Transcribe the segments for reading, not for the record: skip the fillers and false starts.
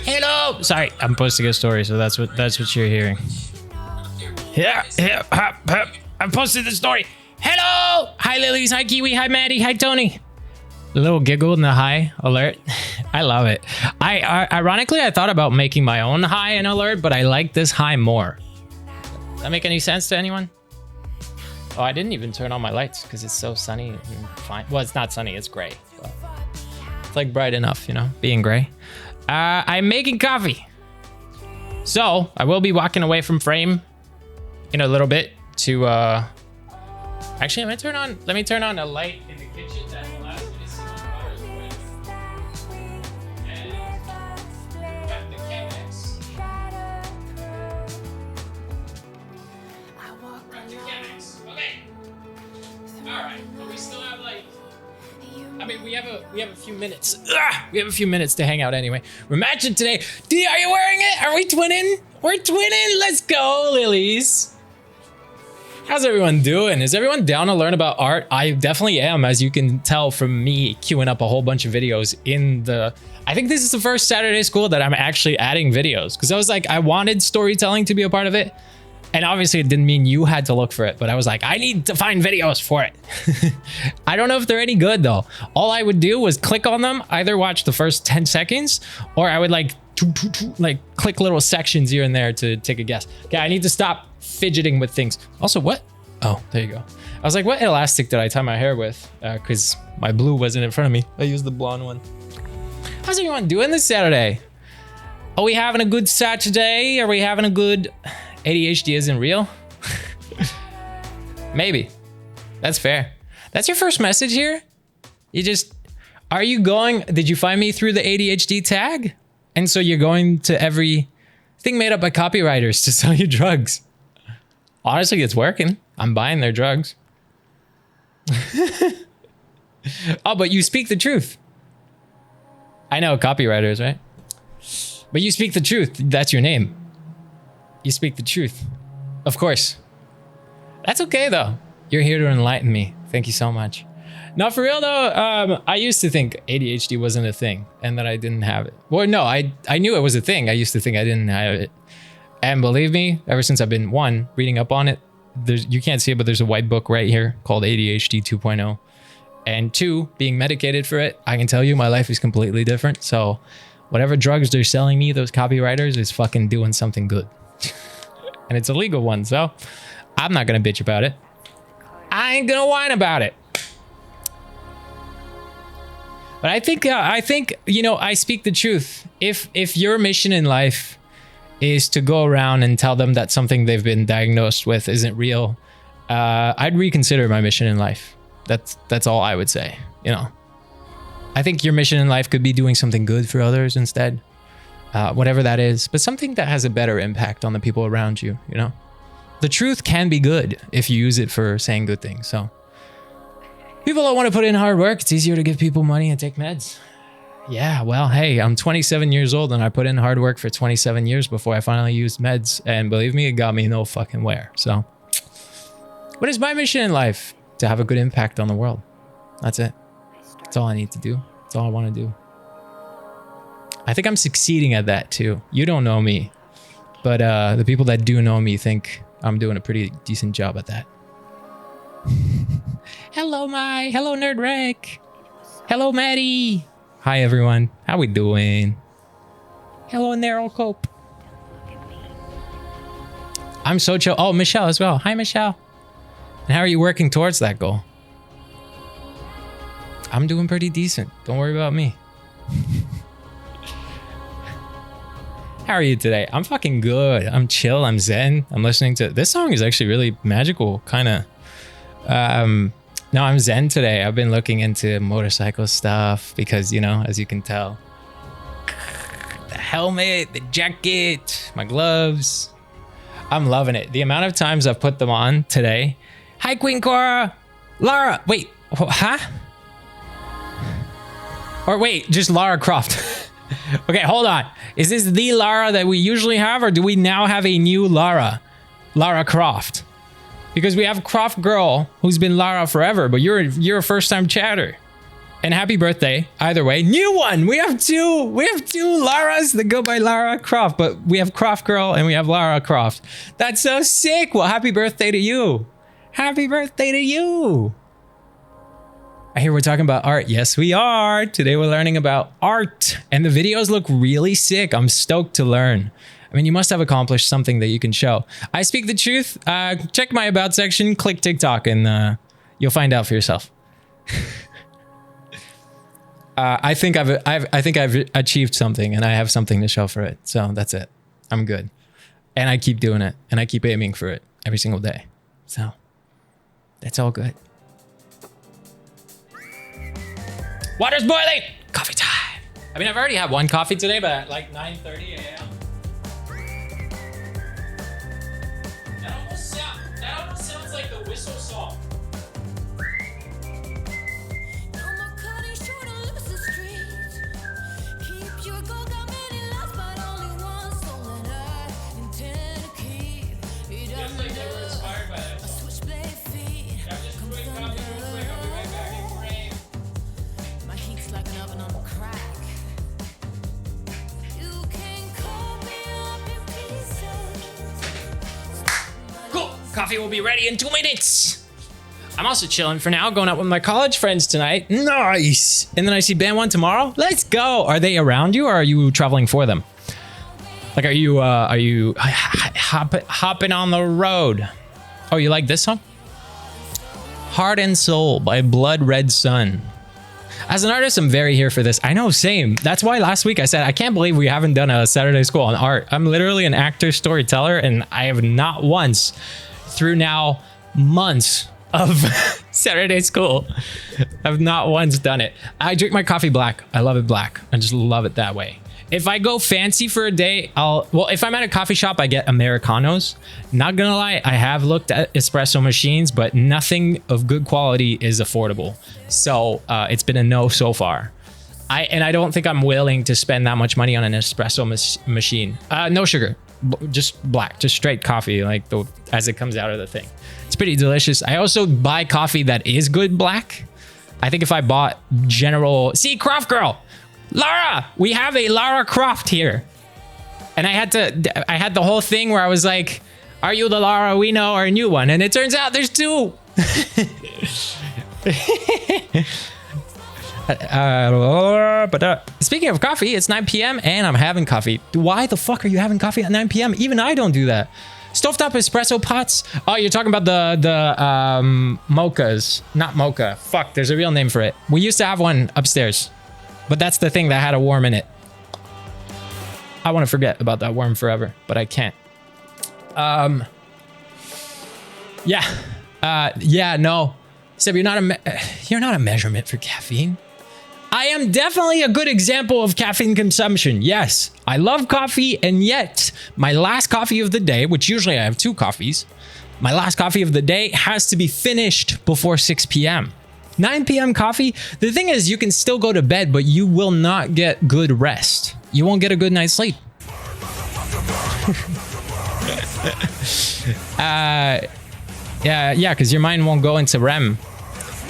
Hello. Sorry, I'm posting a story, so that's what you're hearing. Yeah. I'm posting the story. Hello. Hi, Lilies. Hi, Kiwi. Hi, Maddie. Hi, Tony. A little giggle in the hi alert. I love it. Ironically, I thought about making my own hi and alert, but I like this hi more. Does that make any sense to anyone? Oh, I didn't even turn on my lights because it's so sunny and fine. Well, it's not sunny, it's gray. But it's like bright enough, you know, being gray. I'm making coffee. So I will be walking away from frame in a little bit to, actually, let me turn on a light in the kitchen that allows me to see my water's with. And got the Chemex. Okay. All right. But we still have like, I mean, we have a few minutes. We have a few minutes to hang out anyway. We're matching today. D, are you wearing it? Are we twinning? We're twinning. Let's go, Lilies. How's everyone doing? Is everyone down to learn about art? I definitely am, as you can tell from me queuing up a whole bunch of videos in the... I think this is the first Saturday School that I'm actually adding videos, because I was like, I wanted storytelling to be a part of it. And obviously it didn't mean you had to look for it, but I was like, I need to find videos for it. I don't know if they're any good though. All I would do was click on them, either watch the first 10 seconds, or I would like click little sections here and there to take a guess. Okay, I need to stop fidgeting with things. Also, what? Oh, there you go. I was like, what elastic did I tie my hair with? Because my blue wasn't in front of me. I used the blonde one. How's everyone doing this Saturday? Are we having a good Saturday? Are we having a good... ADHD isn't real? Maybe. That's fair. That's your first message here? You just... Are you going... Did you find me through the ADHD tag? And so you're going to every thing made up by copywriters to sell you drugs. Honestly, it's working. I'm buying their drugs. Oh, but you speak the truth. I know, copywriters, right? But you speak the truth. That's your name. You speak the truth. Of course. That's okay, though. You're here to enlighten me. Thank you so much. No, for real, though, I used to think ADHD wasn't a thing and that I didn't have it. Well, no, I knew it was a thing. I used to think I didn't have it. And believe me, ever since I've been, one, reading up on it, you can't see it, but there's a white book right here called ADHD 2.0. And two, being medicated for it, I can tell you my life is completely different. So whatever drugs they're selling me, those copywriters, is fucking doing something good. And it's a legal one, so I'm not gonna bitch about it. I ain't gonna whine about it. But I think you know, I speak the truth. If your mission in life is to go around and tell them that something they've been diagnosed with isn't real, I'd reconsider my mission in life. That's all I would say. You know, I think your mission in life could be doing something good for others instead. Whatever that is, but something that has a better impact on the people around you, you know? The truth can be good if you use it for saying good things, so. People don't want to put in hard work. It's easier to give people money and take meds. Yeah, well, hey, I'm 27 years old and I put in hard work for 27 years before I finally used meds, and believe me, it got me no fucking where, so. What is my mission in life? To have a good impact on the world. That's it. That's all I need to do. That's all I want to do. I think I'm succeeding at that too. You don't know me, but the people that do know me think I'm doing a pretty decent job at that. Hello, hello, Nerd Wreck. Hello, Maddie. Hi, everyone. How we doing? Hello, Narrow Cope. I'm so chill. Oh, Michelle as well. Hi, Michelle. And how are you working towards that goal? I'm doing pretty decent. Don't worry about me. How are you today? I'm fucking good. I'm chill. I'm zen. I'm listening to... This song is actually really magical, kind of. No, I'm zen today. I've been looking into motorcycle stuff because, you know, as you can tell. The helmet, the jacket, my gloves. I'm loving it. The amount of times I've put them on today. Hi, Queen Cora. Lara. Wait. Huh? Or wait, just Lara Croft. Okay, hold on. Is this the Lara that we usually have, or do we now have a new Lara? Lara Croft. Because we have Croft Girl, who's been Lara forever, but you're a first-time chatter. And happy birthday, either way. New one! We have two Laras that go by Lara Croft, but we have Croft Girl and we have Lara Croft. That's so sick! Well, happy birthday to you. Happy birthday to you! I hear we're talking about art. Yes, we are. Today we're learning about art. And the videos look really sick. I'm stoked to learn. I mean, you must have accomplished something that you can show. I speak the truth. Check my about section, click TikTok, and you'll find out for yourself. I think I've achieved something, and I have something to show for it. So that's it. I'm good, and I keep doing it, and I keep aiming for it every single day. So that's all good. Water's boiling. Coffee time. I mean, I've already had one coffee today, but at like 9:30 a.m. That almost sounds like the Whistle song. Coffee will be ready in 2 minutes. I'm also chilling for now, going out with my college friends tonight. Nice. And then I see Band One tomorrow. Let's go. Are they around you or are you traveling for them? Like, are you hopping on the road? Oh, you like this song? Heart and Soul by Blood Red Sun. As an artist, I'm very here for this. I know, same. That's why last week I said, I can't believe we haven't done a Saturday School on art. I'm literally an actor, storyteller, and I have not once, through now months of Saturday School, I've not once done it. I drink my coffee black. I love it black. I just love it that way. If I go fancy for a day, if I'm at a coffee shop, I get Americanos. Not gonna lie, I have looked at espresso machines, but nothing of good quality is affordable. So it's been a no so far. I don't think I'm willing to spend that much money on an espresso machine. No sugar, just black, just straight coffee, like as it comes out of the thing. It's pretty delicious. I also buy coffee that is good black. I think if I bought see, Croft Girl, Lara, we have a Lara Croft here. And I had the whole thing where I was like, are you the Lara we know or a new one? And it turns out there's two. Speaking of coffee, it's 9 p.m. and I'm having coffee. Why the fuck are you having coffee at 9 p.m.? Even I don't do that. Stovetop espresso pots. Oh, you're talking about the mochas. Not mocha. Fuck, there's a real name for it. We used to have one upstairs, but that's the thing that had a worm in it. I want to forget about that worm forever, but I can't. Yeah, no. Seb, you're not a measurement for caffeine. I am definitely a good example of caffeine consumption. Yes, I love coffee, and yet my last coffee of the day, which usually I have 2 coffees, my last coffee of the day has to be finished before 6 p.m. 9 p.m. coffee. The thing is, you can still go to bed, but you will not get good rest. You won't get a good night's sleep. Yeah, because your mind won't go into REM.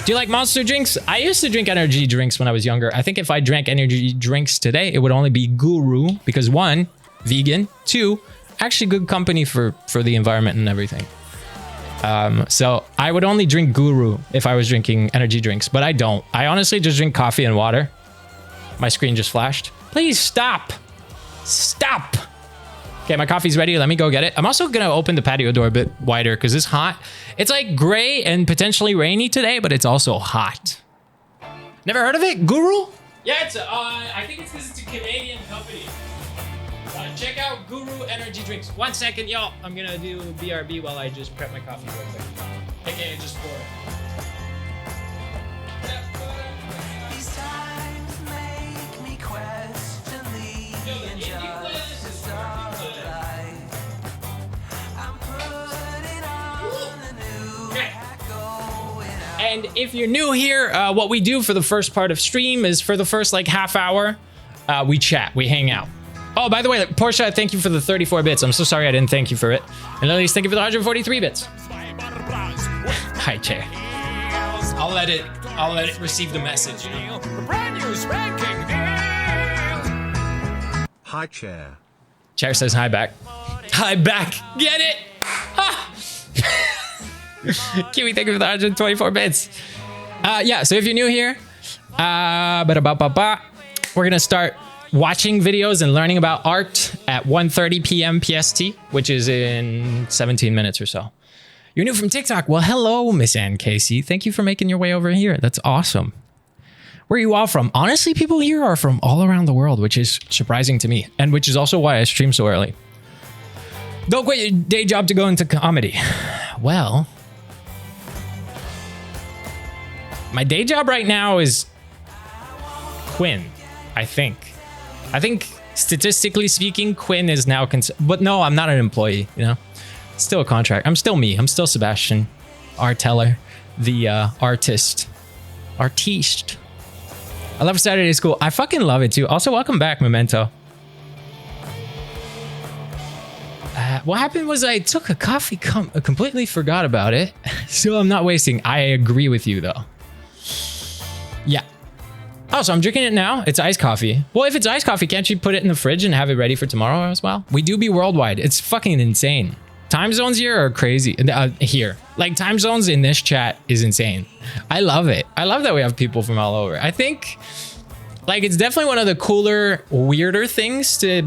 Do you like Monster drinks? I used to drink energy drinks when I was younger. I think if I drank energy drinks today, it would only be Guru because 1, vegan, 2, actually good company for the environment and everything. So I would only drink Guru if I was drinking energy drinks, but I don't. I honestly just drink coffee and water. My screen just flashed. Please stop. Stop. Okay, my coffee's ready. Let me go get it. I'm also going to open the patio door a bit wider because it's hot. It's like gray and potentially rainy today, but it's also hot. Never heard of it? Guru? Yeah, it's I think it's because it's a Canadian company. Check out Guru Energy Drinks. 1 second, y'all. I'm going to do BRB while I just prep my coffee real quick. AKA just pour it. These times make me question the injustice of life. I'm putting on a new hat going out. And if you're new here, what we do for the first part of stream is for the first like half hour, we chat, we hang out. Oh, by the way, Portia, thank you for the 34 bits. I'm so sorry I didn't thank you for it. And Lilies, thank you for the 143 bits. Hi, Che. I'll let it receive the message. You know? Brand new spanking new. Hi, Chair. Chair says hi back. Hi back. Get it? Ah. Kiwi, thank you for the 124 bits. Yeah, so if you're new here, we're gonna start watching videos and learning about art at 1:30 p.m. PST, which is in 17 minutes or so. You're new from TikTok. Well, hello, Miss Ann Casey. Thank you for making your way over here. That's awesome. Where are you all from? Honestly, people here are from all around the world, which is surprising to me, and which is also why I stream so early. Don't quit your day job to go into comedy. Well, my day job right now is Quinn, I think. I think statistically speaking, Quinn is now but no, I'm not an employee, you know? Still a contract. I'm still me. I'm still Sebastian, art teller, the artist. Artiste. I love Saturday School. I fucking love it too. Also, welcome back, Memento. What happened was I took a coffee, completely forgot about it. So I'm not wasting. I agree with you though. Yeah. Oh, so I'm drinking it now. It's iced coffee. Well, if it's iced coffee, can't you put it in the fridge and have it ready for tomorrow as well? We do be worldwide. It's fucking insane. Time zones here are crazy. Here, like time zones in this chat is insane. I love it. I love that we have people from all over. I think like it's definitely one of the cooler, weirder things to,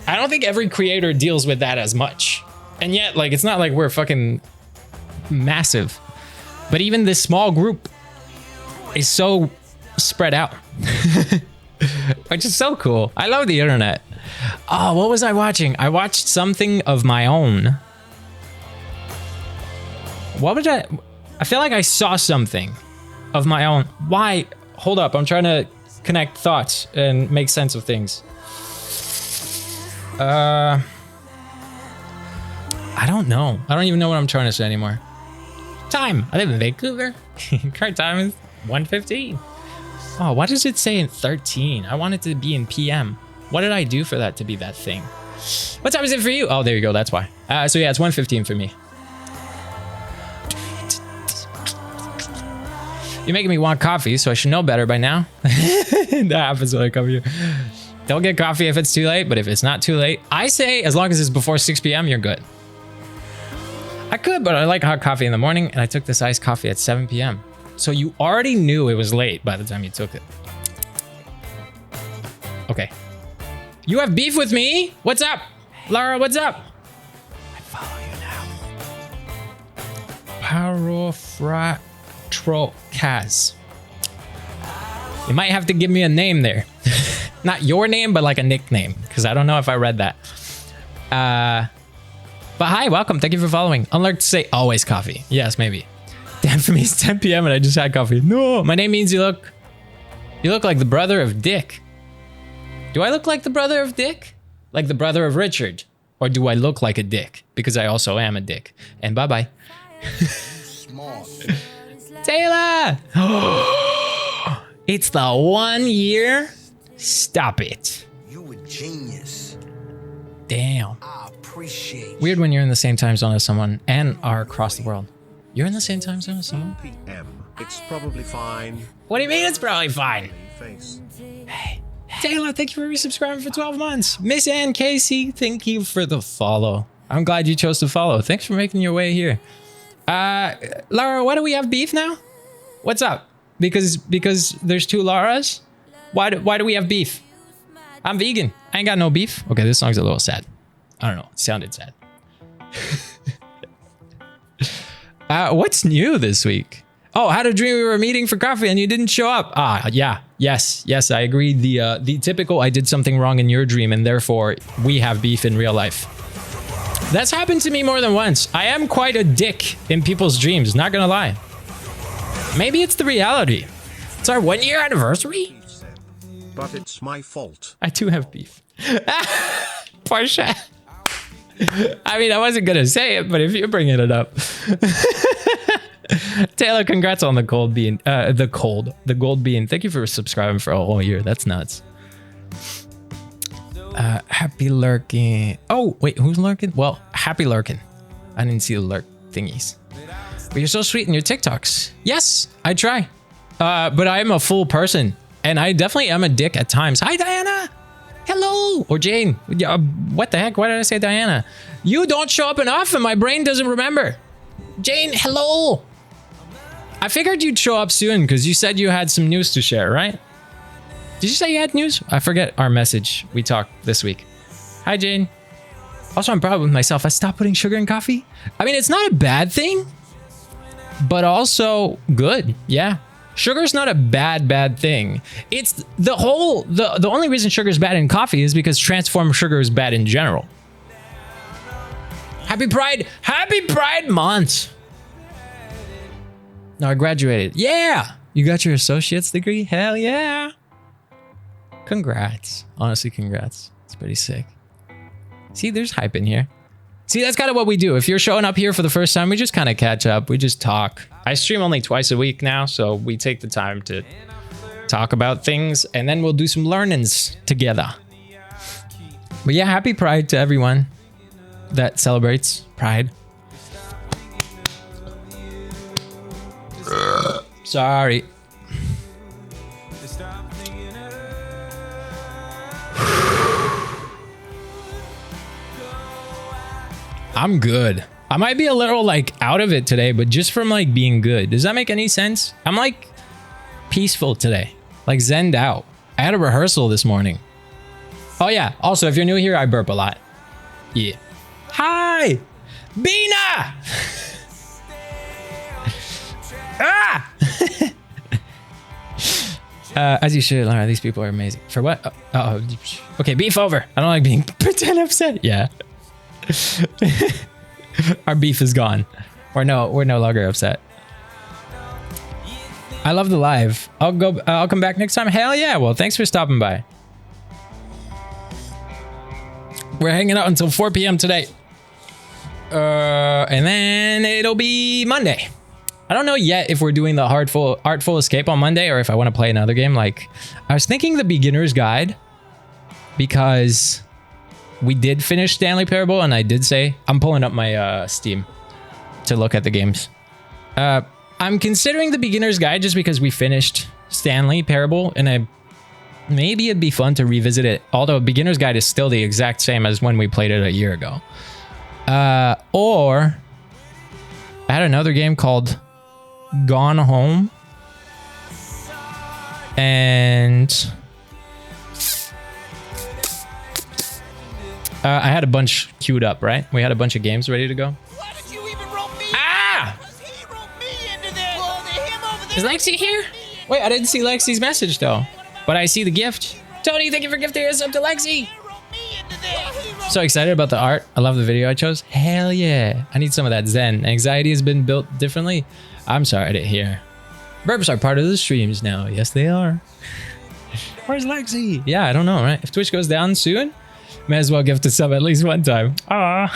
I don't think every creator deals with that as much. And yet like, it's not like we're fucking massive, but even this small group is so spread out, which is so cool. I love the internet. Oh, what was I watching? I watched something of my own. What was I feel like I saw something of my own. Why? Hold up. I'm trying to connect thoughts and make sense of things. I don't know. I don't even know what I'm trying to say anymore. Time. I live in Vancouver. Current time is 1:15. Oh, why does it say in 13? I want it to be in PM. What did I do for that to be that thing? What time is it for you? Oh, there you go. That's why. So yeah, it's 1:15 for me. You're making me want coffee, so I should know better by now. That happens when I come here. Don't get coffee if it's too late, but if it's not too late, I say as long as it's before 6 p.m., you're good. I could, but I like hot coffee in the morning, and I took this iced coffee at 7 p.m. So you already knew it was late by the time you took it. Okay. You have beef with me? What's up? Lara, what's up? I follow you now. Parofratrocaz. You might have to give me a name there. Not your name, but like a nickname, because I don't know if I read that. But hi, welcome. Thank you for following. Unlike to say always coffee. Yes, maybe. Damn, for me it's 10 p.m. and I just had coffee. No, my name means you look like the brother of Dick. Do I look like the brother of Dick? Like the brother of Richard? Or do I look like a dick? Because I also am a dick. And bye-bye. Taylor! It's the 1 year? Stop it. You a genius. Damn. I appreciate you. Weird when you're in the same time zone as someone and are across the world. You're in the same time zone as someone? PM. It's probably fine. What do you mean it's probably fine? Face. Hey, Taylor, thank you for resubscribing for 12 months. Miss Ann Casey, thank you for the follow. I'm glad you chose to follow. Thanks for making your way here. Lara, why do we have beef now? What's up? Because there's two Laras? Why do we have beef? I'm vegan. I ain't got no beef. Okay, this song's a little sad. I don't know. It sounded sad. What's new this week? Oh, I had a dream we were meeting for coffee and you didn't show up. Yeah. Yes, I agree. The typical I did something wrong in your dream and therefore we have beef in real life. That's happened to me more than once. I am quite a dick in people's dreams, not gonna lie. Maybe it's the reality. It's our 1 year anniversary? But it's my fault. I do have beef. Portia. I mean, I wasn't gonna say it, but if you're bringing it up. Taylor, congrats on the gold bean. The gold bean. Thank you for subscribing for a whole year. That's nuts. Happy lurking. Oh, wait, who's lurking? Well, happy lurking. I didn't see the lurk thingies. But you're so sweet in your TikToks. Yes, I try. But I am a full person. And I definitely am a dick at times. Hi, Diana. Hello. Or Jane. What the heck? Why did I say Diana? You don't show up enough and my brain doesn't remember. Jane, hello. I figured you'd show up soon because you said you had some news to share, right? Did you say you had news? I forget our message we talked this week. Hi, Jane. Also, I'm proud with myself. I stopped putting sugar in coffee. I mean, it's not a bad thing, but also good. Yeah. Sugar's not a bad thing. It's the only reason sugar is bad in coffee is because transformed sugar is bad in general. Happy Pride Month. No, I graduated. Yeah. You got your associate's degree? Hell yeah. Congrats. Honestly, congrats. It's pretty sick. See, there's hype in here. See, that's kind of what we do. If you're showing up here for the first time, we just kind of catch up. We just talk. I stream only twice a week now, so we take the time to talk about things, and then we'll do some learnings together. But yeah, happy Pride to everyone that celebrates Pride. Sorry. I'm good. I might be a little like out of it today, but just from like being good. Does that make any sense? I'm like peaceful today, like zenned out. I had a rehearsal this morning. Oh yeah. Also, if you're new here, I burp a lot. Yeah. Hi, Bina. Ah. As you should, Lara. These people are amazing. For what? Oh. Okay, beef over. I don't like being pretend upset. Yeah. Our beef is gone. We're no longer upset. I love the live. I'll come back next time. Hell yeah. Well, thanks for stopping by. We're hanging out until 4 p.m. today. And then it'll be Monday. I don't know yet if we're doing the Artful Escape on Monday or if I want to play another game. Like, I was thinking the beginner's guide because we did finish Stanley Parable, and I did say I'm pulling up my Steam to look at the games. I'm considering the beginner's guide just because we finished Stanley Parable, and maybe it'd be fun to revisit it. Although beginner's guide is still the exact same as when we played it a year ago. Or I had another game called Gone Home, and I had a bunch queued up, right? We had a bunch of games ready to go. Why did you even rope me? Ah! He roped me into this. Well, him over there. Is Lexi here? Wait, I didn't see Lexi's message though, but I see the gift. Tony, thank you for gifting us up to Lexi. He roped me into this. So excited about the art. I love the video I chose. Hell yeah. I need some of that zen. Anxiety has been built differently. I'm sorry I didn't hear. Burps are part of the streams now. Yes, they are. Where's Lexi? Yeah, I don't know, right? If Twitch goes down soon, may as well gift a sub at least one time. Ah.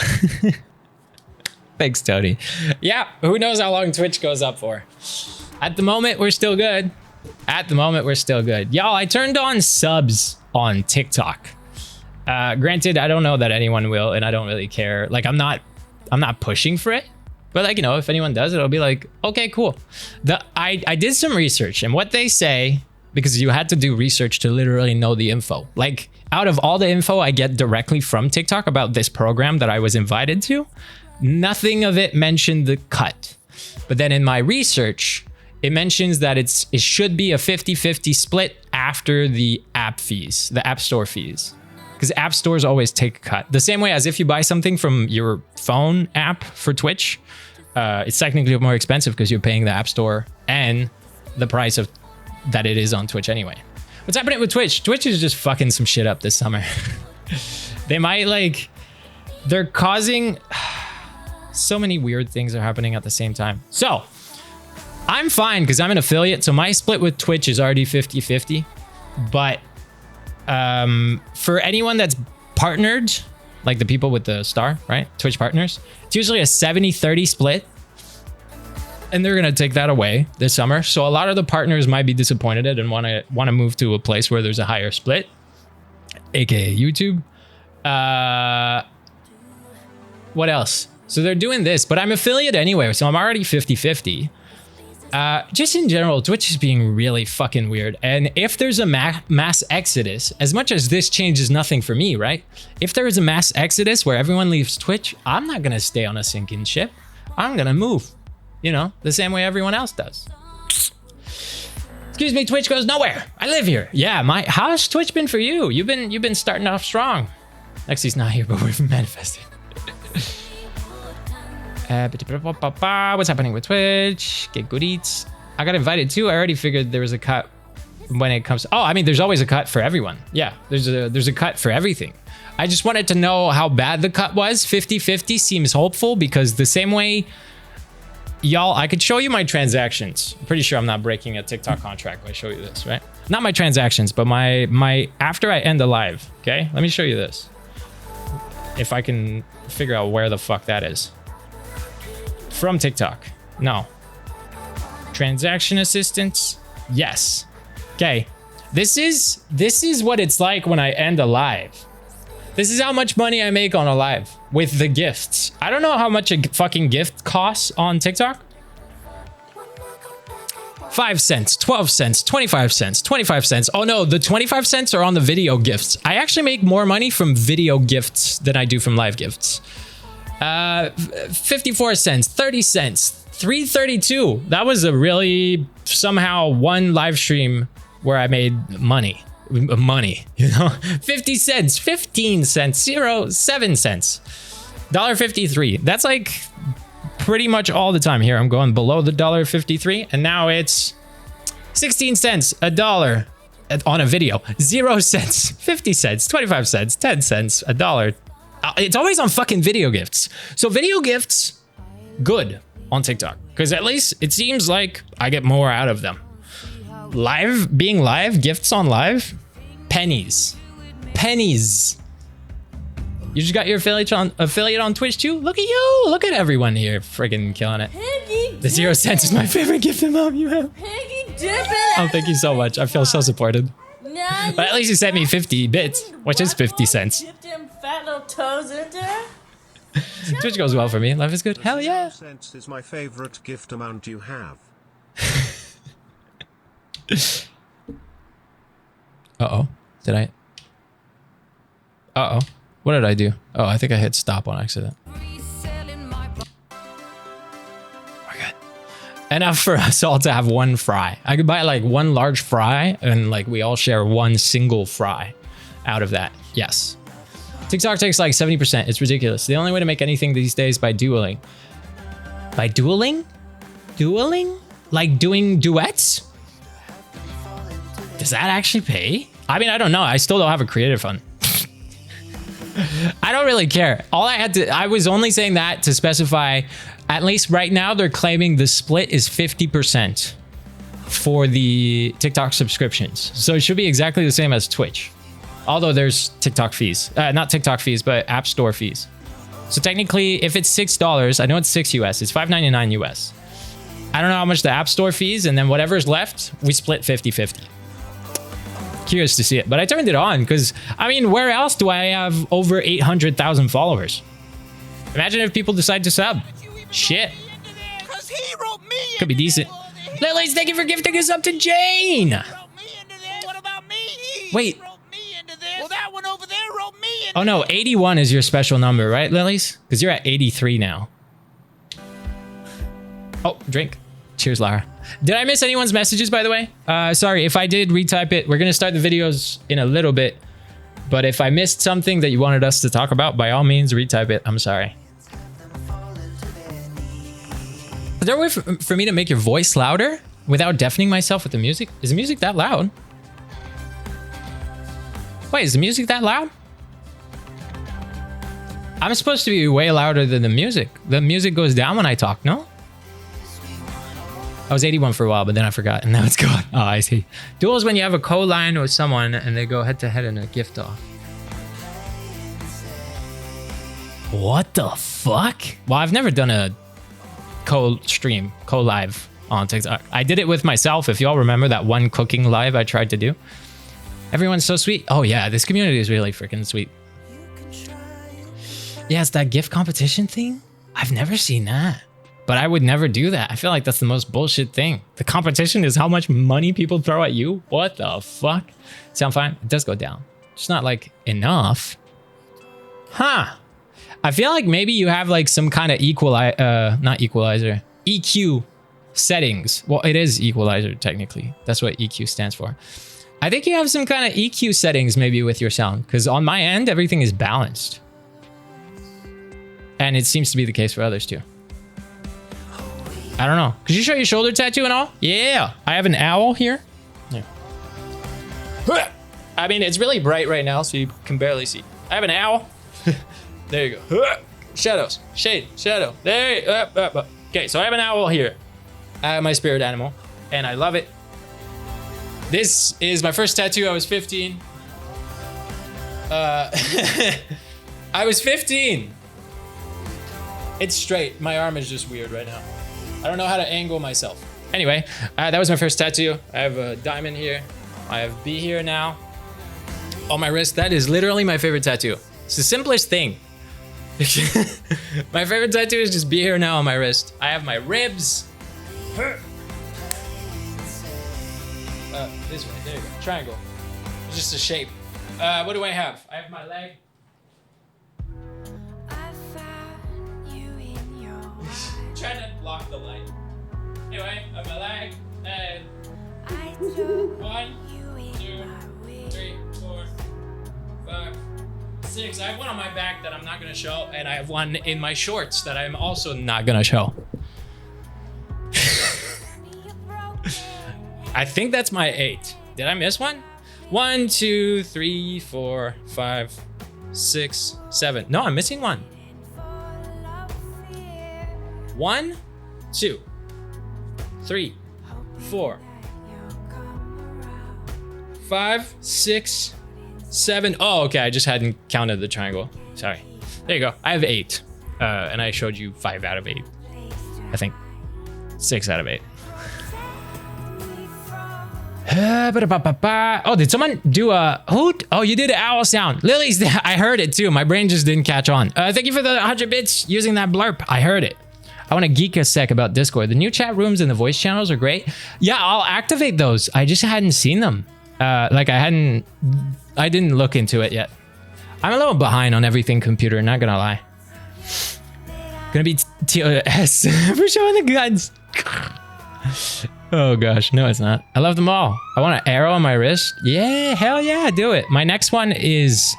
Thanks, Tony. Yeah, who knows how long Twitch goes up for. At the moment, we're still good. Y'all, I turned on subs on TikTok. Granted, I don't know that anyone will, and I don't really care. Like, I'm not pushing for it. But like, you know, if anyone does it, it'll be like, okay, cool. I did some research, and what they say, because you had to do research to literally know the info. Like, out of all the info I get directly from TikTok about this program that I was invited to, nothing of it mentioned the cut. But then in my research, it mentions that it should be a 50-50 split after the app fees, the app store fees. Because app stores always take a cut. The same way as if you buy something from your phone app for Twitch, it's technically more expensive because you're paying the app store and the price of that it is on Twitch anyway. What's happening with Twitch? Twitch is just fucking some shit up this summer. They might like, they're causing, so many weird things are happening at the same time. So I'm fine because I'm an affiliate. So my split with Twitch is already 50-50. But for anyone that's partnered, like the people with the star, right? Twitch partners, it's usually a 70-30 split. And they're going to take that away this summer. So a lot of the partners might be disappointed and want to move to a place where there's a higher split, aka YouTube. What else? So they're doing this, but I'm affiliate anyway, so I'm already 50-50. Just in general, Twitch is being really fucking weird. And if there's a mass exodus, as much as this changes nothing for me, right? If there is a mass exodus where everyone leaves Twitch, I'm not gonna stay on a sinking ship. I'm gonna move, you know, the same way everyone else does. Excuse me, Twitch goes nowhere. I live here. Yeah, how's Twitch been for you? You've been starting off strong. Lexi's not here, but we're manifesting. What's happening with Twitch? Get good eats. I got invited too. I already figured there was a cut when it comes. Oh, I mean, there's always a cut for everyone. Yeah, there's a cut for everything. I just wanted to know how bad the cut was. 50-50 seems hopeful because the same way, y'all, I could show you my transactions. I'm pretty sure I'm not breaking a TikTok contract when I show you this, right? Not my transactions, but my after I end the live. Okay, let me show you this. If I can figure out where the fuck that is. From TikTok. No. Transaction assistance. Yes. Okay. This is what it's like when I end a live. This is how much money I make on a live with the gifts. I don't know how much a fucking gift costs on TikTok. 5 cents, 12 cents, 25 cents, 25 cents. Oh no, the 25 cents are on the video gifts. I actually make more money from video gifts than I do from live gifts. 54 cents, 30 cents, 3.32. That was a really somehow one live stream where I made money, you know, 50 cents, 15 cents, 7 cents, $1.53. That's like pretty much all the time here. I'm going below the $1.53 and now it's 16 cents, $1 on a video, 0 cents, 50 cents, 25 cents, 10 cents, $1. It's always on fucking video gifts. So video gifts, good on TikTok. Because at least it seems like I get more out of them. Being live, gifts on live, pennies. Pennies. You just got your affiliate on Twitch too? Look at you. Look at everyone here friggin' killing it. The 0 cents is my favorite gift amount you have. Oh, thank you so much. I feel so supported. But at least you sent me 50 bits, which is 50 cents. Fat little toes in there. Twitch goes well for me. Life is good. Hell yeah. 0 cents is my favorite gift amount you have. Uh-oh. Did I? Uh-oh. What did I do? Oh, I think I hit stop on accident. We're good. Enough for us all to have one fry. I could buy like one large fry and like we all share one single fry out of that. Yes. TikTok takes like 70%. It's ridiculous. The only way to make anything these days by dueling. By dueling? Dueling? Like doing duets? Does that actually pay? I mean, I don't know. I still don't have a creative fund. I don't really care. I was only saying that to specify, at least right now, they're claiming the split is 50% for the TikTok subscriptions. So it should be exactly the same as Twitch. Although there's TikTok fees, not TikTok fees, but App Store fees. So technically, if it's $6, I know it's $6 US, it's $5.99 US. I don't know how much the App Store fees, and then whatever's left, we split 50-50. Curious to see it, but I turned it on because, I mean, where else do I have over 800,000 followers? Imagine if people decide to sub. Shit. Could be decent. Lilies, thank you for gifting us up to Jane. What about me? Wait. Well, that one over there wrote me in. Oh no, 81 is your special number, right, Lilies? Because you're at 83 now. Oh, drink. Cheers, Lara. Did I miss anyone's messages, by the way? Sorry, if I did, retype it. We're going to start the videos in a little bit. But if I missed something that you wanted us to talk about, by all means, retype it. I'm sorry. Is there a way for me to make your voice louder without deafening myself with the music? Is the music that loud? Wait, is the music that loud? I'm supposed to be way louder than the music. The music goes down when I talk, no? I was 81 for a while, but then I forgot, and now it's gone. Oh, I see. Duel is when you have a co-line with someone, and they go head-to-head in a gift off. What the fuck? Well, I've never done a co-stream, co-live on TikTok. I did it with myself, if y'all remember that one cooking live I tried to do. Everyone's so sweet. Oh yeah, this community is really freaking sweet. Yeah, it's that gift competition thing. I I've never seen that. But I would never do that. I feel like that's the most bullshit thing. The competition is how much money people throw at you. What the fuck? Sound fine? It does go down. It's not like enough. Huh. I feel like maybe you have like some kind of not equalizer, EQ settings. Well, it is equalizer technically. That's what EQ stands for. I think you have some kind of EQ settings maybe with your sound, because on my end, everything is balanced. And it seems to be the case for others too. I don't know. Could you show your shoulder tattoo and all? Yeah. I have an owl here. Yeah. I mean, it's really bright right now, so you can barely see. I have an owl. There you go. Shadows. Shade. Shadow. There you go. Okay, so I have an owl here. I have my spirit animal, and I love it. This is my first tattoo. I was 15. I was 15. It's straight. My arm is just weird right now. I don't know how to angle myself. Anyway, that was my first tattoo. I have a diamond here. I have B here now. On my wrist. That is literally my favorite tattoo. It's the simplest thing. My favorite tattoo is just be here now on my wrist. I have my ribs. This way, there you go. Triangle. It's just a shape. What do I have? I have my leg. Trying to block the light. Anyway, I have my leg. And 1, 2, 3, 4, 5, 6. I have one on my back that I'm not gonna show, and I have one in my shorts that I'm also not gonna show. I think that's my 8. Did I miss one? 1, 2, 3, 4, 5, 6, 7. No, I'm missing one. 1, 2, 3, 4, 5, 6, 7. Oh, okay. I just hadn't counted the triangle. Sorry. There you go. I have 8. And I showed you 5 out of 8. I think 6 out of 8. Oh, did someone do a hoot? Oh, you did an owl sound. Lily's there. I heard it too. My brain just didn't catch on. Thank you for the 100 bits using that blurb. I heard it. I want to geek a sec about Discord. The new chat rooms and the voice channels are great. Yeah, I'll activate those. I just hadn't seen them. Like I didn't look into it yet. I'm a little behind on everything computer, not gonna lie. Gonna be TOS for showing the guns. Oh gosh, no it's not. I love them all. I want an arrow on my wrist. Yeah, hell yeah, do it. My next one is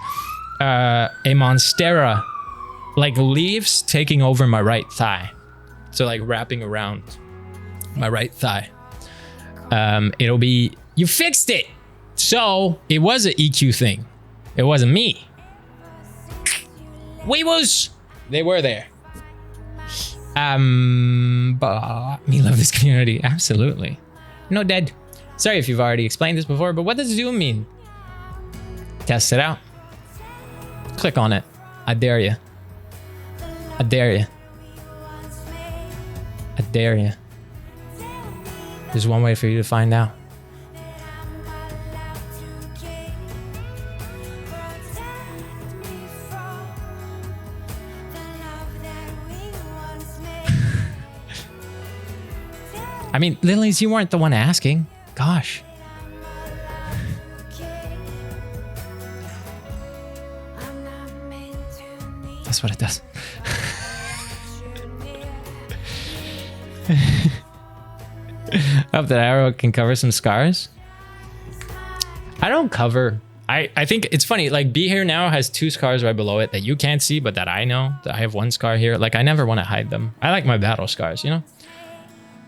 a Monstera. Like leaves taking over my right thigh. So like wrapping around my right thigh. It'll be, you fixed it. So it was an EQ thing. It wasn't me. They were there. But me love this community. Absolutely. No dead. Sorry if you've already explained this before, but what does Zoom mean? Test it out. Click on it. I dare you. I dare you. I dare you. There's one way for you to find out. I mean, Lilies, you weren't the one asking. Gosh. That's what it does. Hope that arrow can cover some scars. I don't cover. I think it's funny. Like Be Here Now has 2 scars right below it that you can't see, but that I know. That I have 1 scar here. Like I never want to hide them. I like my battle scars, you know?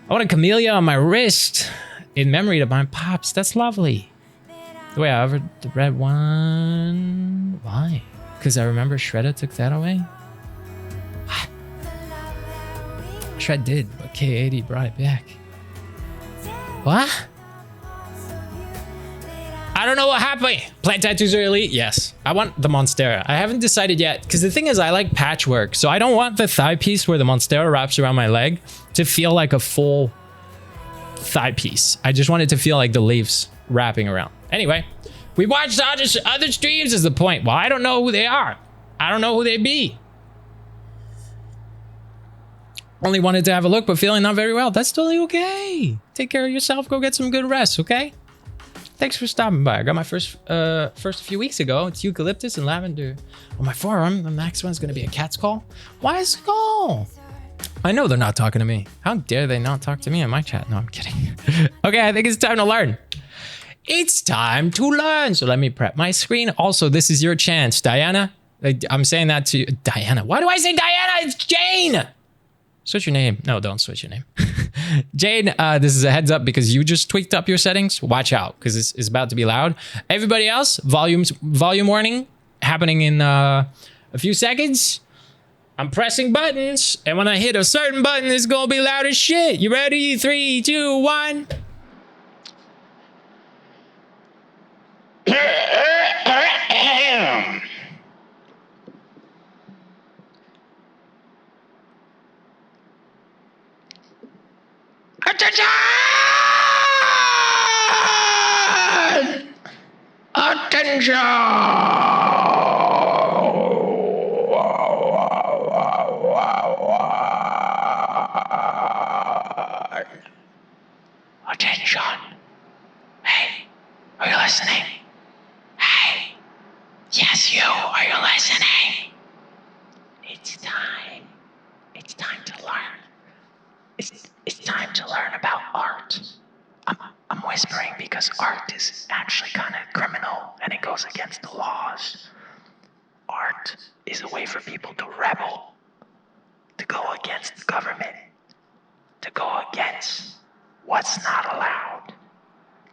I want a camellia on my wrist in memory to my pops. That's lovely. The way I ever the red one. Why? Because I remember Shredder took that away. What? Shred did, but K80 brought it back. What? I don't know what happened. Plant tattoos are elite? Yes. I want the Monstera. I haven't decided yet, because the thing is I like patchwork, so I don't want the thigh piece where the Monstera wraps around my leg to feel like a full thigh piece. I just want it to feel like the leaves wrapping around. Anyway, we watched other streams is the point. Well, I don't know who they are. I don't know who they be. Only wanted to have a look, but feeling not very well. That's totally okay. Take care of yourself. Go get some good rest, okay? Thanks for stopping by. I got my first a few weeks ago. It's eucalyptus and lavender on my forearm. The next one's gonna be a cat's call. Why a skull? I know they're not talking to me. How dare they not talk to me in my chat? No, I'm kidding. Okay, I think it's time to learn. It's time to learn. So let me prep my screen. Also, this is your chance, Diana. I'm saying that to you. Diana. Why do I say Diana? It's Jane. Switch your name. No, don't switch your name. Jane, this is a heads up because you just tweaked up your settings. Watch out, because it's about to be loud. Everybody else, volume warning happening in a few seconds. I'm pressing buttons, and when I hit a certain button, it's gonna be loud as shit. You ready? 3, 2, 1. Attention! Attention! Hey, are you listening? Hey, yes, you. Are you listening? It's time. It's time to learn. It's time to learn about art. I'm whispering because art is actually kind of criminal and it goes against the laws. Art is a way for people to rebel, to go against the government, to go against what's not allowed,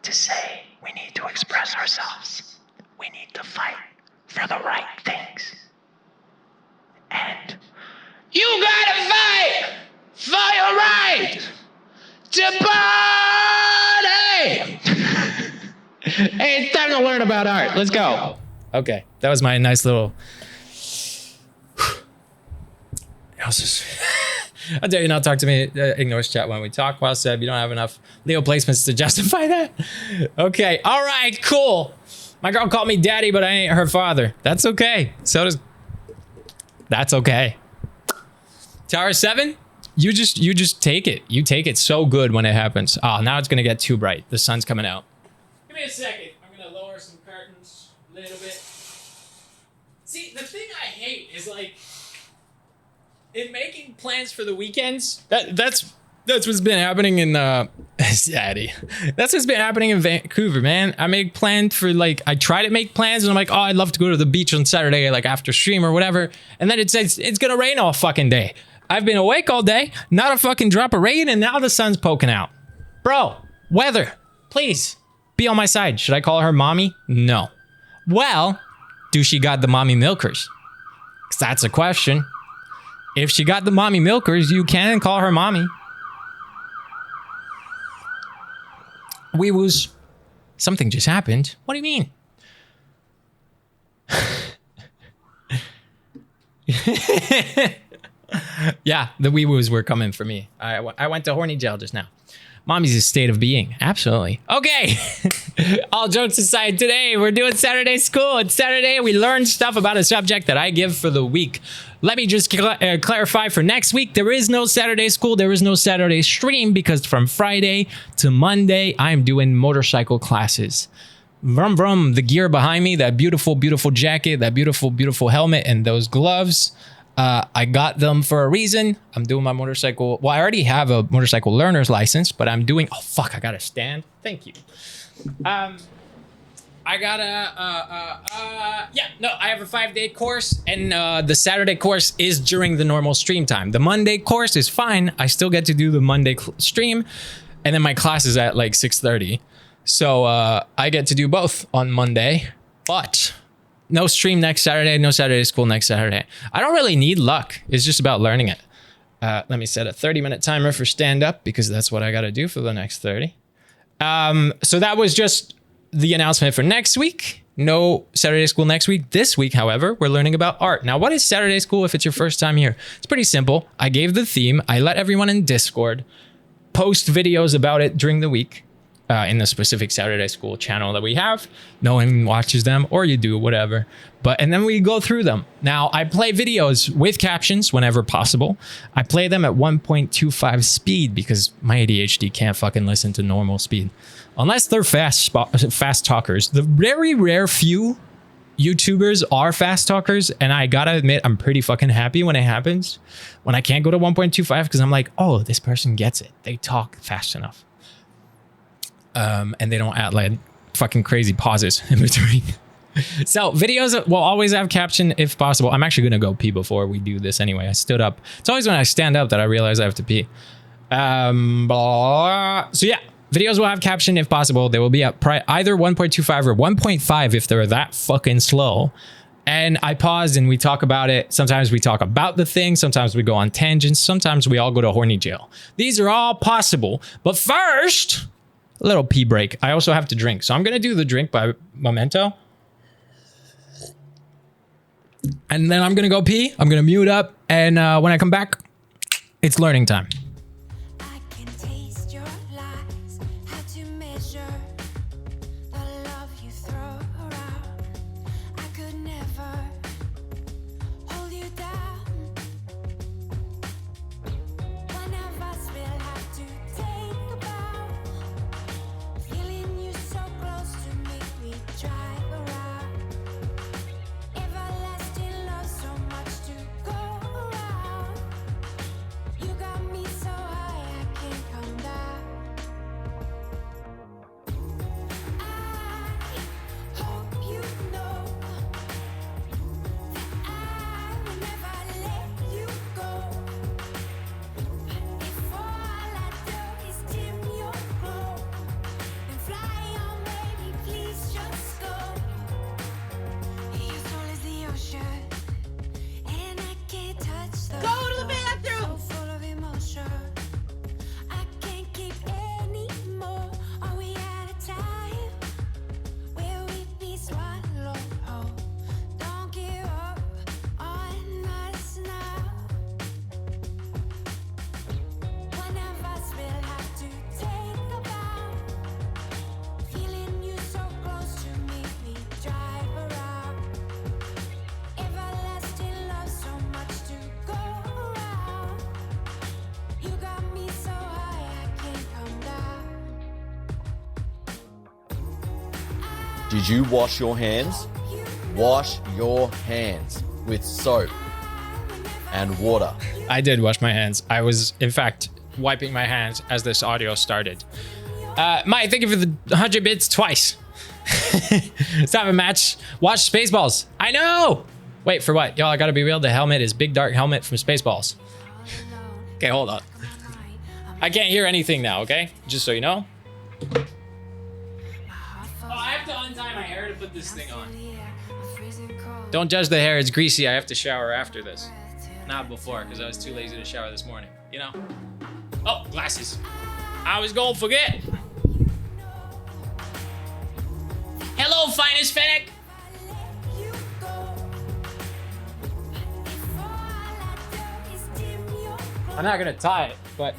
to say we need to express ourselves. We need to fight for the right things. And you gotta fight for your right to party! Hey, it's time to learn about art. Let's go. Okay, that was my nice little... I dare you not talk to me. Ignores chat when we talk. Well said, you don't have enough Leo placements to justify that. Okay, all right, cool. My girl called me daddy, but I ain't her father. That's okay. So does... That's okay. Tower 7? You just take it. You take it so good when it happens. Oh, now it's gonna get too bright. The sun's coming out. Give me a second. I'm gonna lower some curtains a little bit. See, the thing I hate is like in making plans for the weekends. That's what's been happening in Daddy. That's what's been happening in Vancouver, man. I make plans for like I try to make plans and I'm like, oh, I'd love to go to the beach on Saturday, like after stream or whatever. And then it says it's gonna rain all fucking day. I've been awake all day, not a fucking drop of rain, and now the sun's poking out. Bro, weather, please be on my side. Should I call her mommy? No. Well, do she got the mommy milkers? 'Cause that's a question. If she got the mommy milkers, you can call her mommy. We was... Something just happened. What do you mean? Yeah, the wee-woos were coming for me. I went to horny jail just now. Mommy's a state of being. Absolutely. Okay. All jokes aside, today we're doing Saturday school. It's Saturday. We learn stuff about a subject that I give for the week. Let me just clarify for next week. There is no Saturday school. There is no Saturday stream because from Friday to Monday, I'm doing motorcycle classes. Vroom, vroom. The gear behind me, that beautiful, beautiful jacket, that beautiful, beautiful helmet, and those gloves. I got them for a reason. I'm doing my motorcycle. Well, I already have a motorcycle learner's license, but I'm doing... Oh, fuck. I got a stand. Thank you. I got I have a 5-day course, and the Saturday course is during the normal stream time. The Monday course is fine. I still get to do the Monday stream, and then my class is at like 6:30. So I get to do both on Monday, but no stream next Saturday, no Saturday school next Saturday. I don't really need luck. It's just about learning it. Let me set a 30-minute timer for stand-up because that's what I got to do for the next 30. So that was just the announcement for next week. No Saturday school next week. This week, however, we're learning about art. Now, what is Saturday school if it's your first time here? It's pretty simple. I gave the theme. I let everyone in Discord post videos about it during the week. in the specific Saturday School channel that we have. No one watches them, or you do, whatever. And then we go through them. Now, I play videos with captions whenever possible. I play them at 1.25 speed because my ADHD can't fucking listen to normal speed. Unless they're fast talkers. The very rare few YouTubers are fast talkers, and I gotta admit, I'm pretty fucking happy when it happens. When I can't go to 1.25 because I'm like, oh, this person gets it. They talk fast enough. And they don't add like fucking crazy pauses in between. So videos will always have caption if possible. I'm actually gonna go pee before we do this anyway. I stood up. It's always when I stand up that I realize I have to pee. So yeah, videos will have caption if possible. They will be at either 1.25 or 1.5 if they're that fucking slow. And I pause and we talk about it. Sometimes we talk about the thing. Sometimes we go on tangents. Sometimes we all go to horny jail. These are all possible. But first, a little pee break. I also have to drink. So I'm going to do the drink by Memento. And then I'm going to go pee. I'm going to mute up. And when I come back, it's learning time. I can taste your lies, how to measure the love you throw around. I could never hold you down. One of us will have to take a bow. Feeling you so close to make me drive around. Everlasting love, so much to go around. You got me so high I can't come down. I hope you know that I will never let you go. If all I do is dim your glow and fly on, baby, please just go. Your soul is the ocean, and I can't touch the Go to the bathroom. so full of emotion. I can't keep any more. Are we at a time where we be swallowed whole? Don't give up on us now. One of us will have to take a bow. Feeling you so close to make me drive around. Everlasting love, so much to go around. You got me so high I can't come down. Did you wash your hands? Wash your hands with soap and water. I did wash my hands. I was, in fact, wiping my hands as this audio started. Mike, thank you for the 100 bits twice. Let's have a match. Watch Spaceballs. I know! Wait, for what? Y'all, I gotta be real. The helmet is Big Dark Helmet from Spaceballs. Okay, hold on. I can't hear anything now, okay? Just so you know. Oh, I have to untie my hair to put this thing on. Don't judge the hair. It's greasy. I have to shower after this. Not before, because I was too lazy to shower this morning. You know? Oh, glasses. I was gonna forget. Hello, finest Fennec. I'm not gonna tie it, but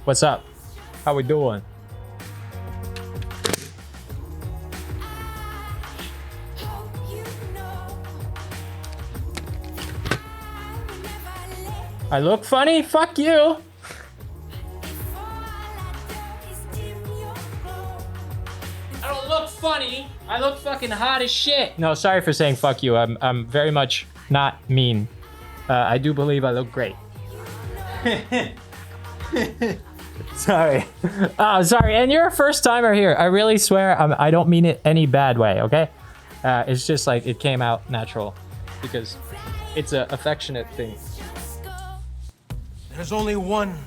what's up? How we doing? I look funny? Fuck you. I don't look funny. I look fucking hot as shit. No, sorry for saying fuck you. I'm very much not mean. I do believe I look great. Sorry. Oh, sorry. And you're a first timer here. I really swear I don't mean it any bad way, okay? It's just like it came out natural because it's an affectionate thing. There's only one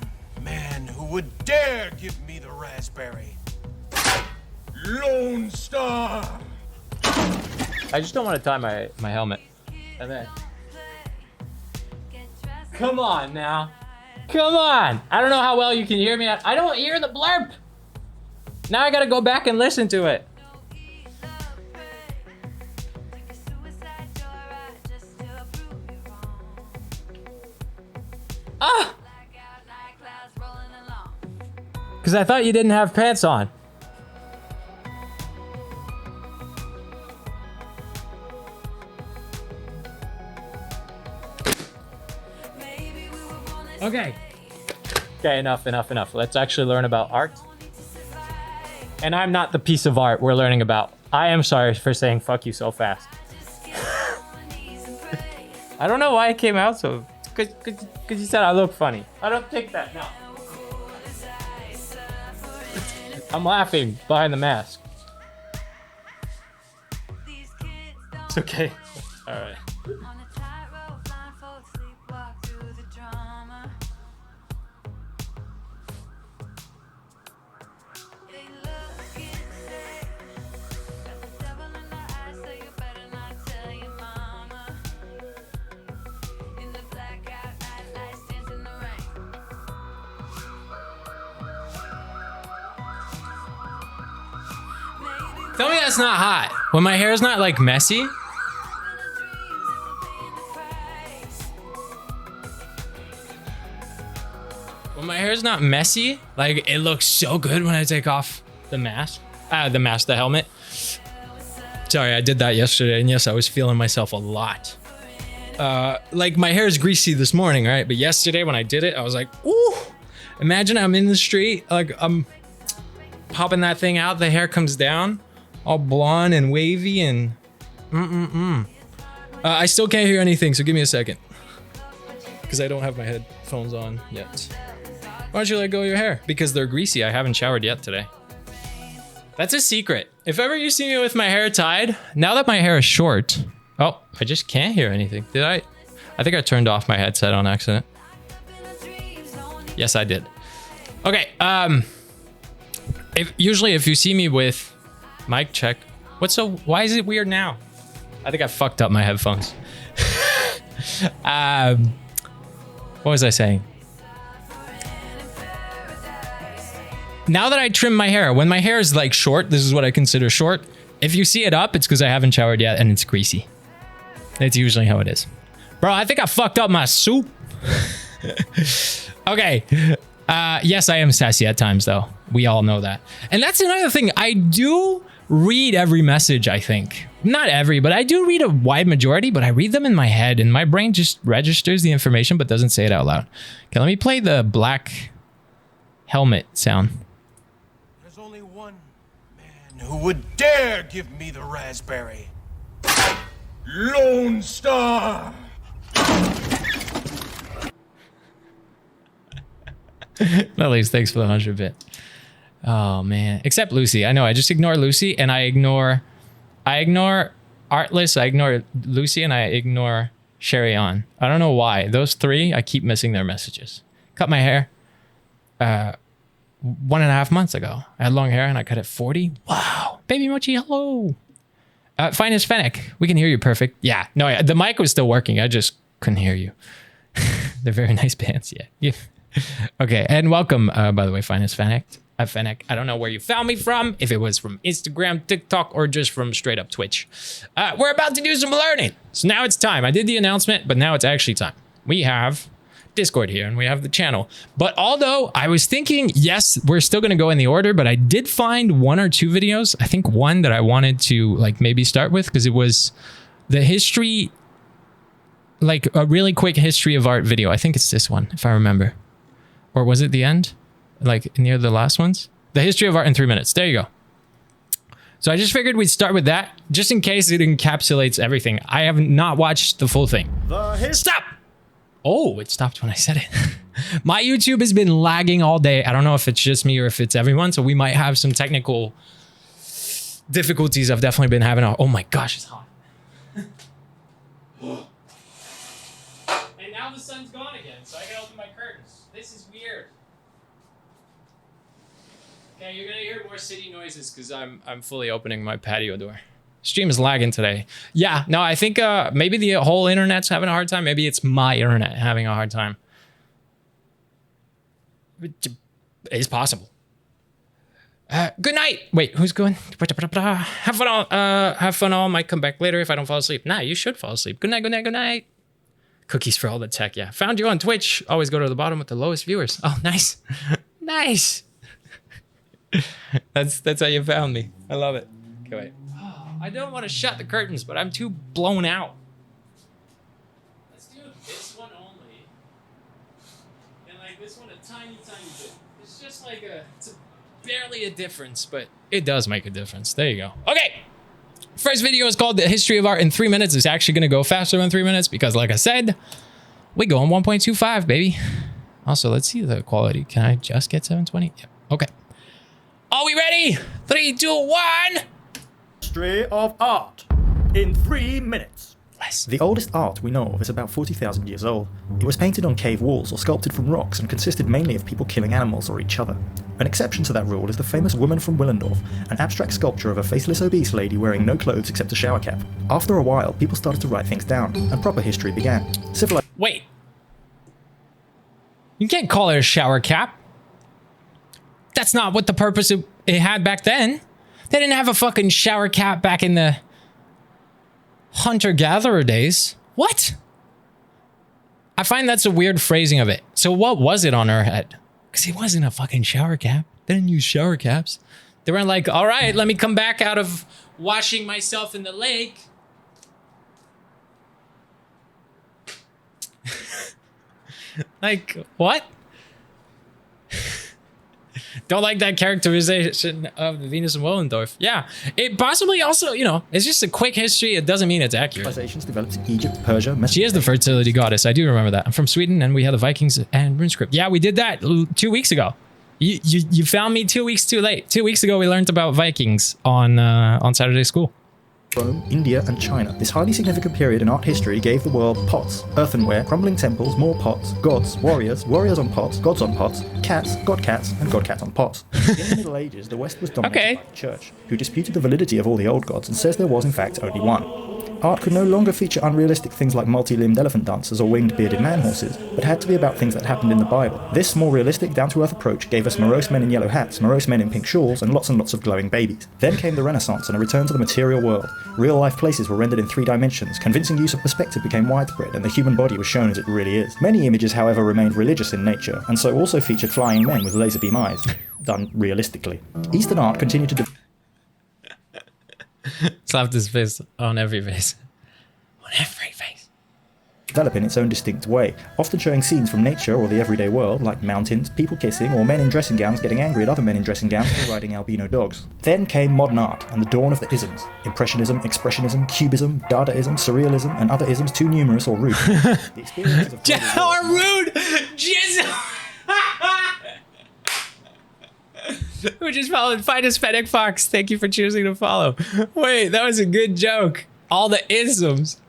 man who would dare give me the raspberry. Lone Star! I just don't want to tie my helmet. And then... Come on now. Come on. I don't know how well you can hear me. I don't hear the blurb. Now I gotta go back and listen to it. Ah! Because because I thought you didn't have pants on. Okay. Okay, enough. Let's actually learn about art. And I'm not the piece of art we're learning about. I am sorry for saying fuck you so fast. I don't know why it came out so... Because you said I look funny. I don't think that, no. I'm laughing behind the mask. It's okay. Alright. Tell me that's not hot. When my hair is not like messy. When my hair is not messy, like it looks so good when I take off the mask. The helmet. Sorry, I did that yesterday, and yes, I was feeling myself a lot. Like my hair is greasy this morning, right? But yesterday when I did it, I was like, ooh. Imagine I'm in the street, like I'm popping that thing out, the hair comes down. All blonde and wavy and I still can't hear anything, so give me a second. Because I don't have my headphones on yet. Why don't you let go of your hair? Because they're greasy. I haven't showered yet today. That's a secret. If ever you see me with my hair tied, now that my hair is short... Oh, I just can't hear anything. Did I? I think I turned off my headset on accident. Yes, I did. Okay, usually if you see me with... Mic check. Why is it weird now? I think I fucked up my headphones. What was I saying? Now that I trim my hair, when my hair is like short, this is what I consider short. If you see it up, it's because I haven't showered yet and it's greasy. That's usually how it is. Bro, I think I fucked up my soup. Okay. Yes, I am sassy at times though. We all know that. And that's another thing. I do read every message, I think. Not every, but I do read a wide majority, but I read them in my head and my brain just registers the information but doesn't say it out loud. Okay, let me play the black helmet sound. There's only one man who would dare give me the raspberry. Lone Star! At least thanks for the 100-bit. Oh man, except Lucy. I know I just ignore Lucy and I ignore Artless, I ignore Lucy, and I ignore Sherry On. I don't know why. Those three, I keep missing their messages. Cut my hair 1.5 months ago. I had long hair and I cut it 40. Wow. Baby Mochi, hello. Finest Fennec, we can hear you perfect. Yeah, no, the mic was still working. I just couldn't hear you. They're very nice pants, yeah. Okay, and welcome, by the way, Finest Fennec. Fennec. I don't know where you found me from, if it was from Instagram, TikTok, or just from straight up Twitch. We're about to do some learning. So now it's time. I did the announcement, but now it's actually time. We have Discord here and we have the channel. But although I was thinking, yes, we're still going to go in the order, but I did find 1 or 2 videos. I think one that I wanted to like maybe start with because it was the history, like a really quick history of art video. I think it's this one, if I remember. Or was it the end? Like near the last ones? The history of art in 3 minutes. There you go. So I just figured we'd start with that, just in case it encapsulates everything. I have not watched the full thing. Stop! Oh, it stopped when I said it. My YouTube has been lagging all day. I don't know if it's just me or if it's everyone, so we might have some technical difficulties. I've definitely been having oh my gosh, it's hot. And now the sun's gone again, so I can open my curtains. This is weird. Okay, you're gonna hear more city noises because I'm fully opening my patio door. Stream is lagging today. Yeah, no, I think maybe the whole internet's having a hard time. Maybe it's my internet having a hard time. It's possible. Good night. Wait, who's going? Have fun all. Have fun all. Might come back later if I don't fall asleep. Nah, you should fall asleep. Good night. Good night. Good night. Cookies for all the tech. Yeah, found you on Twitch. Always go to the bottom with the lowest viewers. Oh, nice, nice. That's how you found me. I love it. Okay, wait. Oh, I don't want to shut the curtains, but I'm too blown out. Let's do this one only. And like this one a tiny bit. It's just like it's barely a difference, but it does make a difference. There you go. Okay. First video is called The History of Art in 3 minutes. It's actually going to go faster than 3 minutes because like I said, we go on 1.25, baby. Also, let's see the quality. Can I just get 720? Yep. Okay. Are we ready? 3, 2, 1. History of art in 3 minutes. Less. The oldest art we know of is about 40,000 years old. It was painted on cave walls or sculpted from rocks and consisted mainly of people killing animals or each other. An exception to that rule is the famous Woman from Willendorf, an abstract sculpture of a faceless obese lady wearing no clothes except a shower cap. After a while, people started to write things down, and proper history began. Wait. You can't call it a shower cap. That's not what the purpose it had back then. They didn't have a fucking shower cap back in the hunter-gatherer days. What? I find that's a weird phrasing of it. So what was it on her head? Because it wasn't a fucking shower cap. They didn't use shower caps. They weren't like, all right, let me come back out of washing myself in the lake. Like, what? Don't like that characterization of the Venus and Willendorf. Yeah, it possibly also, you know, it's just a quick history. It doesn't mean it's accurate. Civilizations developed in Egypt, Persia, She is the fertility goddess. I do remember that. I'm from Sweden, and we had the Vikings and RuneScript. Yeah, we did that 2 weeks ago. You found me 2 weeks too late. 2 weeks ago, we learned about Vikings on Saturday school. Rome, India, and China. This highly significant period in art history gave the world pots, earthenware, crumbling temples, more pots, gods, warriors, warriors on pots, gods on pots, cats, and god cats on pots. In the Middle Ages, the West was dominated by the Church, who disputed the validity of all the old gods and says there was in fact only one. Art could no longer feature unrealistic things like multi-limbed elephant dancers or winged bearded man horses, but had to be about things that happened in the Bible. This more realistic, down-to-earth approach gave us morose men in yellow hats, morose men in pink shawls, and lots of glowing babies. Then came the Renaissance and a return to the material world. Real-life places were rendered in 3 dimensions, convincing use of perspective became widespread, and the human body was shown as it really is. Many images, however, remained religious in nature, and so also featured flying men with laser beam eyes, done realistically. Eastern art continued to Slapped his fist on every face. On every face. develop in its own distinct way, often showing scenes from nature or the everyday world, like mountains, people kissing, or men in dressing gowns getting angry at other men in dressing gowns for riding albino dogs. Then came modern art and the dawn of the isms. Impressionism, Expressionism, Cubism, Dadaism, Surrealism, and other isms too numerous or rude. The experiences of or rude! Who just followed Finest Fennec Fox. Thank you for choosing to follow. Wait, that was a good joke. All the isms.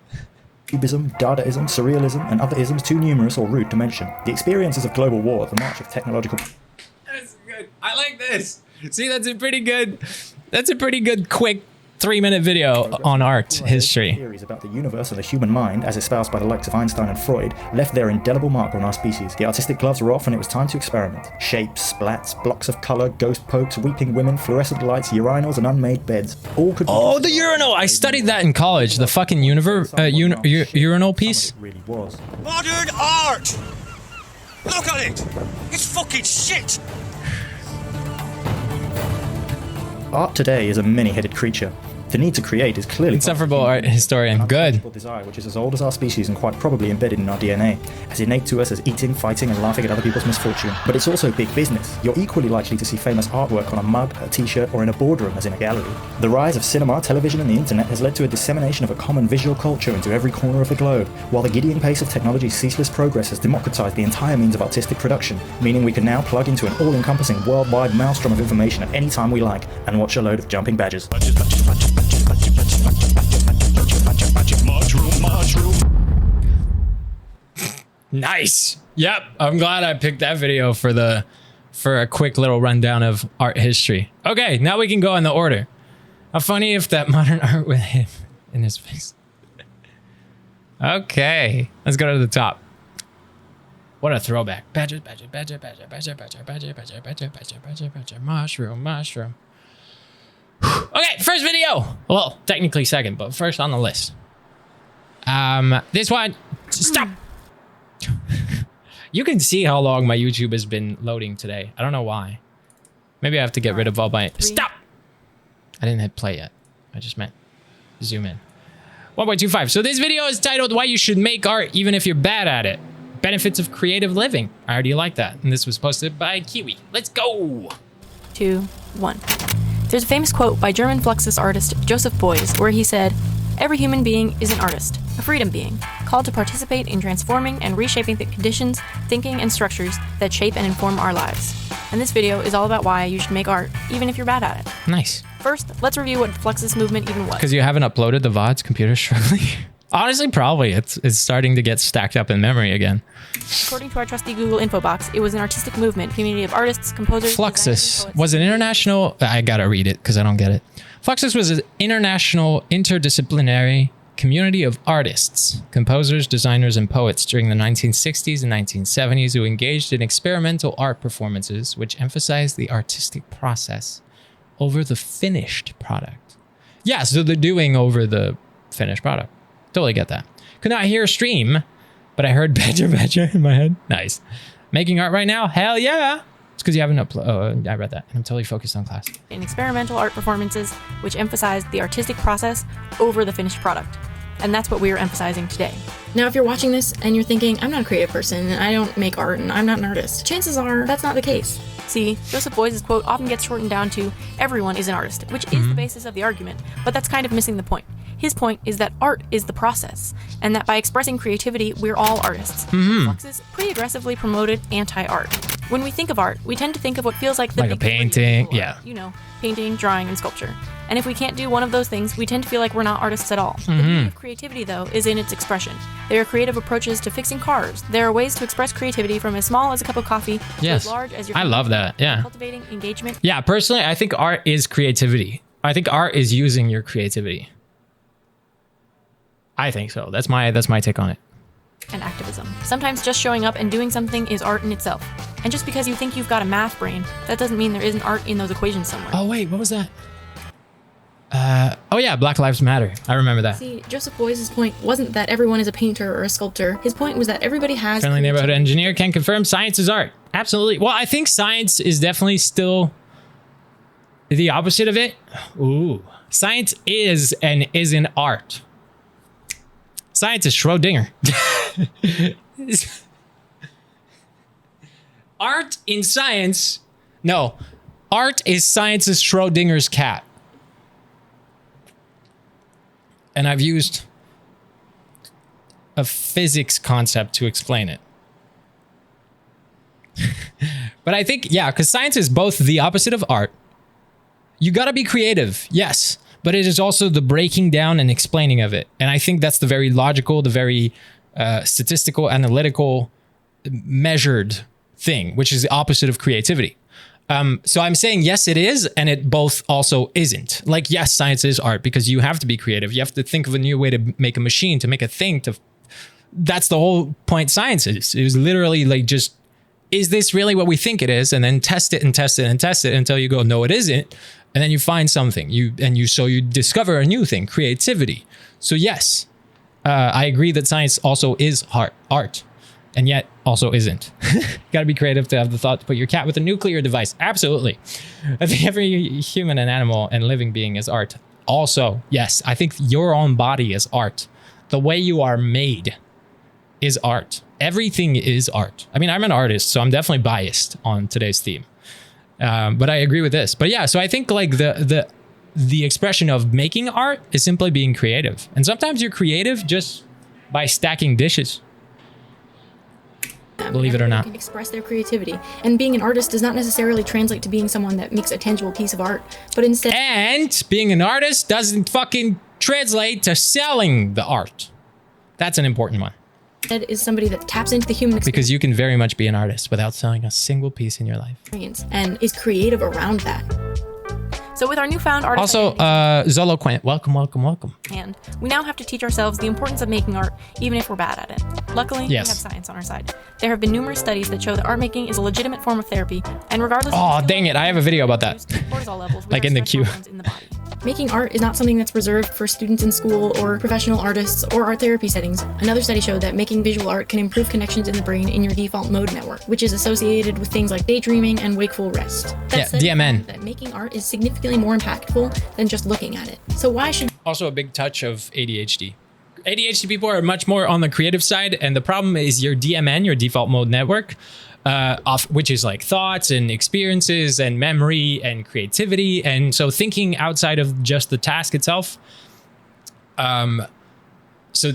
Cubism, Dadaism, Surrealism, and other isms too numerous or rude to mention. The experiences of global war, the march of technological... That's good. I like this. See, that's a pretty good quick 3-minute video on art history. Theories about the universe and the human mind, as espoused by the likes of Einstein and Freud, left their indelible mark on our species. The artistic gloves were off and it was time to experiment. Shapes, splats, blocks of color, ghost pokes, weeping women, fluorescent lights, urinals, and unmade beds. All could be... Oh, the urinal! I studied that in college. The fucking urinal piece. It really was. Modern art! Look at it! It's fucking shit! Art today is a many-headed creature. The need to create is clearly... Insufferable art historian. Good. Desire, which is as old as our species and quite probably embedded in our DNA, as innate to us as eating, fighting, and laughing at other people's misfortune. But it's also big business. You're equally likely to see famous artwork on a mug, a t-shirt, or in a boardroom as in a gallery. The rise of cinema, television, and the internet has led to a dissemination of a common visual culture into every corner of the globe, while the giddying pace of technology's ceaseless progress has democratized the entire means of artistic production, meaning we can now plug into an all-encompassing worldwide maelstrom of information at any time we like, and watch a load of jumping badgers. Nice. Yep. I'm glad I picked that video for a quick little rundown of art history. Okay, now we can go in the order. How funny if that modern art with him in his face. Okay, let's go to the top. What a throwback. Badger, mushroom. Okay, first video. Well, technically second, but first on the list. This one. Stop. You can see how long my YouTube has been loading today. I don't know why. Maybe I have to get rid of all my... Stop! I didn't hit play yet. I just meant zoom in. 1.25. So this video is titled Why You Should Make Art Even If You're Bad at It. Benefits of Creative Living. I already like that. And this was posted by Kiwi. Let's go! 2, 1. There's a famous quote by German Fluxus artist Joseph Beuys where he said, "Every human being is an artist, a freedom being, called to participate in transforming and reshaping the conditions, thinking, and structures that shape and inform our lives." And this video is all about why you should make art, even if you're bad at it. Nice. First, let's review what the Fluxus movement even was. Because you haven't uploaded the VODs, computer's struggling. Honestly, probably. It's starting to get stacked up in memory again. According to our trusty Google info box, it was an artistic movement, community of artists, composers, Fluxus was an international... I gotta read it because I don't get it. Fluxus was an international interdisciplinary community of artists, composers, designers, and poets during the 1960s and 1970s who engaged in experimental art performances which emphasized the artistic process over the finished product. Yeah, so they're doing over the finished product. Totally get that. Could not hear a stream, but I heard Badger Badger in my head. Nice. Making art right now? Hell yeah! It's because you haven't uploaded. Oh, I read that. And I'm totally focused on class. In experimental art performances, which emphasized the artistic process over the finished product. And that's what we are emphasizing today. Now, if you're watching this and you're thinking, I'm not a creative person, and I don't make art, and I'm not an artist, chances are that's not the case. See, Joseph Beuys' quote often gets shortened down to, everyone is an artist, which is the basis of the argument, but that's kind of missing the point. His point is that art is the process, and that by expressing creativity, we're all artists. Fluxus pretty aggressively promoted anti-art. When we think of art, we tend to think of what feels like the like a big three painting, or, yeah. you know, painting, drawing, and sculpture. And if we can't do one of those things, we tend to feel like we're not artists at all. The beauty of creativity, though, is in its expression. There are creative approaches to fixing cars. There are ways to express creativity from as small as a cup of coffee to as large as your... I love that, yeah. Cultivating engagement. Yeah, personally, I think art is creativity. I think art is using your creativity. I think so. That's my take on it. And activism. Sometimes just showing up and doing something is art in itself. And just because you think you've got a math brain, that doesn't mean there isn't art in those equations somewhere. Oh, wait, what was that? Oh yeah, Black Lives Matter. I remember that. See, Joseph Beuys' point wasn't that everyone is a painter or a sculptor. His point was that everybody has... Friendly neighborhood engineer can confirm science is art. Absolutely. Well, I think science is definitely still the opposite of it. Ooh. Science is and isn't art. Science is Schrodinger. Art in science... No. Art is science's Schrodinger's cat. And I've used a physics concept to explain it. But I think, yeah, because science is both the opposite of art. You gotta be creative, yes, but it is also the breaking down and explaining of it. And I think that's the very logical, the very statistical, analytical, measured thing, which is the opposite of creativity. So I'm saying, yes, it is, and it both also isn't. Like, yes, science is art because you have to be creative. You have to think of a new way to make a machine, to make a thing. That's the whole point science is. It was literally like just, is this really what we think it is? And then test it and test it and test it until you go, no, it isn't. And then you find something. So you discover a new thing, creativity. So yes, I agree that science also is art. And yet also isn't. Gotta be creative to have the thought to put your cat with a nuclear device. Absolutely. I think every human and animal and living being is art. Also, yes, I think your own body is art. The way you are made is art. Everything is art. I mean, I'm an artist, so I'm definitely biased on today's theme. But I agree with this. But yeah, so I think like the expression of making art is simply being creative. And sometimes you're creative just by stacking dishes. Believe it or not. Can express their creativity. And being an artist does not necessarily translate to being someone that makes a tangible piece of art, but instead... And being an artist doesn't fucking translate to selling the art. That's an important one. Is somebody that taps into the human experience. Because you can very much be an artist without selling a single piece in your life. And is creative around that. So with our newfound artist also, Zoloquent, welcome. And we now have to teach ourselves the importance of making art, even if we're bad at it. Luckily, we have science on our side. There have been numerous studies that show that art making is a legitimate form of therapy, and regardless of dang it, I have a video about that. Cortisol levels, like in the queue. In the body. Making art is not something that's reserved for students in school or professional artists or art therapy settings. Another study showed that making visual art can improve connections in the brain in your default mode network, which is associated with things like daydreaming and wakeful rest. Yeah, DMN. That making art is significantly more impactful than just looking at it. So why should... Also a big touch of ADHD. ADHD people are much more on the creative side, and the problem is your DMN, your default mode network, which is like thoughts and experiences and memory and creativity, and so thinking outside of just the task itself. So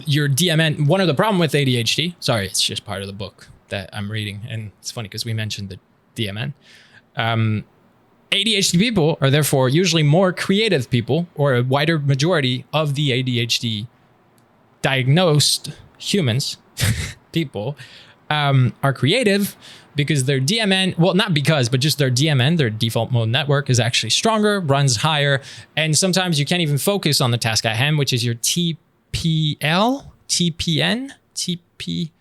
your DMN, one of the problem with ADHD, sorry, it's just part of the book that I'm reading, and it's funny because we mentioned the DMN. ADHD people are therefore usually more creative people, or a wider majority of the ADHD diagnosed humans, people, are creative because their DMN, well, not because, but just their DMN, their default mode network, is actually stronger, runs higher, and sometimes you can't even focus on the task at hand, which is your TPL, TPN, TP.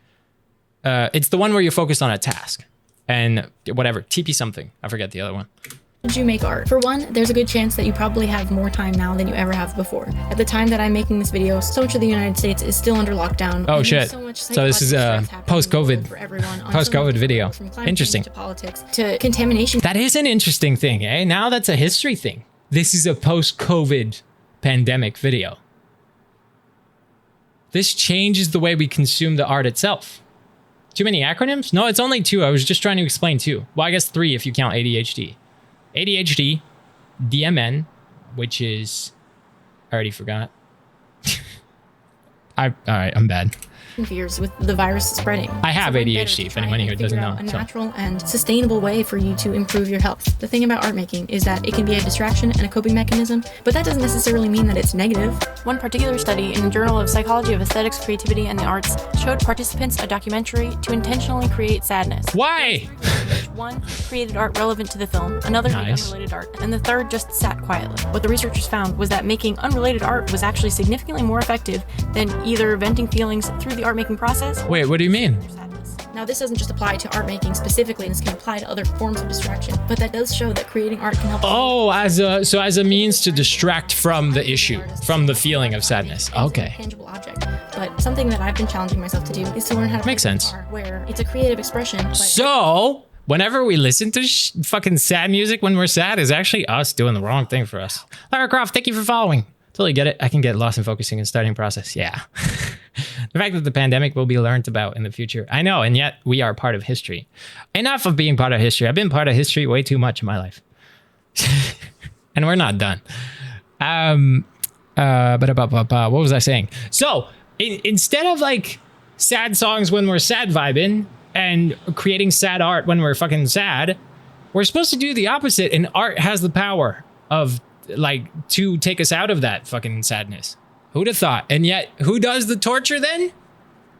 It's the one where you focus on a task and whatever, TP something. I forget the other one. Should you make art? For one, there's a good chance that you probably have more time now than you ever have before. At the time that I'm making this video, so much of the United States is still under lockdown. Oh shit. So This is a post-COVID video. Interesting. To politics, to contamination. That is an interesting thing, eh? Now that's a history thing. This is a post-COVID pandemic video. This changes the way we consume the art itself. Too many acronyms? No, it's only 2. I was just trying to explain 2. Well, I guess 3 if you count ADHD. ADHD, DMN, which is, I already forgot. All right, I'm bad. Fears with the virus spreading. I have ADHD, if anyone here doesn't know. A natural and sustainable way for you to improve your health. The thing about art making is that it can be a distraction and a coping mechanism, but that doesn't necessarily mean that it's negative. One particular study in the Journal of Psychology of Aesthetics, Creativity, and the Arts showed participants a documentary to intentionally create sadness. Why? One created art relevant to the film, another made unrelated art, and the third just sat quietly. What the researchers found was that making unrelated art was actually significantly more effective than either venting feelings through the art making process. Wait, what do you mean? Now, this doesn't just apply to art making specifically, and this can apply to other forms of distraction, but that does show that creating art can help. Oh, as a means to distract from the issue, from the feeling of sadness. Okay. Tangible object. But something that I've been challenging myself to do is to learn how to make sense. Where it's a creative expression. So, whenever we listen to fucking sad music when we're sad, is actually us doing the wrong thing for us. Lara Croft, thank you for following. Totally get it. I can get lost in focusing and starting process. Yeah. The fact that the pandemic will be learned about in the future. I know, and yet we are part of history. Enough of being part of history. I've been part of history way too much in my life. And we're not done. What was I saying? So, instead of like sad songs when we're sad vibing and creating sad art when we're fucking sad, we're supposed to do the opposite, and art has the power of like to take us out of that fucking sadness. Who'd have thought? And yet, who does the torture then?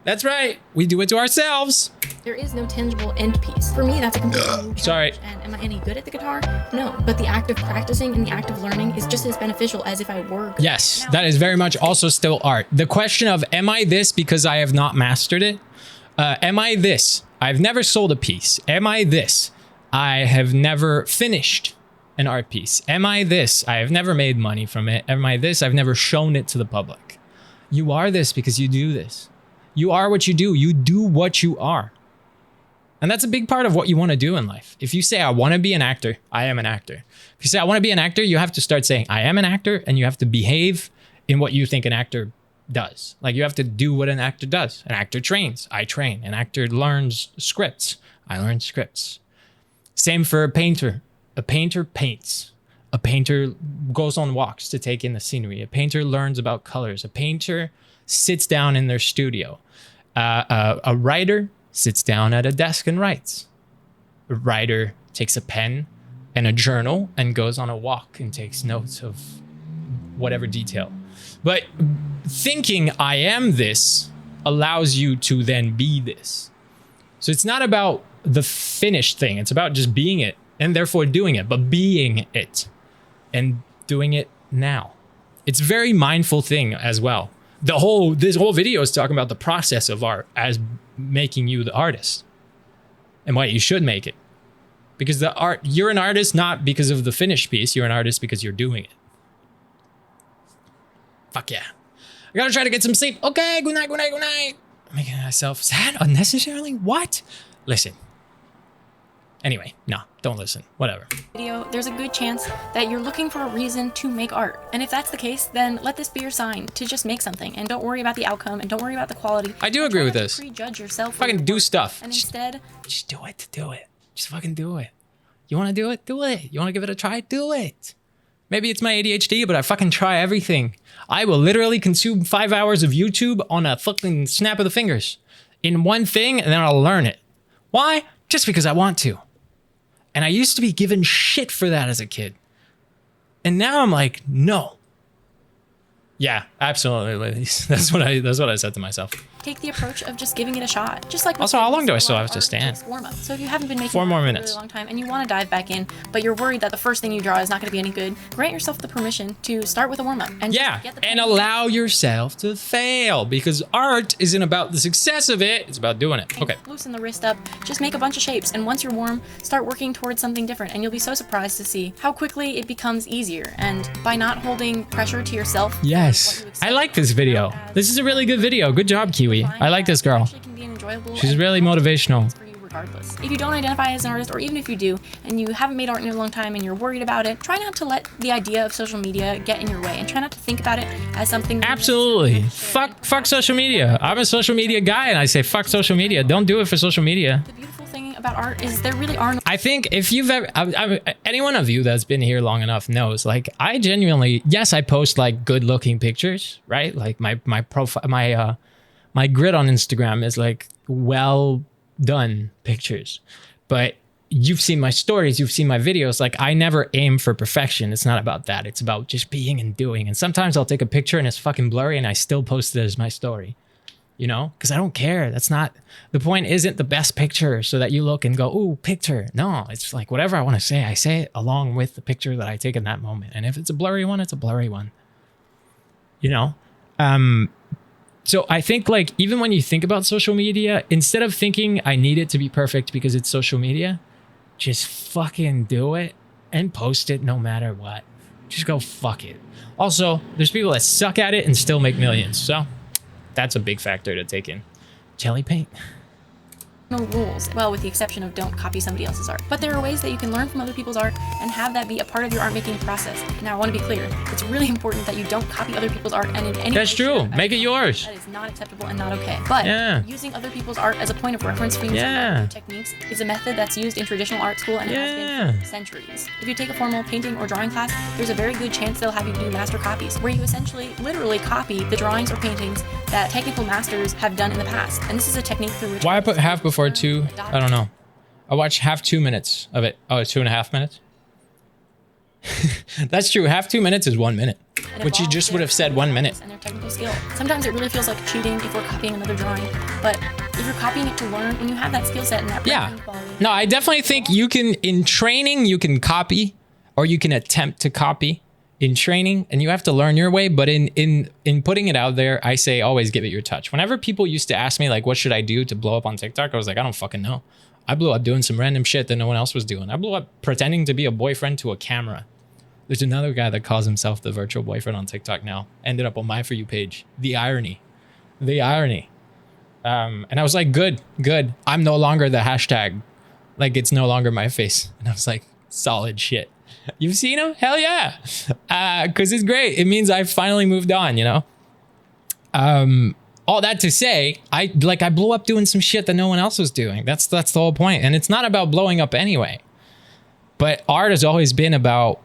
That's right. We do it to ourselves. There is no tangible end piece. For me, that's a completely new challenge. Sorry. And am I any good at the guitar? No. But the act of practicing and the act of learning is just as beneficial as if I were. Yes, that is very much also still art. The question of, am I this because I have not mastered it? Am I this? I've never sold a piece. Am I this? I have never finished an art piece. Am I this? I have never made money from it. Am I this? I've never shown it to the public. You are this because you do this. You are what you do. You do what you are. And that's a big part of what you want to do in life. If you say, I want to be an actor, I am an actor. If you say, I want to be an actor, you have to start saying, I am an actor, and you have to behave in what you think an actor does. Like, you have to do what an actor does. An actor trains. I train. An actor learns scripts. I learn scripts. Same for a painter. A painter paints. A painter goes on walks to take in the scenery. A painter learns about colors. A painter sits down in their studio. A writer sits down at a desk and writes. A writer takes a pen and a journal and goes on a walk and takes notes of whatever detail. But thinking I am this allows you to then be this. So it's not about the finished thing. It's about just being it and therefore doing it, but being it and doing it now. It's a very mindful thing as well. This whole video is talking about the process of art as making you the artist and why you should make it. Because you're an artist not because of the finished piece, you're an artist because you're doing it. Fuck yeah. I gotta try to get some sleep. Okay, good night, good night, good night. I'm making myself sad unnecessarily? What? Listen. Anyway, no, don't listen. Whatever. Video, there's a good chance that you're looking for a reason to make art. And if that's the case, then let this be your sign to just make something and don't worry about the outcome and don't worry about the quality. I do agree with this. Prejudge yourself. Fucking do stuff. And instead, just do it. Do it. Just fucking do it. You want to do it? Do it. You want to give it a try? Do it. Maybe it's my ADHD, but I fucking try everything. I will literally consume 5 hours of YouTube on a fucking snap of the fingers in one thing, and then I'll learn it. Why? Just because I want to. And I used to be given shit for that as a kid. And now I'm like, no. Yeah, absolutely. That's what I said to myself. take the approach of just giving it a shot. Just like also, how long do I still have to stand? Warm up. So if you haven't been making 4 more for minutes a really long time and you want to dive back in, but you're worried that the first thing you draw is not going to be any good, grant yourself the permission to start with a warm up and yeah, and allow yourself to fail, because art isn't about the success of it; it's about doing it. Okay. Loosen the wrist up. Just make a bunch of shapes, and once you're warm, start working towards something different, and you'll be so surprised to see how quickly it becomes easier. And by not holding pressure to yourself. Yes, I like this video. This is a really good video. Good job, Kiwi. I like this girl. She's really motivational. Regardless. If you don't identify as an artist, or even if you do, and you haven't made art in a long time and you're worried about it, try not to let the idea of social media get in your way, and try not to think about it as something. Absolutely. Fuck social media. I'm a social media guy, and I say fuck social media. Don't do it for social media. The beautiful thing about art is there really are no. I think if you've ever, any one of you that's been here long enough knows, like, I genuinely, yes, I post like good looking pictures, right? Like my profile, my grid on Instagram is like well done pictures, but you've seen my stories, you've seen my videos. Like, I never aim for perfection. It's not about that. It's about just being and doing. And sometimes I'll take a picture and it's fucking blurry and I still post it as my story, you know, because I don't care. That's not the point. Isn't the best picture so that you look and go, ooh, picture. No, it's like whatever I want to say, I say it along with the picture that I take in that moment. And if it's a blurry one, it's a blurry one, you know? So I think, like, even when you think about social media, instead of thinking I need it to be perfect because it's social media, just fucking do it and post it no matter what. Just go fuck it. Also, there's people that suck at it and still make millions. So that's a big factor to take in. Jelly paint. No rules, well, with the exception of don't copy somebody else's art. But there are ways that you can learn from other people's art and have that be a part of your art making process. Now, I want to be clear, it's really important that you don't copy other people's art and in any That's true. Make it yours. That is not acceptable and not okay. But using other people's art as a point of reference for using techniques is a method that's used in traditional art school and has been for centuries. If you take a formal painting or drawing class, there's a very good chance they'll have you do master copies, where you essentially literally copy the drawings or paintings that technical masters have done in the past. And this is a technique through which... Why I put half before 2? I don't know. I watched half 2 minutes of it. Oh, 2.5 minutes? That's true. Half 2 minutes is 1 minute. Which you just would have said 1 minute. And their technical skill. Sometimes it really feels like cheating if we're copying another drawing. But if you're copying it to learn, when you have that skill set and that quality... No, I definitely think you can, in training, you can copy, or you can attempt to copy in training, and you have to learn your way. But in putting it out there, I say always give it your touch. Whenever people used to ask me, like, what should I do to blow up on TikTok? I was like, I don't fucking know. I blew up doing some random shit that no one else was doing. I blew up pretending to be a boyfriend to a camera. There's another guy that calls himself the virtual boyfriend on TikTok now. Ended up on my For You page. The irony. The irony. And I was like, good. I'm no longer the hashtag. Like, it's no longer my face. And I was like, solid shit. You've seen him? Hell yeah. Because it's great. It means I finally moved on, you know? All that to say, I blew up doing some shit that no one else was doing. That's the whole point. And it's not about blowing up anyway. But art has always been about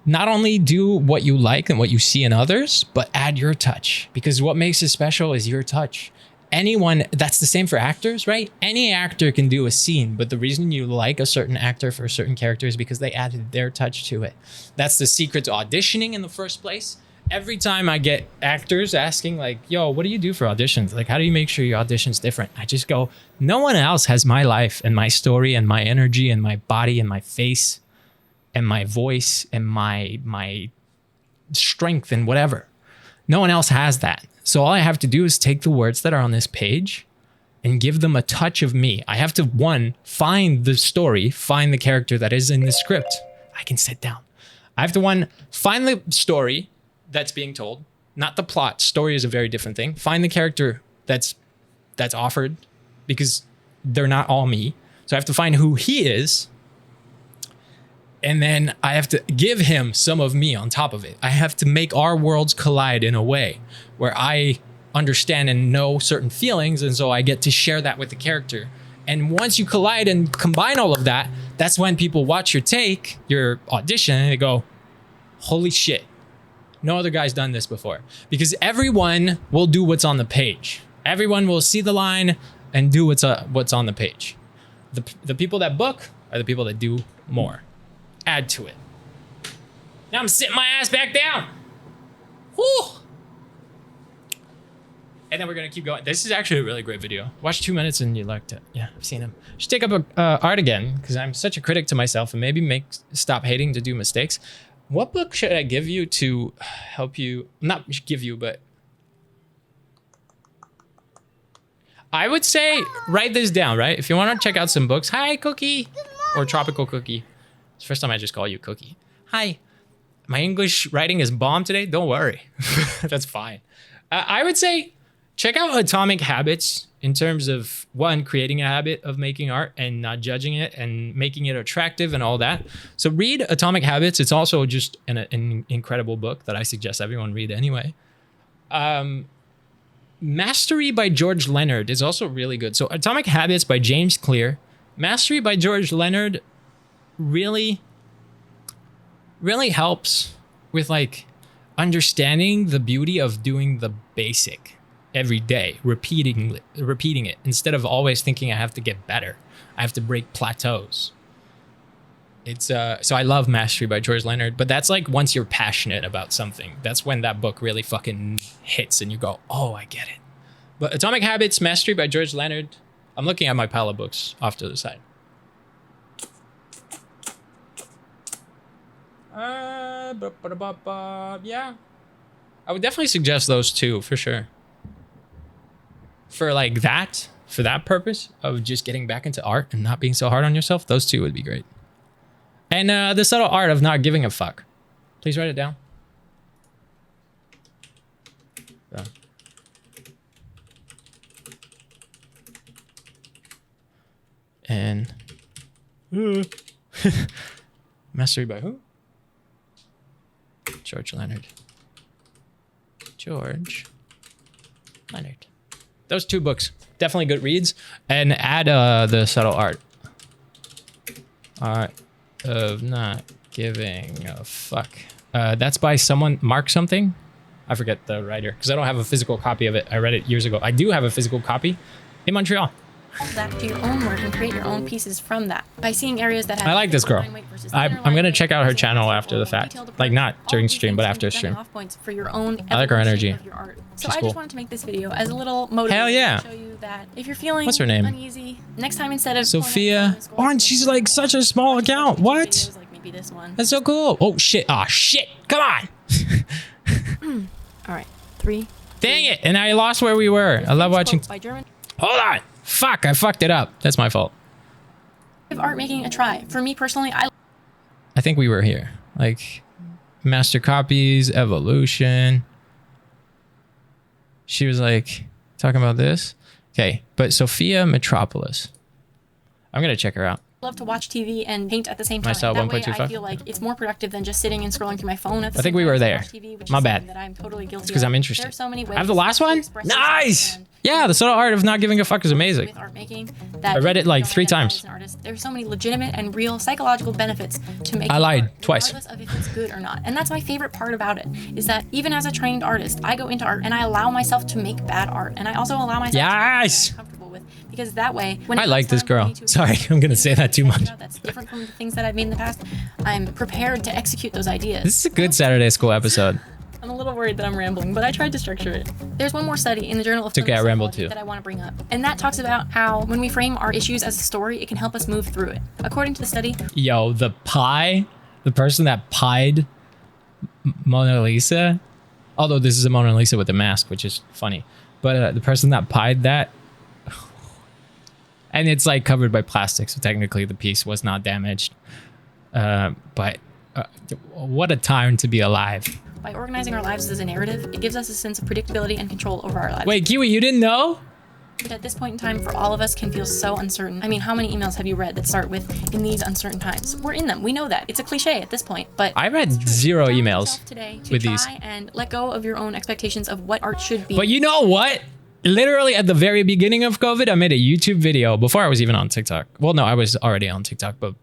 not only do what you like and what you see in others, but add your touch. Because what makes it special is your touch. Anyone, that's the same for actors, right? Any actor can do a scene, but the reason you like a certain actor for a certain character is because they added their touch to it. That's the secret to auditioning in the first place. Every time I get actors asking, like, yo, what do you do for auditions? Like, how do you make sure your audition's different? I just go, no one else has my life and my story and my energy and my body and my face and my voice and my strength and whatever. No one else has that. So all I have to do is take the words that are on this page and give them a touch of me. I have to, one, find the story, find the character that is in the script. I can sit down. I have to, one, find the story that's being told, not the plot. Story is a very different thing. Find the character that's offered, because they're not all me. So I have to find who he is. And then I have to give him some of me on top of it. I have to make our worlds collide in a way where I understand and know certain feelings. And so I get to share that with the character. And once you collide and combine all of that, that's when people watch your take, your audition, and they go, holy shit, no other guy's done this before. Because everyone will do what's on the page. Everyone will see the line and do what's on the page. The people that book are the people that do more. Add to it. Now I'm sitting my ass back down. Whew. And then we're gonna keep going. This is actually a really great video. Watch 2 minutes and you liked it. Yeah, I've seen him. Should take up art again, because I'm such a critic to myself, and maybe stop hating to do mistakes. What book should I give you to help you? Not give you, but I would say write this down, right? If you want to check out some books. Hi, Cookie. Or Tropical Cookie. It's the first time I just call you Cookie. Hi. My English writing is bomb today. Don't worry. That's fine. I would say check out Atomic Habits in terms of, one, creating a habit of making art and not judging it and making it attractive and all that. So read Atomic Habits. It's also just an incredible book that I suggest everyone read anyway. Mastery by George Leonard is also really good. So Atomic Habits by James Clear. Mastery by George Leonard really helps with like understanding the beauty of doing the basic every day, repeating it instead of always thinking I have to get better. I have to break plateaus. It's so I love Mastery by George Leonard, but that's like once you're passionate about something, that's when that book really fucking hits and you go, oh, I get it. But Atomic Habits, Mastery by George Leonard. I'm looking at my pile of books off to the side. Yeah, I would definitely suggest those two for sure. For like that, for that purpose of just getting back into art and not being so hard on yourself, those two would be great. And The Subtle Art of Not Giving a Fuck. Please write it down. Yeah. And Mastery by who? George Leonard. George Leonard. Those two books, definitely good reads. And add The Subtle Art of Not Giving a Fuck. That's by someone, Mark something. I forget the writer, because I don't have a physical copy of it. I read it years ago. I do have a physical copy in Montreal. That to your own work and create your own pieces from that by seeing areas that have. I like this girl. I'm gonna check out her channel after the fact, like not during stream, but after stream. For your own I like her energy. So I just wanted to make this video as a little motivator. Hell yeah. To show you that if you're feeling What's her name? uneasy, next time instead of Sophia. Oh, and she's like such a small account. What? Like maybe this one. That's so cool. Oh shit. Ah shit. Come on. All right. 3. Dang it. And I lost where we were. I love watching. By German. Hold on. Fuck, I fucked it up. That's my fault. Give art making a try. For me personally, I think we were here. Like, master copies, evolution. She was like, talking about this. Okay, but Sophia Metropolis. I'm gonna check her out. love to watch TV and paint at the same time. Myself, that way 1.25? I feel like it's more productive than just sitting and scrolling through my phone at the I think same we time were as I there. watch TV, which My is bad. something that I'm totally guilty It's because of. I'm interested. There are so many ways I have the last one? to express yourself Nice! and Yeah, The Subtle Art of Not Giving a Fuck is amazing. with art making that I read it like don't 3 identify times. as an artist. There's so many legitimate and real psychological benefits to making I lied art, twice. regardless of if it's good or not. And that's my favorite part about it, is that even as a trained artist, I go into art and I allow myself to make bad art. And I also allow myself Yes! to be comfortable with, because that way, when I it like comes this time for girl. me to Sorry, I'm gonna say that too much. that's different from the things that I've made in the past, I'm prepared to execute those ideas. This is a good Saturday School episode. I'm a little worried that I'm rambling, but I tried to structure it. There's one more study in the Journal of It's okay, I Clinical rambled Psychology too. that I want to bring up, and that talks about how when we frame our issues as a story, it can help us move through it. According to the study, Yo, the person that pied Mona Lisa, although this is a Mona Lisa with a mask, which is funny, but the person that pied that, and it's like covered by plastic, so technically the piece was not damaged. But what a time to be alive. By organizing our lives as a narrative, it gives us a sense of predictability and control over our lives. Wait, Kiwi, you didn't know? But at this point in time, for all of us, can feel so uncertain. I mean, how many emails have you read that start with, in these uncertain times? We're in them. We know that. It's a cliche at this point, but I read 0 challenge emails yourself today to with try these. and let go of your own expectations of what art should be. But you know what? Literally at the very beginning of COVID, I made a YouTube video before I was even on TikTok. Well, no, I was already on TikTok, but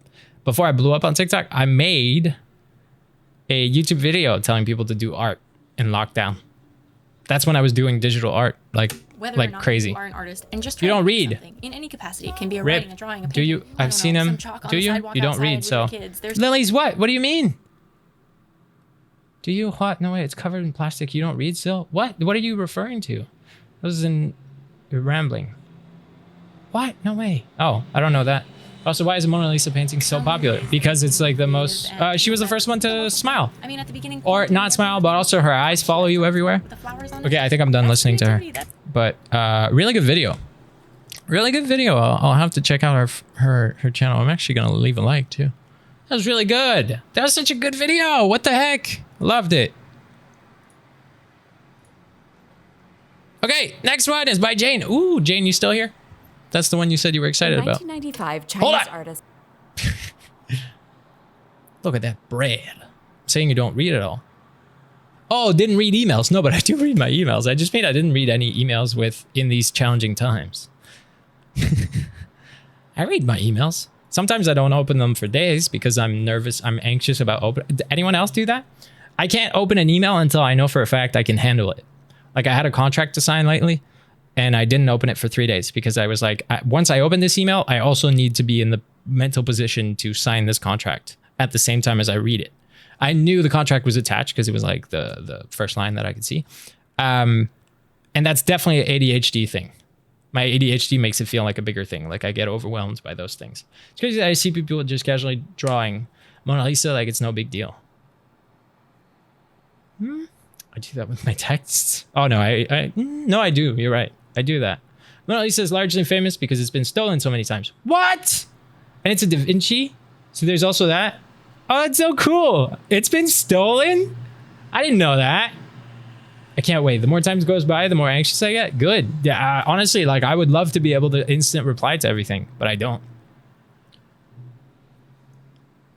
before I blew up on TikTok, I made a YouTube video telling people to do art in lockdown. That's when I was doing digital art, like Whether or not crazy. you are an artist and just You try don't to do read. something in any capacity. It can be a Rip. writing, a drawing, a Do you? painting, I I've don't seen know, him. some chalk on Do the you? sidewalk You don't outside read, with so. your kids. There's Lily's what? What do you mean? Do you what? No way, it's covered in plastic. You don't read still? What? What are you referring to? This is in you're rambling. What? No way. Oh, I don't know that. Also, why is Mona Lisa painting so popular? Because it's like the most. She was the first one to smile, I mean, at the beginning, or not smile, but also her eyes follow you everywhere. with the flowers on Okay, I think I'm done listening to her. But really good video. Really good video. I'll have to check out her channel. I'm actually gonna leave a like too. That was really good. That was such a good video. What the heck? Loved it. Okay, next one is by Jane. Ooh, Jane, you still here? That's the one you said you were excited about. 1995, Hold Chinese on. artist. Look at that bread. Saying you don't read it all. Oh, didn't read emails. No, but I do read my emails. I just mean I didn't read any emails with in these challenging times. I read my emails. Sometimes I don't open them for days because I'm nervous. I'm anxious about open. Anyone else do that? I can't open an email until I know for a fact I can handle it. Like I had a contract to sign lately and I didn't open it for 3 days because I was like, once I open this email, I also need to be in the mental position to sign this contract at the same time as I read it. I knew the contract was attached because it was like the first line that I could see. And that's definitely an ADHD thing. My ADHD makes it feel like a bigger thing. Like I get overwhelmed by those things. It's crazy that I see people just casually drawing Mona Lisa like it's no big deal. I do that with my texts. Oh no, no, I do. You're right. I do that. Mona Lisa is largely famous because it's been stolen so many times. What? And it's a Da Vinci? So there's also that? Oh, that's so cool. It's been stolen? I didn't know that. I can't wait. The more time goes by, the more anxious I get. Good. Yeah, honestly, like I would love to be able to instant reply to everything, but I don't.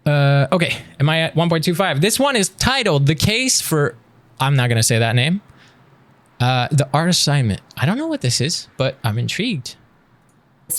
Okay. Am I at 1.25? This one is titled The Case for... I'm not going to say that name. The art assignment. I don't know what this is, but I'm intrigued.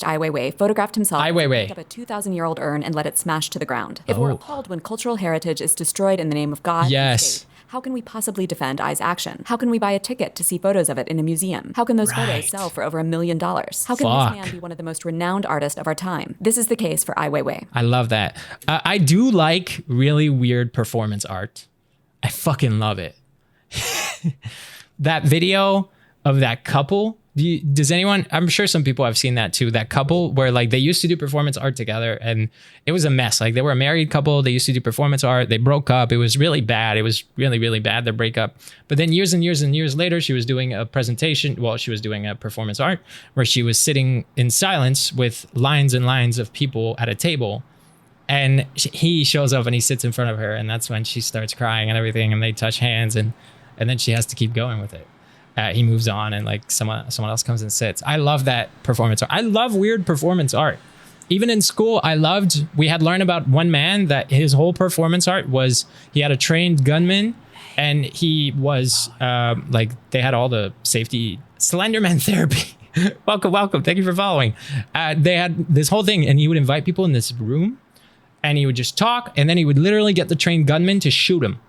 Ai Weiwei photographed himself Ai Weiwei. picked up a 2,000-year-old urn and let it smash to the ground. If Oh. we're appalled when cultural heritage is destroyed in the name of God and Yes. state, how can we possibly defend Ai's action? How can we buy a ticket to see photos of it in a museum? How can those Right. photos sell for over $1 million? How can Fuck. this man be one of the most renowned artists of our time? This is the case for Ai Weiwei. I love that. I do like really weird performance art. I fucking love it. That video of that couple. Does anyone? I'm sure some people have seen that too. That couple where like they used to do performance art together and it was a mess. Like they were a married couple. They used to do performance art. They broke up. It was really bad. It was really, really bad, their breakup. But then years and years and years later, she was doing a presentation. Well, she was doing a performance art where she was sitting in silence with lines and lines of people at a table. And he shows up and he sits in front of her. And that's when she starts crying and everything. And they touch hands and then she has to keep going with it. He moves on and like someone else comes and sits. I love that performance art. I love weird performance art. Even in school, we had learned about one man that his whole performance art was, he had a trained gunman and he was like, they had all the safety, Slenderman therapy. Welcome. Thank you for following. They had this whole thing and he would invite people in this room and he would just talk and then he would literally get the trained gunman to shoot him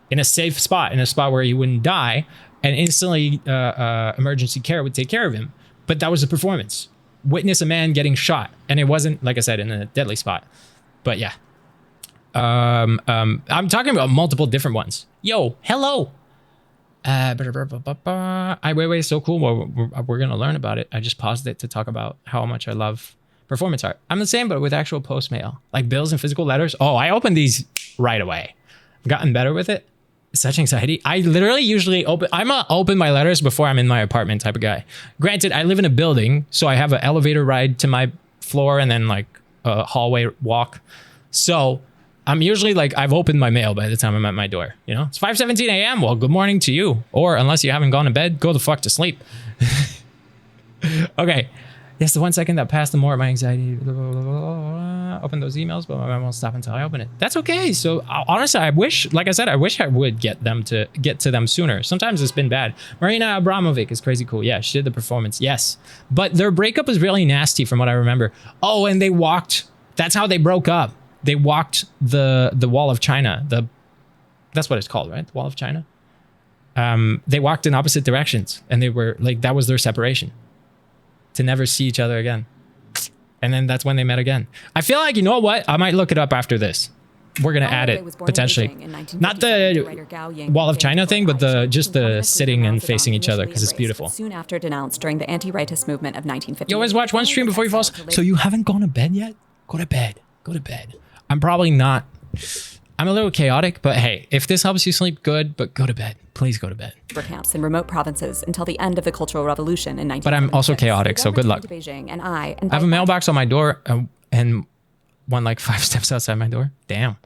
in a safe spot, in a spot where he wouldn't die. And instantly emergency care would take care of him. But that was a performance. Witness a man getting shot. And it wasn't, like I said, in a deadly spot. But yeah. I'm talking about multiple different ones. Yo, hello. Ai Weiwei, so cool. We're going to learn about it. I just paused it to talk about how much I love performance art. I'm the same, but with actual post mail. Like bills and physical letters. Oh, I opened these right away. I've gotten better with it. Such anxiety. I literally usually open my letters before I'm in my apartment type of guy. Granted, I live in a building, so I have an elevator ride to my floor and then like a hallway walk. So I'm usually like, I've opened my mail by the time I'm at my door. You know, it's 5:17 a.m. Well, good morning to you. Or unless you haven't gone to bed, go the fuck to sleep. Okay. Yes, the 1 second that passed, the more my anxiety. Blah, blah, blah, blah. Open those emails, but I won't stop until I open it. That's okay. So honestly, I wish, like I said, I wish I would get to them sooner. Sometimes it's been bad. Marina Abramovic is crazy cool. Yeah, she did the performance. Yes, but their breakup was really nasty from what I remember. Oh, and they walked. That's how they broke up. They walked the Wall of China. That's what it's called, right? The Wall of China. They walked in opposite directions, and they were like, that was their separation. To never see each other again. And then that's when they met again. I feel like, you know what? I might look it up after this. We're going to add it, potentially. Not the Wall of China thing, but just the sitting and facing each other, because it's beautiful. Soon after denounced during the anti-rightist movement of 1950. You always watch one stream before you fall asleep. So you haven't gone to bed yet? Go to bed. Go to bed. I'm probably not. I'm a little chaotic, but hey, if this helps you sleep, good, but go to bed. Please go to bed. Camps in remote provinces until the end of the Cultural Revolution in 1976. But I'm also chaotic, so good luck. Beijing and I have a mailbox on my door and one like 5 steps outside my door. Damn.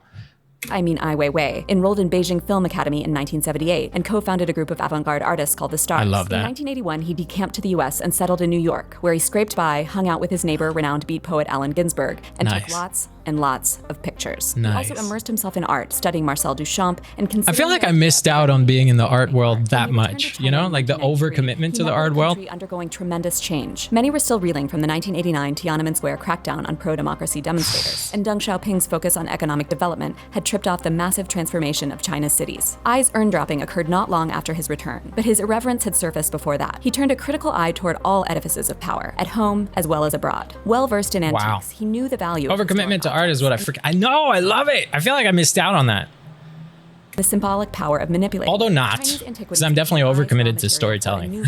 Ai Weiwei, enrolled in Beijing Film Academy in 1978 and co-founded a group of avant-garde artists called the Stars. I love that. In 1981, he decamped to the US and settled in New York, where he scraped by, hung out with his neighbor, renowned beat poet Allen Ginsberg, and took lots and lots of pictures. Nice. He also immersed himself in art, studying Marcel Duchamp and I feel like I missed out on being in the art world that much, you know, like the overcommitment to the art world. Undergoing tremendous change. Many were still reeling from the 1989 Tiananmen Square crackdown on pro-democracy demonstrators, and Deng Xiaoping's focus on economic development had tripped off the massive transformation of China's cities. Ai's urn dropping occurred not long after his return, but his irreverence had surfaced before that. He turned a critical eye toward all edifices of power, at home as well as abroad. Well versed in antiques, he knew the value of overcommitment to art is what I forget. I know, I love it. I feel like I missed out on that. The symbolic power of manipulating. Although not, because I'm definitely overcommitted to storytelling.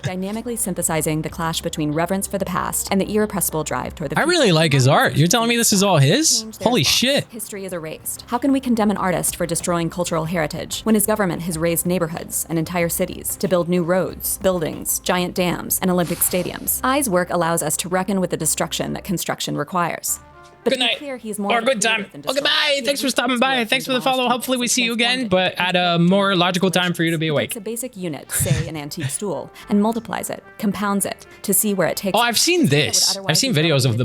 Dynamically synthesizing the clash between reverence for the past and the irrepressible drive toward the future. I really like his art. You're telling me this is all his? Holy shit. History is erased. How can we condemn an artist for destroying cultural heritage when his government has razed neighborhoods and entire cities to build new roads, buildings, giant dams, and Olympic stadiums? Ai's work allows us to reckon with the destruction that construction requires. But good night. Clear, he's more or good time. Oh, goodbye. Thanks for stopping by. Thanks for the follow. Hopefully we see you again, but at a more logical time for you to be awake. It's a basic unit, say an antique stool, and multiplies it, compounds it, to see where it takes. Oh, I've seen this. I've seen videos of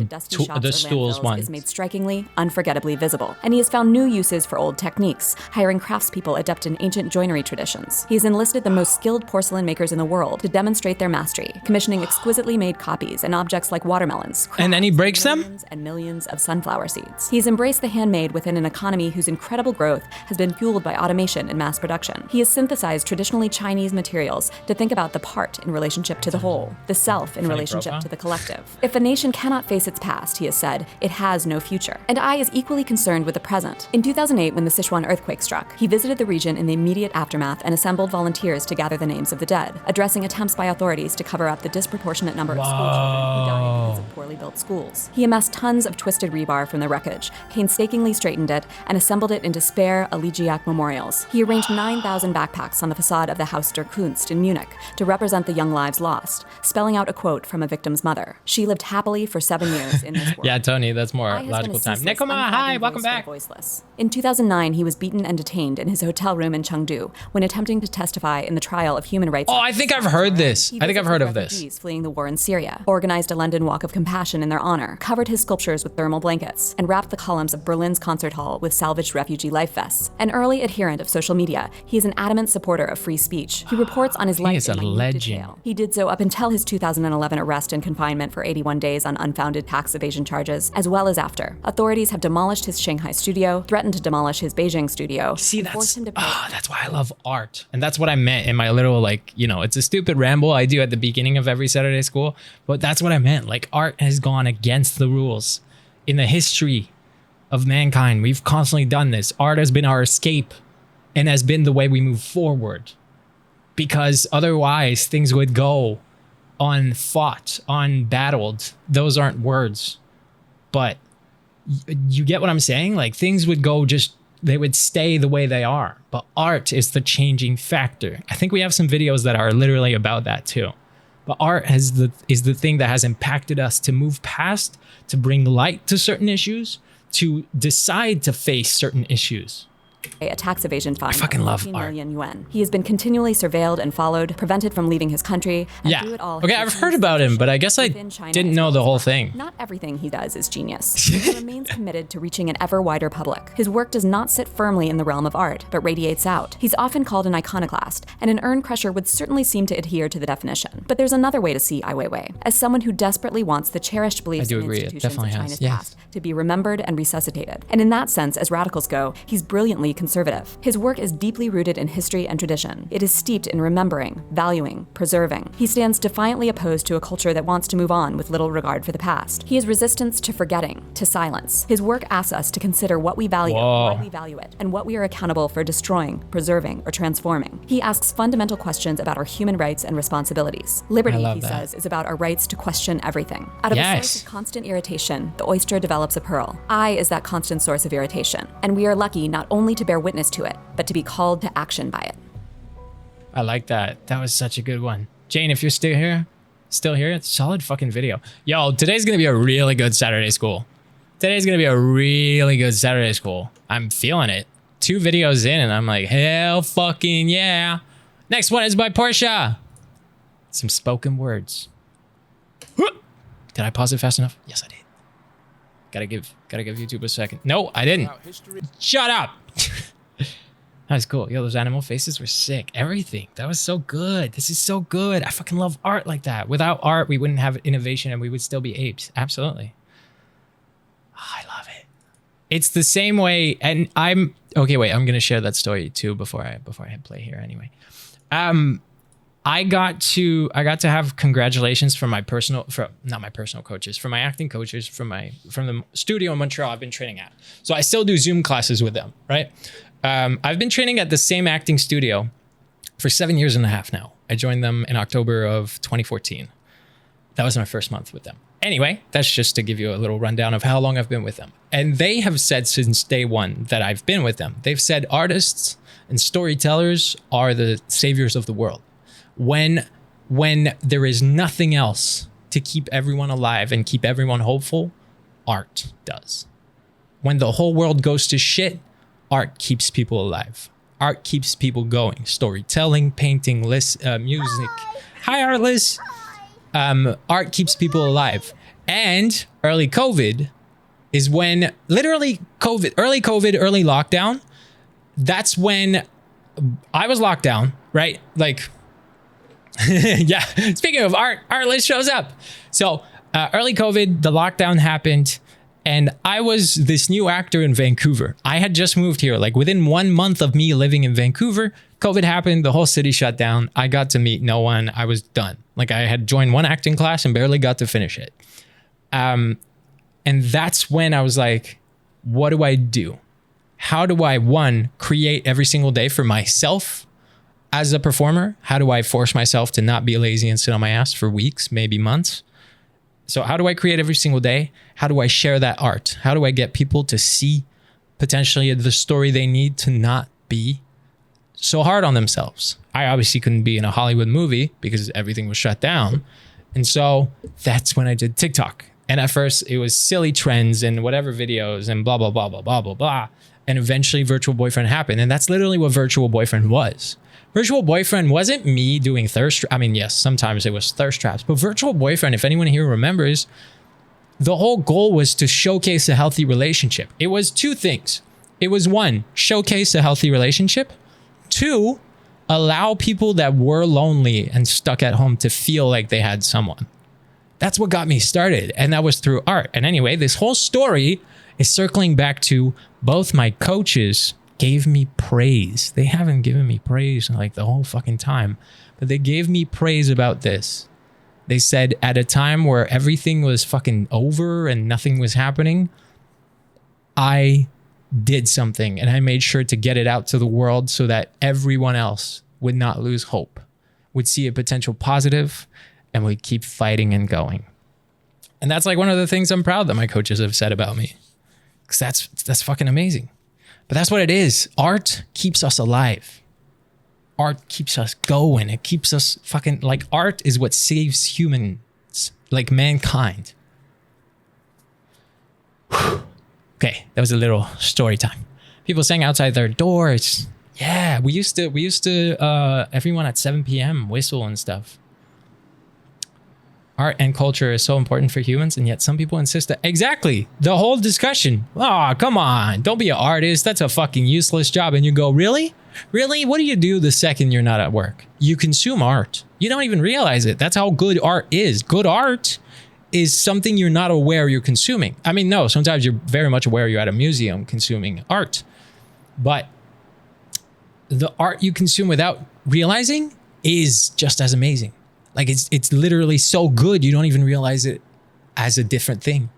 the stools one. Is made strikingly, unforgettably visible, and he has found new uses for old techniques, hiring craftspeople adept in ancient joinery traditions. He's enlisted the most skilled porcelain makers in the world to demonstrate their mastery, commissioning exquisitely made copies and objects like watermelons. And then he breaks them? And millions of sunflower seeds. He's embraced the handmade within an economy whose incredible growth has been fueled by automation and mass production. He has synthesized traditionally Chinese materials to think about the part in relationship to the whole, the self in relationship to the collective. If a nation cannot face its past, he has said, it has no future. And Ai is equally concerned with the present. In 2008, when the Sichuan earthquake struck, he visited the region in the immediate aftermath and assembled volunteers to gather the names of the dead, addressing attempts by authorities to cover up the disproportionate number of schoolchildren who died because of poorly built schools. He amassed tons of twisted rebar from the wreckage, painstakingly straightened it, and assembled it into spare elegiac memorials. He arranged 9,000 backpacks on the facade of the Haus der Kunst in Munich to represent the young lives lost, spelling out a quote from a victim's mother. She lived happily for 7 years in this world. Yeah, Tony, that's more logical time. Nekoma, hi, welcome back. Voiceless. In 2009, he was beaten and detained in his hotel room in Chengdu when attempting to testify in the trial of human rights. Oh, I think I've heard this. I think I've heard of this. Fleeing the war in Syria, organized a London Walk of Compassion in their honor, covered his sculptures with thermal blankets, and wrapped the columns of Berlin's concert hall with salvaged refugee life vests. An early adherent of social media, he is an adamant supporter of free speech. He reports on his life in minute detail. He did so up until his 2011 arrest and confinement for 81 days on unfounded tax evasion charges, as well as after. Authorities have demolished his Shanghai studio, threatened to demolish his Beijing studio. See, that's why I love art. And that's what I meant in my little, like, you know, it's a stupid ramble I do at the beginning of every Saturday school, but that's what I meant. Like, art has gone against the rules. In the history of mankind, we've constantly done this. Art has been our escape and has been the way we move forward, because otherwise things would go unfought, unbattled. Those aren't words, but you get what I'm saying? Like, things would go they would stay the way they are, but art is the changing factor. I think we have some videos that are literally about that too. But art is the thing that has impacted us to move past, to bring light to certain issues, to decide to face certain issues. A tax evasion fine. I fucking of love 15 art. million yuan. He has been continually surveilled and followed, prevented from leaving his country. And Yeah. through it all, Okay, his I've heard about him, but I guess I within China didn't is know the well whole as thing. Not everything he does is genius. He remains committed to reaching an ever wider public. His work does not sit firmly in the realm of art, but radiates out. He's often called an iconoclast, and an Ern Crusher would certainly seem to adhere to the definition. But there's another way to see Ai Weiwei, as someone who desperately wants the cherished beliefs do and agree, it institutions of definitely has, China's yes. past to be remembered and resuscitated. And in that sense, as radicals go, he's brilliantly conservative. His work is deeply rooted in history and tradition. It is steeped in remembering, valuing, preserving. He stands defiantly opposed to a culture that wants to move on with little regard for the past. He is resistance to forgetting, to silence. His work asks us to consider what we value, why we value it, and what we are accountable for destroying, preserving, or transforming. He asks fundamental questions about our human rights and responsibilities. Liberty, love he that. says, is about our rights to question everything. Out of a source of constant irritation, the oyster develops a pearl. I is that constant source of irritation, and we are lucky not only to bear witness to it, but to be called to action by it. I like that. That was such a good one. Jane, if you're still here, it's a solid fucking video. Yo, today's gonna be a really good Saturday school. Today's gonna be a really good Saturday school. I'm feeling it. 2 videos in and I'm like, hell fucking yeah. Next one is by Portia. Some spoken words. Did I pause it fast enough? Yes, I did. Gotta give YouTube a second. No, I didn't. Shut up. That was cool. Yo, those animal faces were sick. Everything. That was so good. This is so good. I fucking love art like that. Without art, we wouldn't have innovation and we would still be apes. Absolutely. Oh, I love it. It's the same way. And okay, wait, I'm going to share that story too before I hit play here anyway. I got to have congratulations from my not my personal coaches, from my acting coaches, from the studio in Montreal I've been training at. So I still do Zoom classes with them, right? I've been training at the same acting studio for 7 years and a half now. I joined them in October of 2014. That was my first month with them. Anyway, that's just to give you a little rundown of how long I've been with them. And they have said since day one that I've been with them, they've said artists and storytellers are the saviors of the world. When there is nothing else to keep everyone alive and keep everyone hopeful, art does. When the whole world goes to shit, art keeps people alive. Art keeps people going. Storytelling, painting, music. Hi, Artless. Art keeps people alive. And early COVID is when, literally early lockdown, that's when I was locked down, right? Like, yeah, speaking of art, Artless shows up. So early COVID, the lockdown happened. And I was this new actor in Vancouver. I had just moved here. Like within 1 month of me living in Vancouver, COVID happened. The whole city shut down. I got to meet no one. I was done. Like I had joined one acting class and barely got to finish it. And that's when I was like, what do I do? How do I, one, create every single day for myself as a performer? How do I force myself to not be lazy and sit on my ass for weeks, maybe months? So how do I create every single day? How do I share that art? How do I get people to see potentially the story they need to not be so hard on themselves? I obviously couldn't be in a Hollywood movie because everything was shut down. And so that's when I did TikTok. And at first it was silly trends and whatever videos and blah, blah, blah, blah, blah, blah, blah. And eventually Virtual Boyfriend happened. And that's literally what Virtual Boyfriend was. Virtual Boyfriend wasn't me doing thirst. I mean, yes, sometimes it was thirst traps, but Virtual Boyfriend, if anyone here remembers, the whole goal was to showcase a healthy relationship. It was 2 things. It was 1, showcase a healthy relationship. 2, allow people that were lonely and stuck at home to feel like they had someone. That's what got me started. And that was through art. And anyway, this whole story is circling back to both my coaches gave me praise. They haven't given me praise like the whole fucking time, but they gave me praise about this. They said at a time where everything was fucking over and nothing was happening, I did something and I made sure to get it out to the world so that everyone else would not lose hope, would see a potential positive, and would keep fighting and going. And that's like one of the things I'm proud that my coaches have said about me, because that's fucking amazing. But that's what it is. Art keeps us alive. Art keeps us going. It keeps us fucking, like, art is what saves humans, like mankind. Okay, Okay, that was a little story time. People sang outside their doors. Yeah, we used to everyone at 7 p.m. whistle and stuff. Art and culture is so important for humans, and yet some people insist that exactly the whole discussion. Oh, come on, don't be an artist. That's a fucking useless job. And you go, really? Really? What do you do the second you're not at work? You consume art. You don't even realize it. That's how good art is. Good art is something you're not aware you're consuming. I mean, no, sometimes you're very much aware you're at a museum consuming art, but the art you consume without realizing is just as amazing. Like it's literally so good you don't even realize it as a different thing.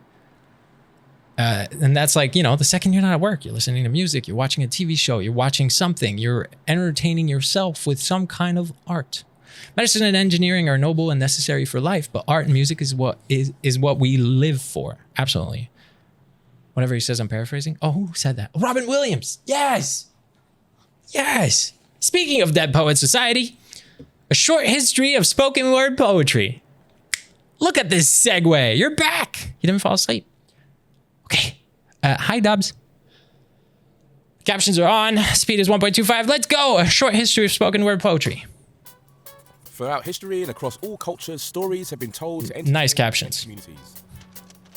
And that's like, you know, the second you're not at work, you're listening to music, you're watching a TV show, you're watching something, you're entertaining yourself with some kind of art. Medicine and engineering are noble and necessary for life, but art and music is what we live for. Absolutely. Whatever he says, I'm paraphrasing. Oh, who said that? Robin Williams. Yes. Yes. Speaking of Dead Poet Society, a short history of spoken word poetry. Look at this segue. You're back. You didn't fall asleep. Okay. Hi, Dubs. Captions are on. Speed is 1.25. Let's go. A short history of spoken word poetry. Throughout history and across all cultures, stories have been told to nice captions. Communities.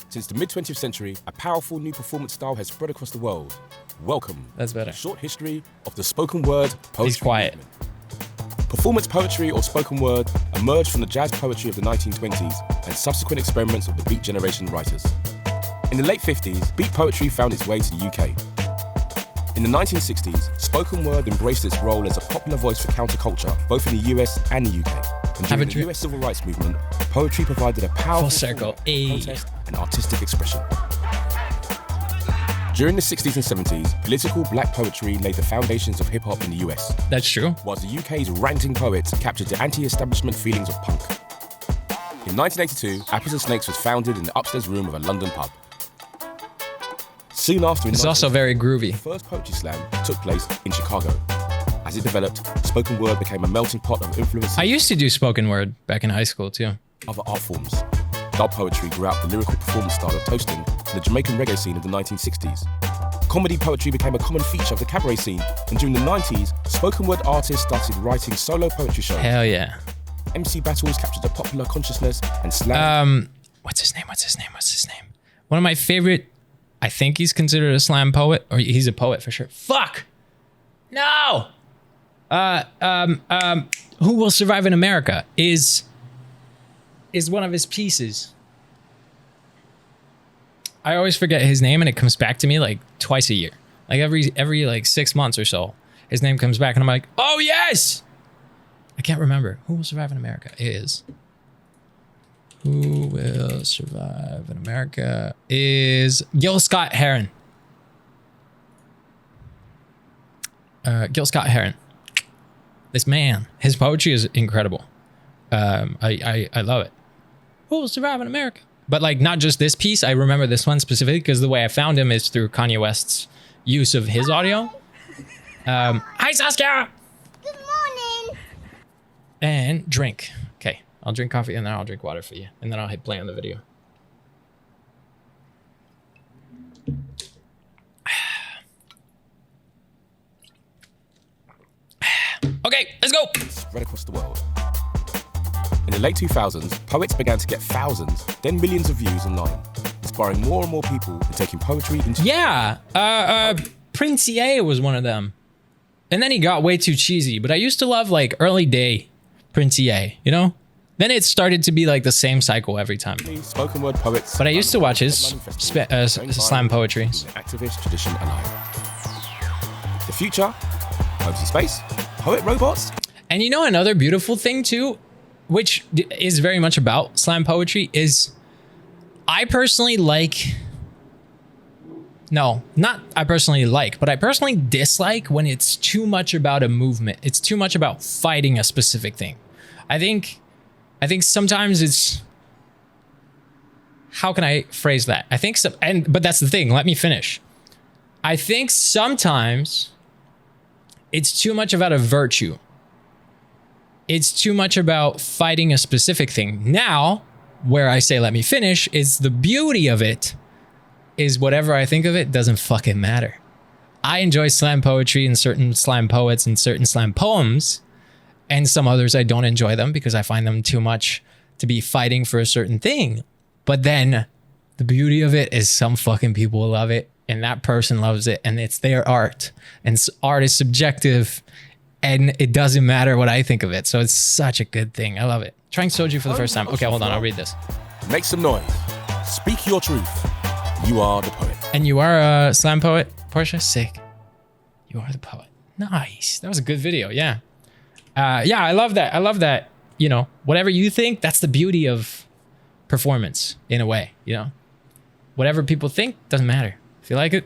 Since the mid-20th century, a powerful new performance style has spread across the world. Welcome. That's better. A short history of the spoken word poetry. He's quiet. Movement. Performance poetry or spoken word emerged from the jazz poetry of the 1920s and subsequent experiments of the Beat Generation writers. In the late 50s, beat poetry found its way to the UK. In the 1960s, spoken word embraced its role as a popular voice for counterculture, both in the US and the UK. And during the US Civil Rights Movement, poetry provided a powerful protest and artistic expression. During the 60s and 70s, political black poetry laid the foundations of hip-hop in the US. That's true. Whilst the UK's ranting poets captured the anti-establishment feelings of punk. In 1982, Apples and Snakes was founded in the upstairs room of a London pub. Soon after, it's also very groovy. The first poetry slam took place in Chicago. As it developed, spoken word became a melting pot of influences. I used to do spoken word back in high school too. Other art forms. Dub poetry grew out the lyrical performance style of toasting in the Jamaican reggae scene of the 1960s. Comedy poetry became a common feature of the cabaret scene, and during the 90s, spoken word artists started writing solo poetry shows. Hell yeah. MC battles captured the popular consciousness and slam. What's his name? One of my favorite, I think he's considered a slam poet, or he's a poet for sure. Fuck! No! Who Will Survive in America is one of his pieces. I always forget his name, and it comes back to me like twice a year. Like every like 6 months or so, his name comes back, and I'm like, oh yes! I can't remember. Who Will Survive in America is. Who Will Survive in America is Gil Scott Heron. Gil Scott Heron. This man, his poetry is incredible. I love it. Who Will Survive in America? But like not just this piece. I remember this one specifically because the way I found him is through Kanye West's use of his audio. Hi Saskia. Good morning. And drink. Okay, I'll drink coffee and then I'll drink water for you, and then I'll hit play on the video. Okay, let's go. Spread across the world. In the late 2000s, poets began to get thousands, then millions of views online, inspiring more and more people and taking poetry into... Yeah, Prince EA was one of them. And then he got way too cheesy, but I used to love like early day Prince EA, you know? Then it started to be like the same cycle every time. Spoken word poets... But I used to watch his slam poetry. Activist tradition alive. The future, poetry space, poet robots. And you know another beautiful thing too, which is very much about slam poetry, is I personally like... No, not I personally like, but I personally dislike when it's too much about a movement. It's too much about fighting a specific thing. I think sometimes it's... How can I phrase that? I think some... But that's the thing. Let me finish. I think sometimes it's too much about a virtue. It's too much about fighting a specific thing. Now, where I say let me finish, is the beauty of it is whatever I think of it doesn't fucking matter. I enjoy slam poetry and certain slam poets and certain slam poems, and some others I don't enjoy them because I find them too much to be fighting for a certain thing. But then the beauty of it is some fucking people love it, and that person loves it, and it's their art. And art is subjective, and it doesn't matter what I think of it. So it's such a good thing. I love it. Trying soju for the first time. Okay, hold on. I'll read this. Make some noise. Speak your truth. You are the poet. And you are a slam poet, Portia? Sick. You are the poet. Nice. That was a good video. Yeah. Yeah, I love that. I love that. You know, whatever you think, that's the beauty of performance in a way, you know? Whatever people think doesn't matter. If you like it,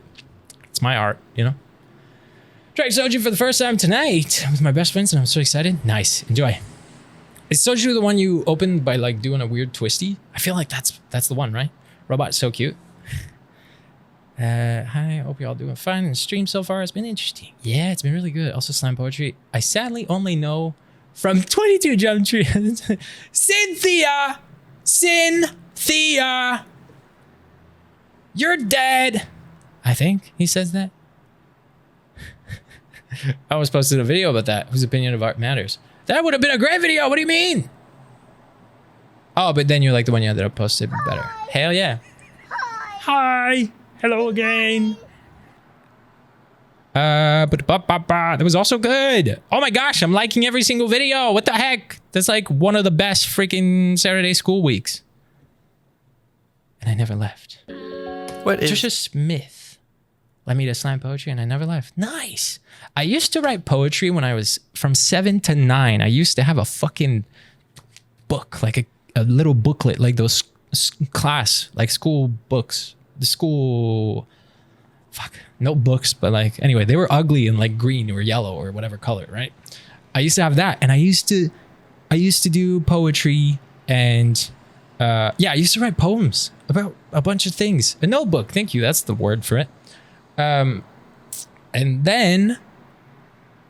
it's my art, you know? Trying soju for the first time tonight with my best friends, and I'm so excited. Nice. Enjoy. Is soju the one you opened by like doing a weird twisty? I feel like that's the one, right? Robot's so cute. Hi, hope you all doing fine. The stream so far has been interesting. Yeah, it's been really good. Also slam poetry. I sadly only know from 22 Jump Tree. Cynthia! You're dead. I think he says that. I was posted a video about that. Whose opinion of art matters? That would have been a great video. What do you mean? Oh, but then you're like the one you ended up posted better. Hell yeah. Hi. Hello again. That was also good. Oh my gosh, I'm liking every single video. What the heck? That's like one of the best freaking Saturday school weeks. And I never left. What is Trisha Smith let me to slam poetry and I never left. Nice. I used to write poetry when I was from 7 to 9. I used to have a fucking book, like a little booklet, like those class, like school books. The school, notebooks, but like, anyway, they were ugly and like green or yellow or whatever color, right? I used to have that, and I used to do poetry, and yeah, I used to write poems about a bunch of things. A notebook, thank you, that's the word for it. And then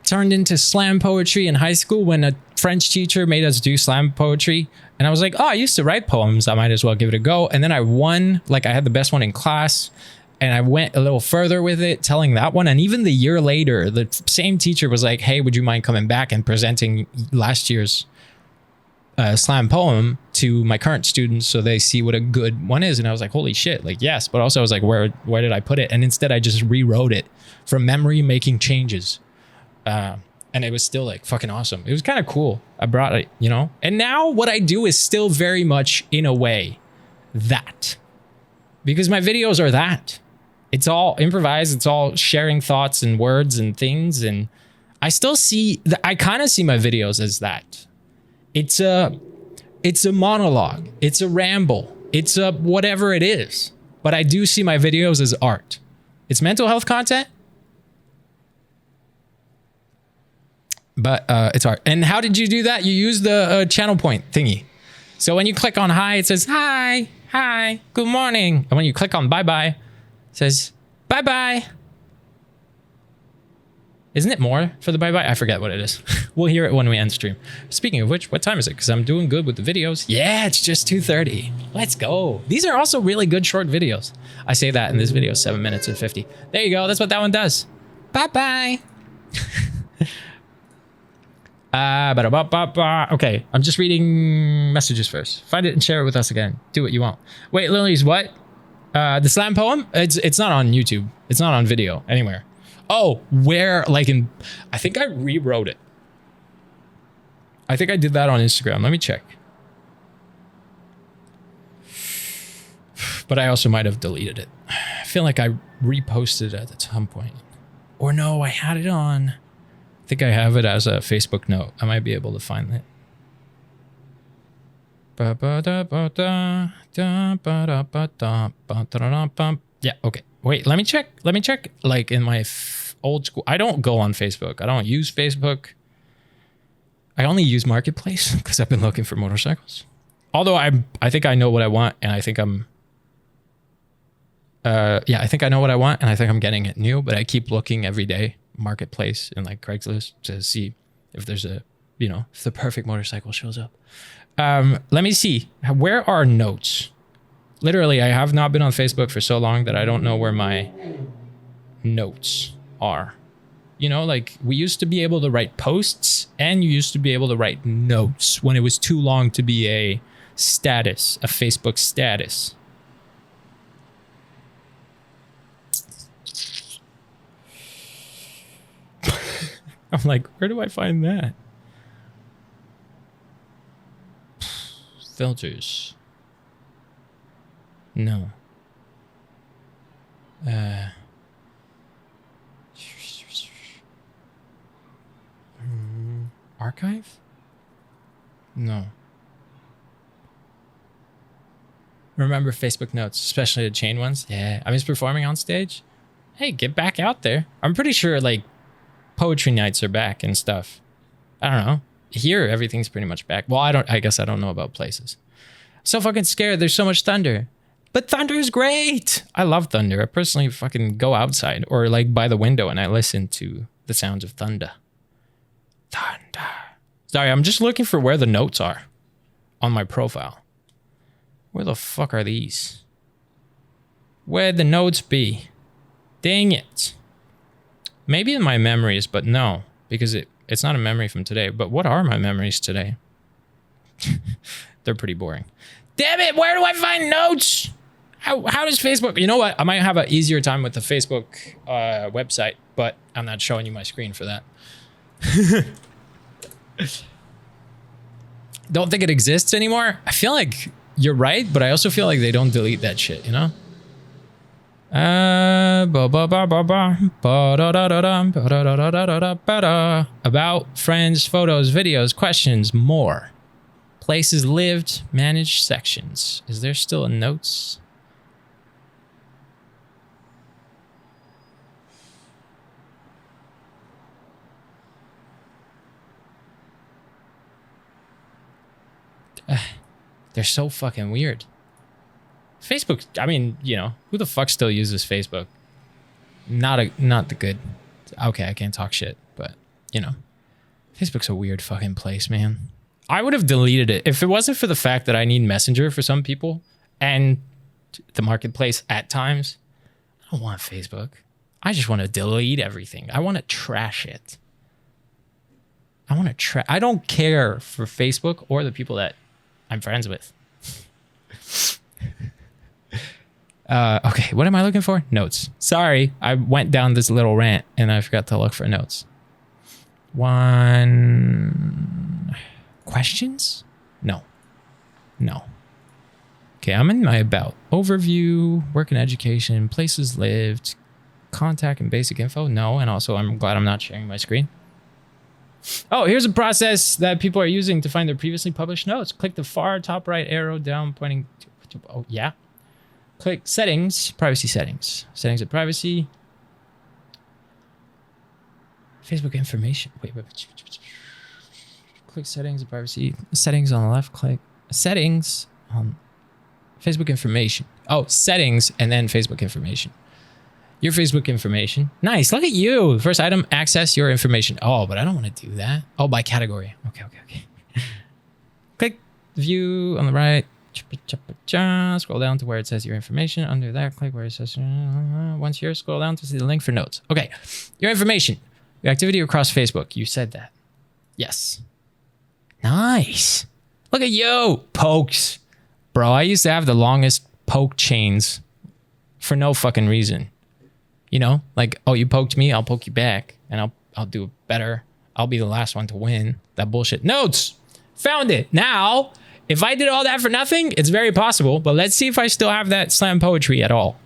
turned into slam poetry in high school when a French teacher made us do slam poetry. And I was like, oh, I used to write poems. I might as well give it a go. And then I won, like I had the best one in class. And I went a little further with it, telling that one. And even the year later, the same teacher was like, hey, would you mind coming back and presenting last year's slam poem to my current students so they see what a good one is? And I was like, holy shit, like, yes. But also I was like, where did I put it? And instead I just rewrote it from memory, making changes. And it was still like fucking awesome. It was kind of cool. I brought it, you know? And now what I do is still very much, in a way, that. Because my videos are that. It's all improvised. It's all sharing thoughts and words and things. And I still see, I kind of see my videos as that. It's a monologue. It's a ramble. It's a whatever it is. But I do see my videos as art. It's mental health content. But it's art. And how did you do that? You use the channel point thingy. So when you click on hi, it says hi, good morning. And when you click on bye-bye, it says bye-bye. Isn't it more for the bye-bye? I forget what it is. We'll hear it when we end stream. Speaking of which, what time is it? Because I'm doing good with the videos. Yeah, it's just 2:30. Let's go. These are also really good short videos. I say that in this video, 7 minutes and 50. There you go. That's what that one does. Bye-bye. Okay, I'm just reading messages first. Find it and share it with us again. Do what you want. Wait, Lily's what? The slam poem? It's not on YouTube. It's not on video anywhere. Oh, where? Like in, I think I rewrote it. I think I did that on Instagram. Let me check. But I also might have deleted it. I feel like I reposted it at some point. Or no, I had it on. I think I have it as a Facebook note. I might be able to find it. Yeah, okay. Wait, let me check. Let me check. Like in my old school. I don't go on Facebook. I don't use Facebook. I only use Marketplace because I've been looking for motorcycles. Although I think I know what I want, and I think I'm yeah, I think I know what I want, and I think I'm getting it new, but I keep looking every day, Marketplace and like Craigslist, to see if there's a, you know, if the perfect motorcycle shows up. Let me see. Where are notes? Literally, I have not been on Facebook for so long that I don't know where my notes are. You know, like we used to be able to write posts and you used to be able to write notes when it was too long to be a status, a Facebook status. I'm like, where do I find that? Filters. No. Archive? No. Remember Facebook notes, especially the chain ones? Yeah. I miss performing on stage. Hey, get back out there. I'm pretty sure like poetry nights are back and stuff. I don't know. Here, everything's pretty much back. Well, I guess I don't know about places. So fucking scared. There's so much thunder. But thunder is great. I love thunder. I personally fucking go outside or like by the window and I listen to the sounds of thunder. Thunder. Sorry, I'm just looking for where the notes are on my profile. Where the fuck are these? Where'd the notes be? Dang it. Maybe in my memories, but no, because it's not a memory from today. But what are my memories today? They're pretty boring. Damn it, where do I find notes? How does Facebook... You know what? I might have an easier time with the Facebook website, but I'm not showing you my screen for that. Don't think it exists anymore? I feel like you're right, but I also feel like they don't delete that shit, you know? About, friends, photos, videos, questions, more. Places lived, managed sections. Is there still a notes? They're so fucking weird. Facebook, I mean, you know, who the fuck still uses Facebook? Not the good. Okay, I can't talk shit, but, you know. Facebook's a weird fucking place, man. I would have deleted it if it wasn't for the fact that I need Messenger for some people and the marketplace at times. I don't want Facebook. I just want to delete everything. I want to trash it. I don't care for Facebook or the people that I'm friends with. Okay, what am I looking for? Notes. Sorry, I went down this little rant and I forgot to look for notes. Questions? No. Okay, I'm in my about. Overview, work and education, places lived, contact and basic info. No, and also I'm glad I'm not sharing my screen. Oh, here's a process that people are using to find their previously published notes. Click the far top right arrow down pointing to oh, yeah. Click settings, privacy settings. Settings of privacy. Facebook information. Wait. Click settings of privacy. Settings on the left. Click settings on Facebook information. Oh, settings and then Facebook information. Your Facebook information. Nice. Look at you. First item, access your information. Oh, but I don't want to do that. Oh, by category. Okay. Click view on the right. Scroll down to where it says your information. Under that, click where it says once here, scroll down to see the link for notes. Okay. Your information. Your activity across Facebook. You said that. Yes. Nice. Look at you. Pokes. Bro, I used to have the longest poke chains for no fucking reason. You know, like, oh, you poked me, I'll poke you back, and I'll do better. I'll be the last one to win. That bullshit. Notes! Found it. Now, if I did all that for nothing, it's very possible, but let's see if I still have that slam poetry at all.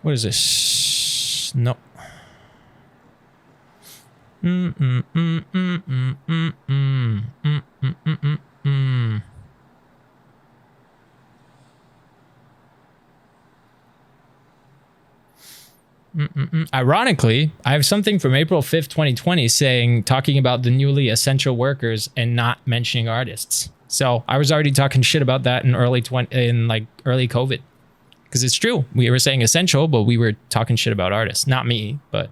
What is this? No. Ironically, I have something from April 5th, 2020 talking about the newly essential workers and not mentioning artists. So I was already talking shit about that in early COVID. Because it's true. We were saying essential, but we were talking shit about artists. Not me, but...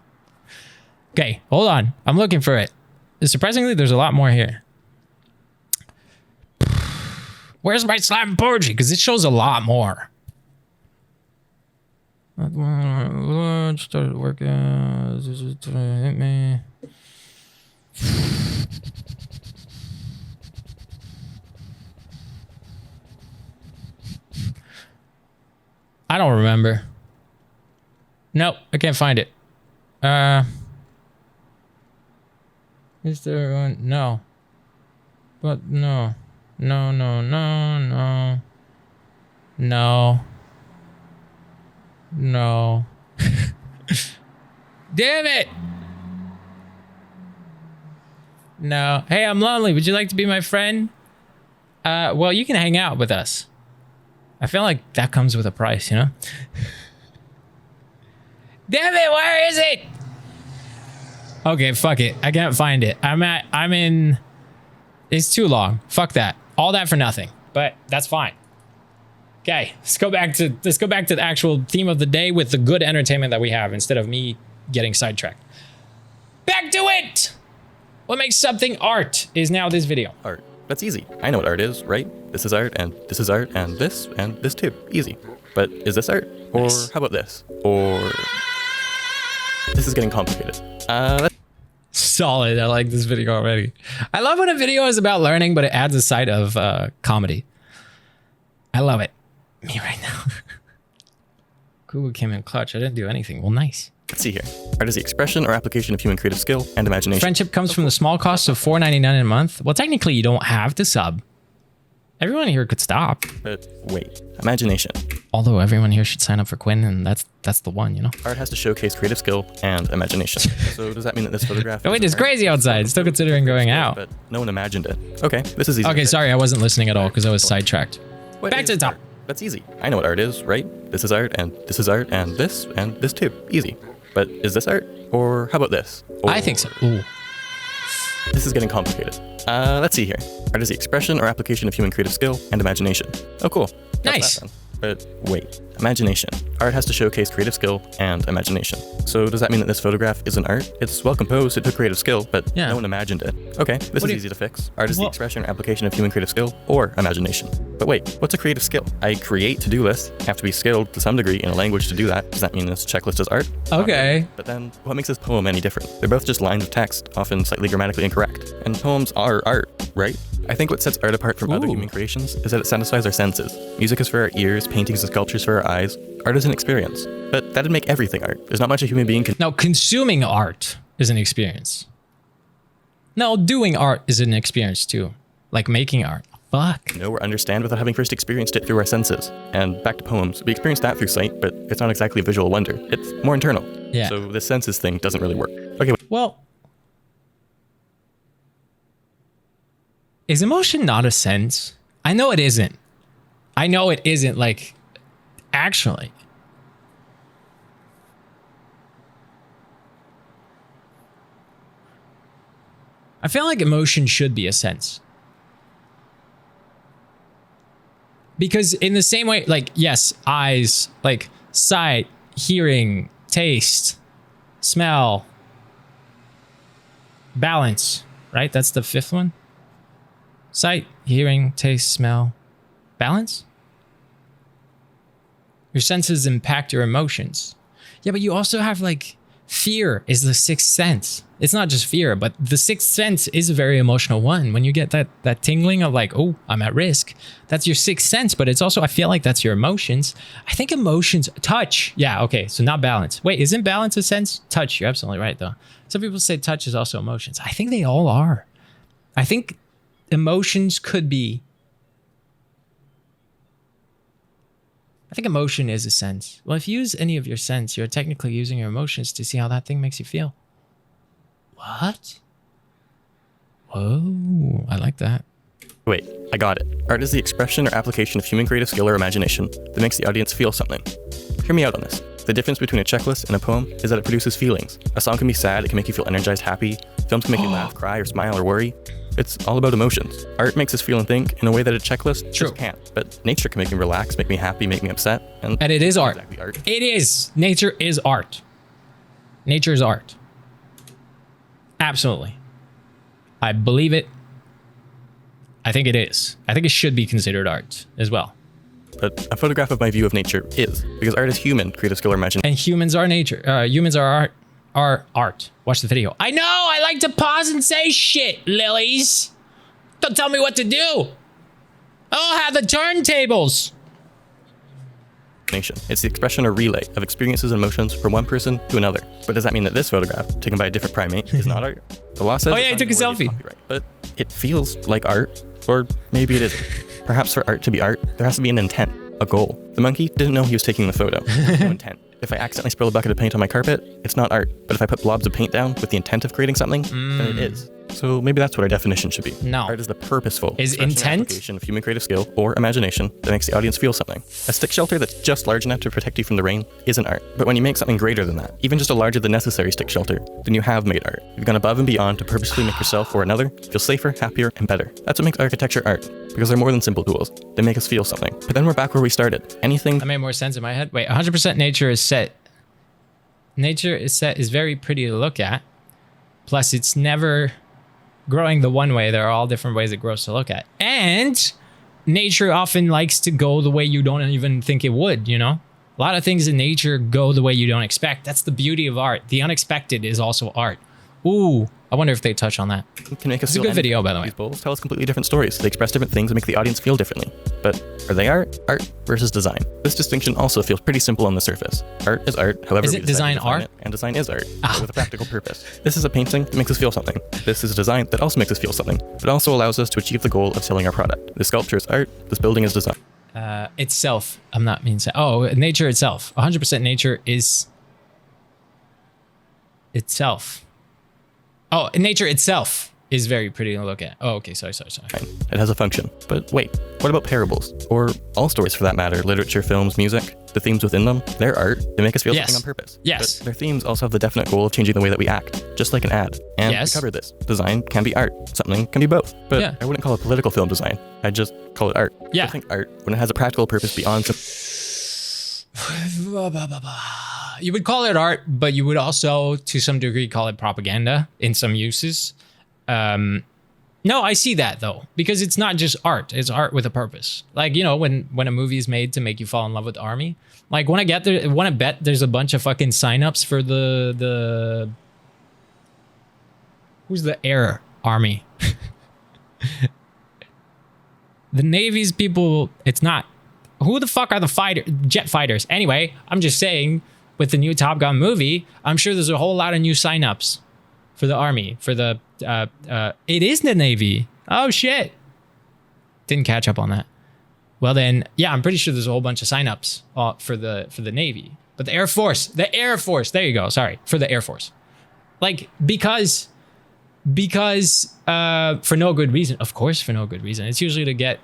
Okay, hold on. I'm looking for it. Surprisingly, there's a lot more here. Where's my slam poetry? Because it shows a lot more. Started working. Hit me. I don't remember. Nope, I can't find it. Is there one? No. But no. No. Damn it! No. Hey, I'm lonely. Would you like to be my friend? Well, you can hang out with us. I feel like that comes with a price, you know? Damn it, where is it? Okay, fuck it. I can't find it. I'm in... It's too long. Fuck that. All that for nothing. But that's fine. Okay, let's go back to the actual theme of the day with the good entertainment that we have instead of me getting sidetracked. Back to it! What makes something art is now this video. Art. That's easy. I know what art is, right? This is art, and this is art, and this too. Easy. But is this art? Or nice. How about this? Or... This is getting complicated. Solid. I like this video already. I love when a video is about learning, but it adds a side of comedy. I love it. Me right now. Google came in clutch. I didn't do anything. Well, nice. Let's see here. Art is the expression or application of human creative skill and imagination. Friendship comes from the small cost of $4.99 a month. Well, technically, you don't have to sub. Everyone here could stop. But wait, imagination. Although everyone here should sign up for Quinn, and that's the one, you know? Art has to showcase creative skill and imagination. So does that mean that this photograph... Oh, wait, it's crazy outside. Still considering going out. But no one imagined it. Okay, this is easy. Okay, sorry, I wasn't listening at all because I was sidetracked. Back to the top. Art? That's easy. I know what art is, right? This is art, and this is art, and this too. Easy. But is this art? Or how about this? Or... I think so. Ooh. This is getting complicated. Let's see here. Art is the expression or application of human creative skill and imagination. Oh, cool. That's Nice. that then. But wait, imagination. Art has to showcase creative skill and imagination. So does that mean that this photograph isn't art? It's well composed, it took creative skill, but no one imagined it. Okay, this is easy to fix. Art is the expression or application of human creative skill or imagination. But wait, what's a creative skill? I create to-do lists, have to be skilled to some degree in a language to do that. Does that mean this checklist is art? Okay. But then, what makes this poem any different? They're both just lines of text, often slightly grammatically incorrect. And poems are art, right? I think what sets art apart from other human creations is that it satisfies our senses. Music is for our ears, paintings and sculptures for our eyes. Art is an experience. But that'd make everything art. There's not much a human being can... Now, consuming art is an experience. No, doing art is an experience too. Like making art. Fuck. Know or understand without having first experienced it through our senses. And back to poems, we experience that through sight, but it's not exactly a visual wonder. It's more internal. Yeah. So this senses thing doesn't really work. Okay. Well, is emotion not a sense? I know it isn't. I know it isn't, like, actually. I feel like emotion should be a sense. Because in the same way, like, yes, eyes, like, sight, hearing, taste, smell, balance, right? That's the fifth one. Sight, hearing, taste, smell, balance. Your senses impact your emotions. Yeah, but you also have, like, fear is the sixth sense. It's not just fear, but the sixth sense is a very emotional one. When you get that tingling of like, oh, I'm at risk, that's your sixth sense, but it's also, I feel like that's your emotions. I think emotions, touch. Yeah, okay, so not balance. Wait, isn't balance a sense? Touch, you're absolutely right though. Some people say touch is also emotions. I think they all are. I think emotions could be, I think emotion is a sense. Well, if you use any of your sense, you're technically using your emotions to see how that thing makes you feel. What? Whoa, I like that. Wait, I got it. Art is the expression or application of human creative skill or imagination that makes the audience feel something. Hear me out on this. The difference between a checklist and a poem is that it produces feelings. A song can be sad, it can make you feel energized, happy. Films can make you laugh, cry, or smile, or worry. It's all about emotions. Art makes us feel and think in a way that a checklist just can't. But nature can make me relax, make me happy, make me upset. And it is art. Exactly art. It is. Nature is art. Nature is art. Absolutely. I believe it. I think it is. I think it should be considered art as well. But a photograph of my view of nature is, because art is human, creative skill or imagination. And humans are nature. Humans are art. Are art. Watch the video. I know. I like to pause and say shit, lilies. Don't tell me what to do. I'll have the turntables. It's the expression or relay of experiences and emotions from one person to another. But does that mean that this photograph, taken by a different primate, is not art? The law says. Oh yeah, I took a selfie. But it feels like art, or maybe it isn't. Perhaps for art to be art, there has to be an intent, a goal. The monkey didn't know he was taking the photo. No intent. If I accidentally spill a bucket of paint on my carpet, it's not art. But if I put blobs of paint down with the intent of creating something, then it is. So maybe that's what our definition should be. No. Art is the purposeful intent application of human creative skill or imagination that makes the audience feel something. A stick shelter that's just large enough to protect you from the rain isn't art. But when you make something greater than that, even just a larger than necessary stick shelter, then you have made art. You've gone above and beyond to purposely make yourself or another feel safer, happier, and better. That's what makes architecture art. Because they're more than simple tools. They make us feel something. But then we're back where we started. Anything that made more sense in my head. Wait, 100% nature is set. Nature is set is very pretty to look at. Plus, it's never growing the one way. There are all different ways it grows to look at. And nature often likes to go the way you don't even think it would, you know? A lot of things in nature go the way you don't expect. That's the beauty of art. The unexpected is also art. Ooh, I wonder if they touch on that. Can make us it's a good video, by the way. These bowls tell us completely different stories. They express different things and make the audience feel differently. But are they art? Art versus design. This distinction also feels pretty simple on the surface. Art is art, however is we it decide design to define art? It, and design is art, with a practical purpose. This is a painting that makes us feel something. This is a design that also makes us feel something. It also allows us to achieve the goal of selling our product. This sculpture is art, this building is design. Itself. I'm not mean to. Oh, nature itself. 100% nature is itself. Oh, nature itself is very pretty to look at. Oh, okay. Sorry. It has a function. But wait, what about parables? Or all stories for that matter, literature, films, music? The themes within them, they're art. They make us feel something on purpose. Yes. But their themes also have the definite goal of changing the way that we act, just like an ad. And we covered this. Design can be art. Something can be both. But I wouldn't call it political film design. I'd just call it art. Yeah. I think art, when it has a practical purpose beyond You would call it art, but you would also, to some degree, call it propaganda in some uses. No, I see that though, because it's not just art; it's art with a purpose. Like, you know, when a movie is made to make you fall in love with the army. Like, when I bet there's a bunch of fucking signups for the who's the air army? The Navy's people. It's not. Who the fuck are the jet fighters? Anyway, I'm just saying. With the new Top Gun movie, I'm sure there's a whole lot of new signups for the Army, for the, it is the Navy. Oh shit. Didn't catch up on that. Well then, yeah, I'm pretty sure there's a whole bunch of signups for the Navy. But the Air Force, there you go, sorry, for the Air Force. Like, because for no good reason, of course for no good reason. It's usually to get,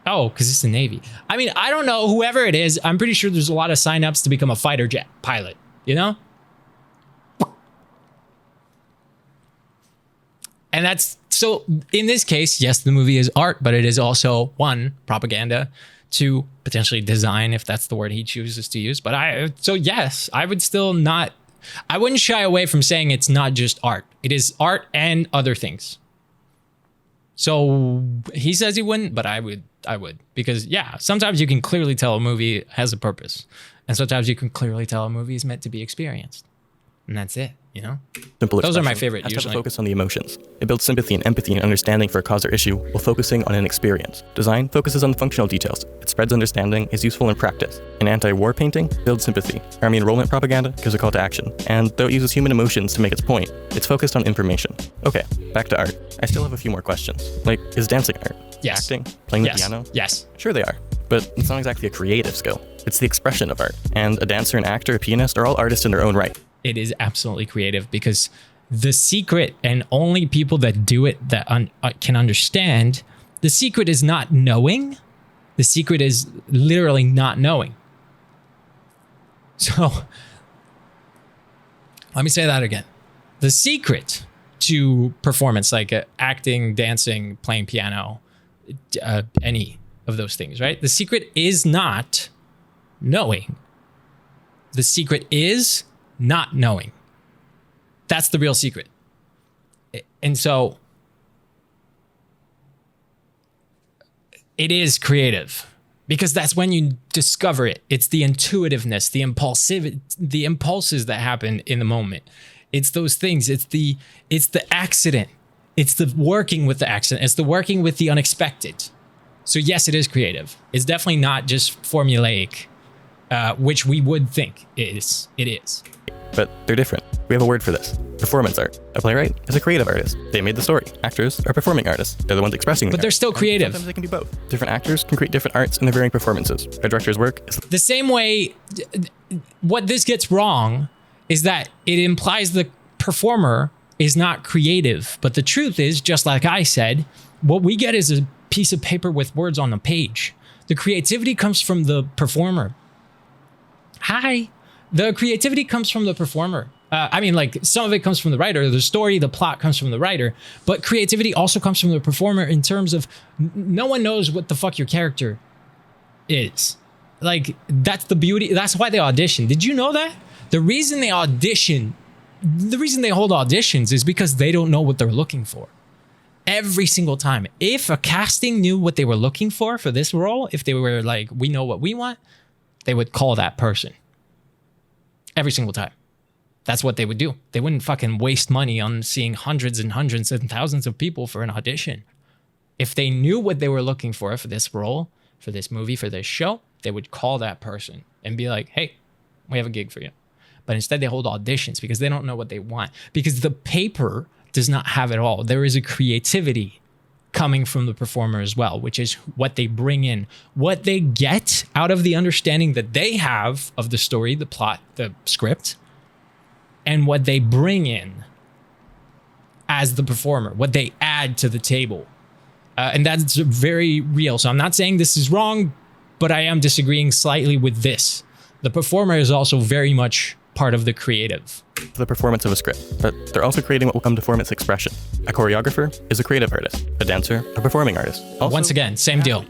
oh, because it's the Navy. I mean, I don't know, whoever it is, I'm pretty sure there's a lot of signups to become a fighter jet pilot, you know? And that's, so in this case, yes, the movie is art, but it is also, one, propaganda, two, potentially design, if that's the word he chooses to use. But so yes, I would still not, I wouldn't shy away from saying it's not just art. It is art and other things. So he says he wouldn't, but I would, because yeah, sometimes you can clearly tell a movie has a purpose, and sometimes you can clearly tell a movie is meant to be experienced, and that's it, you know? Simple Those are my favorite. Has usually to focus on the emotions. It builds sympathy and empathy and understanding for a cause or issue while focusing on an experience. Design focuses on the functional details. It spreads understanding, is useful in practice. An anti-war painting builds sympathy. Army enrollment propaganda gives a call to action. And though it uses human emotions to make its point, it's focused on information. Okay, back to art. I still have a few more questions. Like, is dancing art? Yes. Acting? Playing the piano? Yes. Sure they are. But it's not exactly a creative skill. It's the expression of art. And a dancer, an actor, a pianist are all artists in their own right. It is absolutely creative, because the secret, and only people that do it that can understand, the secret is not knowing. The secret is literally not knowing. So let me say that again. The secret to performance, like acting, dancing, playing piano, any of those things, right? The secret is not knowing. The secret is not knowing. That's the real secret. And so it is creative because that's when you discover it. It's the intuitiveness, the impulses that happen in the moment. It's those things. It's the accident. It's the working with the accident. It's the working with the unexpected. So yes, it is creative. It's definitely not just formulaic, which we would think it is. It is. But they're different. We have a word for this. Performance art. A playwright is a creative artist. They made the story. Actors are performing artists. They're the ones expressing But they're still creative. Sometimes they can be both. Different actors can create different arts in their varying performances. A director's work is the same way. What this gets wrong is that it implies the performer is not creative. But the truth is, just like I said, what we get is a piece of paper with words on the page. The creativity comes from the performer. The creativity comes from the performer. I mean, like, some of it comes from the writer. The story, the plot comes from the writer. But creativity also comes from the performer in terms of no one knows what the fuck your character is. Like, that's the beauty. That's why they audition. Did you know that? The reason they audition, the reason they hold auditions is because they don't know what they're looking for. Every single time. If a casting knew what they were looking for this role, if they were like, we know what we want, they would call that person. Every single time. That's what they would do. They wouldn't fucking waste money on seeing hundreds and hundreds and thousands of people for an audition. If they knew what they were looking for this role, for this movie, for this show, they would call that person and be like, hey, we have a gig for you. But instead they hold auditions because they don't know what they want. Because the paper does not have it all. There is a creativity coming from the performer as well, which is what they bring in, what they get out of the understanding that they have of the story, the plot, the script, and what they bring in as the performer, what they add to the table. And that's very real. So I'm not saying this is wrong, but I am disagreeing slightly with this. The performer is also very much part of the creative. The performance of a script, but they're also creating what will come to form its expression. A choreographer is a creative artist. A dancer, a performing artist. Also, once again, same deal.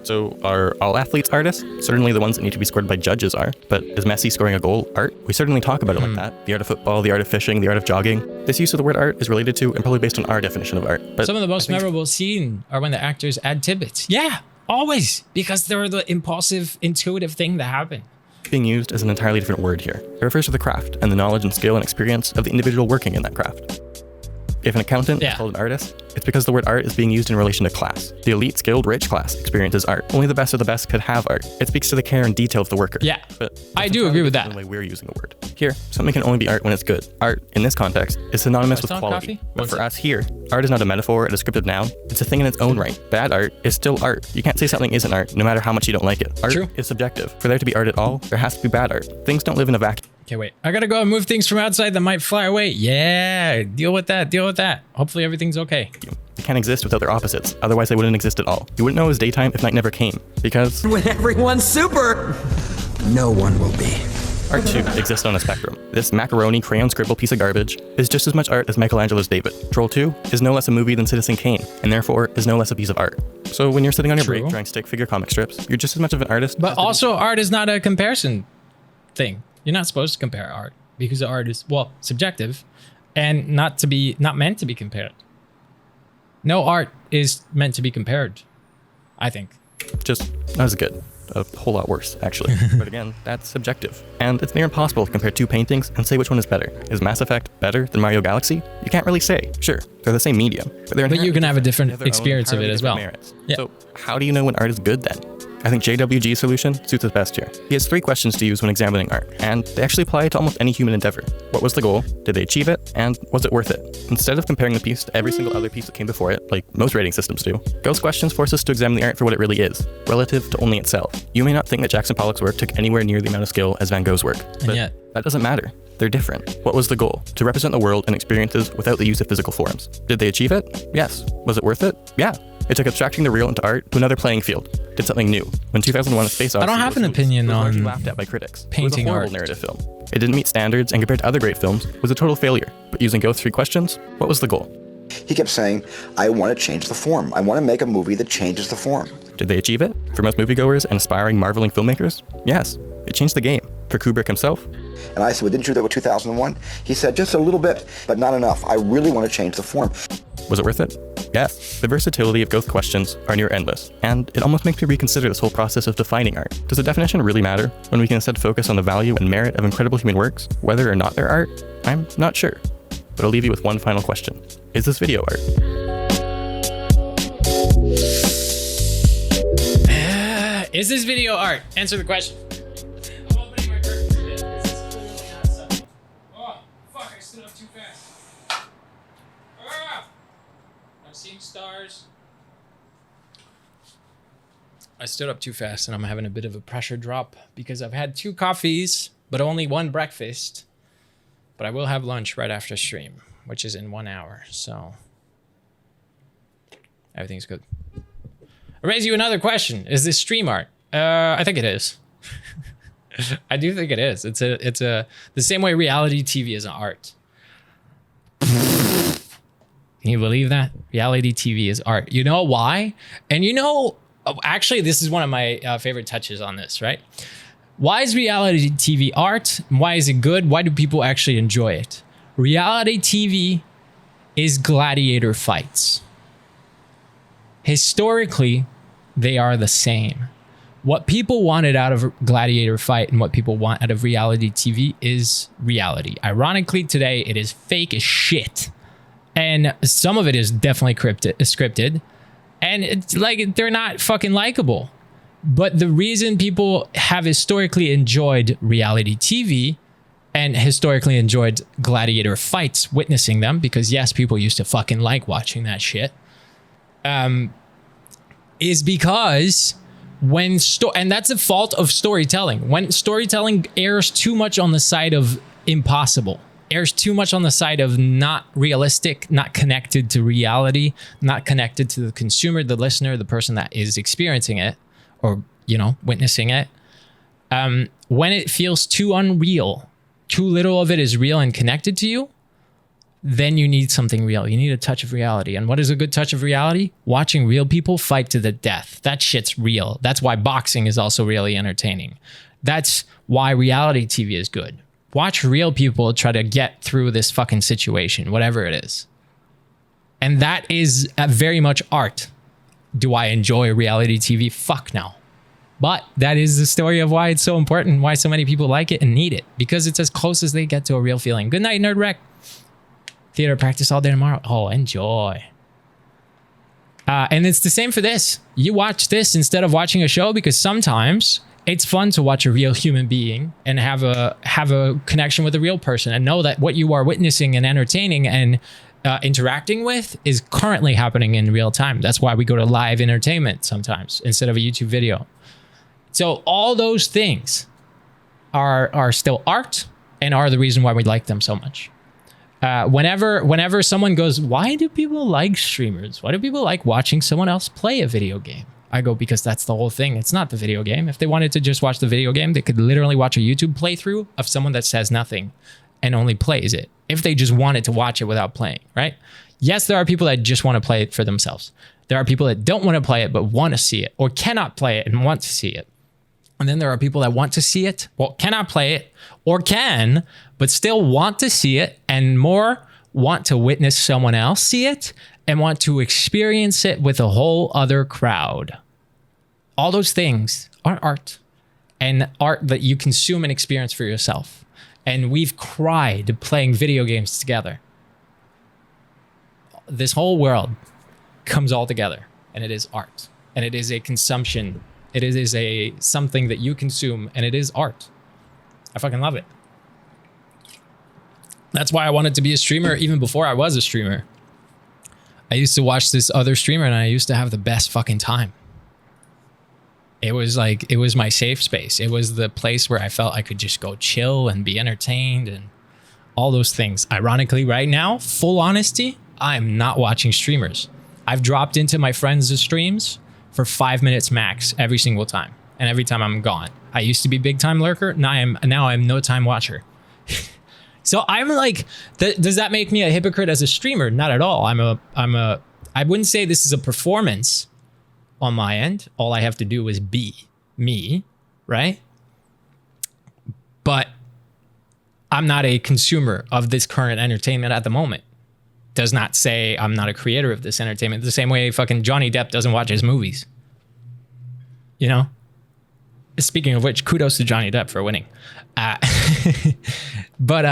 So are all athletes artists? Certainly the ones that need to be scored by judges are, but is Messi scoring a goal art? We certainly talk about it like that. The art of football, the art of fishing, the art of jogging. This use of the word art is related to and probably based on our definition of art. But some of the most memorable scenes are when the actors add tidbits. Yeah, always, because they're the impulsive, intuitive thing that happened. Being used as an entirely different word here. It refers to the craft and the knowledge and skill and experience of the individual working in that craft. If an accountant is called an artist, it's because the word art is being used in relation to class. The elite, skilled, rich class experiences art. Only the best of the best could have art. It speaks to the care and detail of the worker. Yeah, but I do agree with that. The way we're using the word. Here, something can only be art when it's good. Art, in this context, is synonymous with quality. But for us here, art is not a metaphor, a descriptive noun. It's a thing in its own right. Bad art is still art. You can't say something isn't art, no matter how much you don't like it. Art is subjective. For there to be art at all, there has to be bad art. Things don't live in a vacuum. Okay, wait. I gotta go and move things from outside that might fly away. Yeah, deal with that, deal with that. Hopefully everything's okay. They can't exist without their opposites. Otherwise, they wouldn't exist at all. You wouldn't know it was daytime if night never came. Because when everyone's super, no one will be. Art too exists on a spectrum. This macaroni crayon scribble piece of garbage is just as much art as Michelangelo's David. Troll 2 is no less a movie than Citizen Kane, and therefore is no less a piece of art. So when you're sitting on your break drawing stick figure comic strips, you're just as much of an artist. But also, art is not a comparison thing. You're not supposed to compare art because the art is, well, subjective and not meant to be compared. No art is meant to be compared, I think. Just not as good. A whole lot worse, actually. But again, that's subjective. And it's near impossible to compare two paintings and say which one is better. Is Mass Effect better than Mario Galaxy? You can't really say. Sure, they're the same medium, but you can have a different experience of it as well. Yeah. So how do you know when art is good then? I think JWG's solution suits us best here. He has 3 questions to use when examining art, and they actually apply to almost any human endeavor. What was the goal? Did they achieve it? And was it worth it? Instead of comparing the piece to every single other piece that came before it, like most rating systems do, Ghost questions force us to examine the art for what it really is, relative to only itself. You may not think that Jackson Pollock's work took anywhere near the amount of skill as Van Gogh's work, but yet, that doesn't matter. They're different. What was the goal? To represent the world and experiences without the use of physical forms. Did they achieve it? Yes. Was it worth it? Yeah. It took abstracting the real into art to another playing field, did something new. When 2001: A Space Odyssey I don't have an was released, opinion it was largely on laughed at by critics. painting it was a horrible art. narrative film. It didn't meet standards, and compared to other great films, was a total failure. But using Ghost 3 questions, what was the goal? He kept saying, I want to change the form. I want to make a movie that changes the form. Did they achieve it? For most moviegoers and aspiring marveling filmmakers? Yes. It changed the game. For Kubrick himself? And I said, well, didn't you do that with 2001? He said, just a little bit, but not enough. I really want to change the form. Was it worth it? Yes. The versatility of Ghost questions are near endless, and it almost makes me reconsider this whole process of defining art. Does the definition really matter when we can instead focus on the value and merit of incredible human works, whether or not they're art? I'm not sure. But I'll leave you with one final question. Is this video art? Is this video art? Answer the question. I'm opening my curtains again. This is clearly not something. Oh, fuck, I stood up too fast. Ah! I'm seeing stars. I stood up too fast and I'm having a bit of a pressure drop because I've had 2 coffees, but only 1 breakfast. But I will have lunch right after stream, which is in 1 hour, so everything's good. I raise you another question. Is this stream art? I think it is. I do think it is. It's the same way reality TV is an art. Can you believe that? Reality TV is art. You know why? And you know, actually, this is one of my favorite touches on this, right? Why is reality TV art? Why is it good? Why do people actually enjoy it? Reality TV is gladiator fights. Historically, they are the same. What people wanted out of a gladiator fight and what people want out of reality TV is reality. Ironically, today, it is fake as shit. And some of it is definitely scripted. And it's like, they're not fucking likable. But the reason people have historically enjoyed reality TV and historically enjoyed gladiator fights, witnessing them, because yes, people used to fucking like watching that shit, is because and that's the fault of storytelling. When storytelling errs too much on the side of impossible, errs too much on the side of not realistic, not connected to reality, not connected to the consumer, the listener, the person that is experiencing it, or, you know, witnessing it. When it feels too unreal, too little of it is real and connected to you, then you need something real. You need a touch of reality. And what is a good touch of reality? Watching real people fight to the death. That shit's real. That's why boxing is also really entertaining. That's why reality TV is good. Watch real people try to get through this fucking situation, whatever it is. And that is very much art. Do I enjoy reality TV? Fuck no. But that is the story of why it's so important, why so many people like it and need it, because it's as close as they get to a real feeling. Good night, Nerd Wreck. Theater practice all day tomorrow. Oh, enjoy. And it's the same for this. You watch this instead of watching a show because sometimes it's fun to watch a real human being and have a connection with a real person and know that what you are witnessing and entertaining and interacting with is currently happening in real time. That's why we go to live entertainment sometimes instead of a YouTube video. So all those things are still art and are the reason why we like them so much. Whenever someone goes, why do people like streamers? Why do people like watching someone else play a video game? I go, because that's the whole thing. It's not the video game. If they wanted to just watch the video game, they could literally watch a YouTube playthrough of someone that says nothing and only plays it. If they just wanted to watch it without playing, right? Yes, there are people that just want to play it for themselves. There are people that don't want to play it, but want to see it, or cannot play it and want to see it. And then there are people that want to see it, well, cannot play it, or can, but still want to see it, and more want to witness someone else see it and want to experience it with a whole other crowd. All those things are art, and art that you consume and experience for yourself. And we've cried playing video games together. This whole world comes all together, and it is art, and it is a consumption. It is a something that you consume, and it is art. I fucking love it. That's why I wanted to be a streamer even before I was a streamer. I used to watch this other streamer and I used to have the best fucking time. It was like, it was my safe space. It was the place where I felt I could just go chill and be entertained and all those things. Ironically, right now, full honesty, I'm not watching streamers. I've dropped into my friends' streams for 5 minutes max every single time. And every time I'm gone. I used to be big time lurker. Now I'm no time watcher. So I'm like, does that make me a hypocrite as a streamer? Not at all. I wouldn't say this is a performance on my end. All I have to do is be me, right? But I'm not a consumer of this current entertainment at the moment. Does not say I'm not a creator of this entertainment. The same way fucking Johnny Depp doesn't watch his movies. You know? Speaking of which, kudos to Johnny Depp for winning. But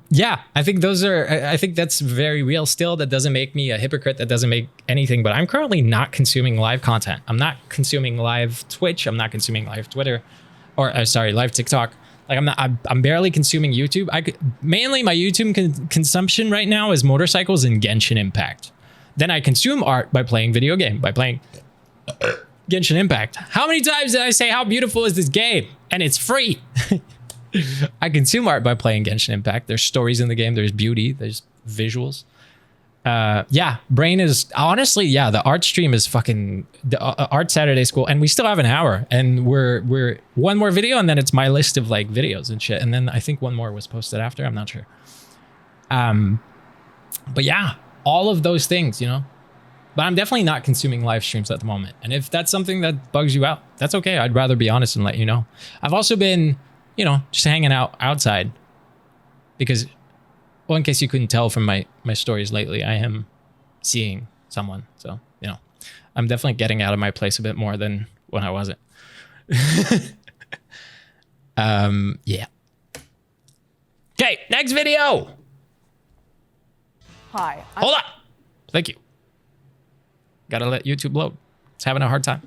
yeah, I think I think that's very real still. That doesn't make me a hypocrite. That doesn't make anything. But I'm currently not consuming live content. I'm not consuming live Twitch. I'm not consuming live Twitter, or sorry, live TikTok. Like I'm barely consuming YouTube. Mainly my YouTube consumption right now is motorcycles and Genshin Impact. Then I consume art by playing video game, by playing Genshin Impact. How many times did I say how beautiful is this game? And it's free. I consume art by playing Genshin Impact. There's stories in the game. There's beauty. There's visuals. Yeah, Brain is honestly, yeah, the art stream is fucking the Art Saturday School, and we still have an hour, and we're one more video, and then it's my list of like videos and shit, and then I think one more was posted after. I'm not sure. But yeah, all of those things, you know. But I'm definitely not consuming live streams at the moment, and if that's something that bugs you out, that's okay. I'd rather be honest and let you know. I've also been, you know, just hanging out outside because, well, in case you couldn't tell from my stories lately, I am seeing someone. So, you know, I'm definitely getting out of my place a bit more than when I wasn't. Yeah. Okay, next video. Hi. Hold on. Thank you. Gotta let YouTube load. It's having a hard time.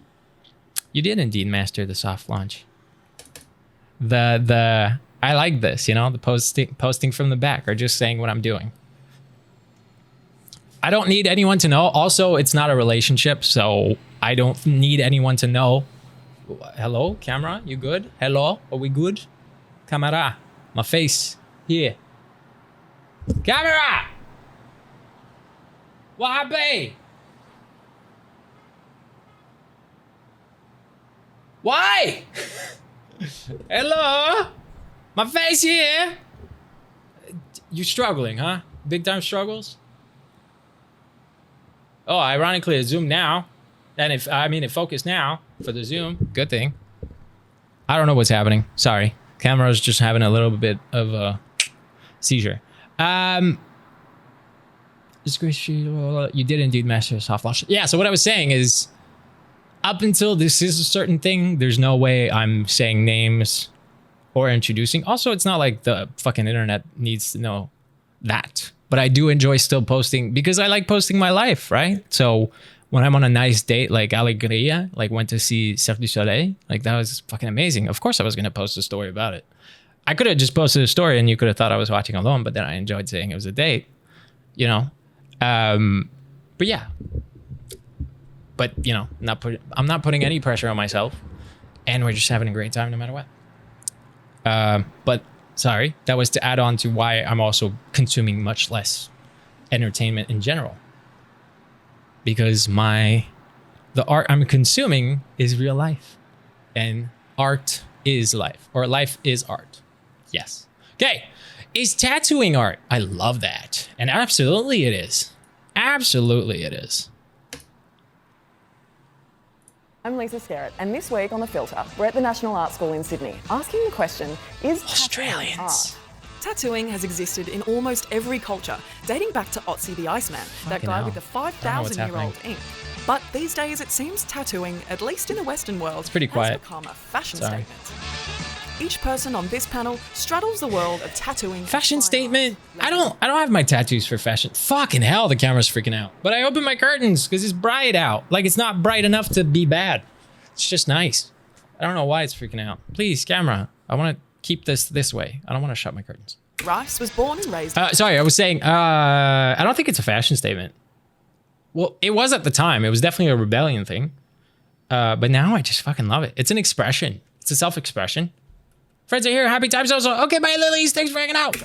You did indeed master the soft launch. I like this, you know, the posting from the back or just saying what I'm doing. I don't need anyone to know. Also, it's not a relationship, so I don't need anyone to know. Hello, camera, you good? Hello, are we good? Camera, my face, here. Camera! What happened? Why? Hello? My face here. You struggling, huh? Big time struggles? Oh, ironically, it zoomed now. And it focused now for the zoom. Good thing. I don't know what's happening. Sorry. Camera's just having a little bit of a seizure. You did indeed master soft launch. Yeah, so what I was saying is, up until this is a certain thing, there's no way I'm saying names or introducing. Also, it's not like the fucking internet needs to know that. But I do enjoy still posting because I like posting my life, right? So when I'm on a nice date like Alegria, like went to see Cirque du Soleil, like that was fucking amazing. Of course I was going to post a story about it. I could have just posted a story and you could have thought I was watching alone, but then I enjoyed saying it was a date, you know? But yeah. But, you know, I'm not putting any pressure on myself, and we're just having a great time no matter what. But sorry, that was to add on to why I'm also consuming much less entertainment in general. Because the art I'm consuming is real life, and art is life, or life is art. Yes. Okay. Is tattooing art? I love that. And absolutely it is. Absolutely it is. I'm Lisa Skerritt, and this week on The Filter, we're at the National Art School in Sydney, asking the question, is tattooing art? Tattooing has existed in almost every culture, dating back to Otzi the Iceman, that guy with the 5,000-year-old ink. But these days, it seems tattooing, at least in the Western world, pretty quiet. has become a fashion statement. Each person on this panel straddles the world of tattooing. Fashion statement? I don't have my tattoos for fashion. Fucking hell, the camera's freaking out. But I open my curtains because it's bright out. Like, it's not bright enough to be bad. It's just nice. I don't know why it's freaking out. Please, camera. I want to keep this way. I don't want to shut my curtains. Rice was born and raised... sorry, I was saying, I don't think it's a fashion statement. Well, it was at the time. It was definitely a rebellion thing. But now I just fucking love it. It's an expression. It's a self-expression. Friends are here. Happy times also. Okay, bye, Lilies. Thanks for hanging out.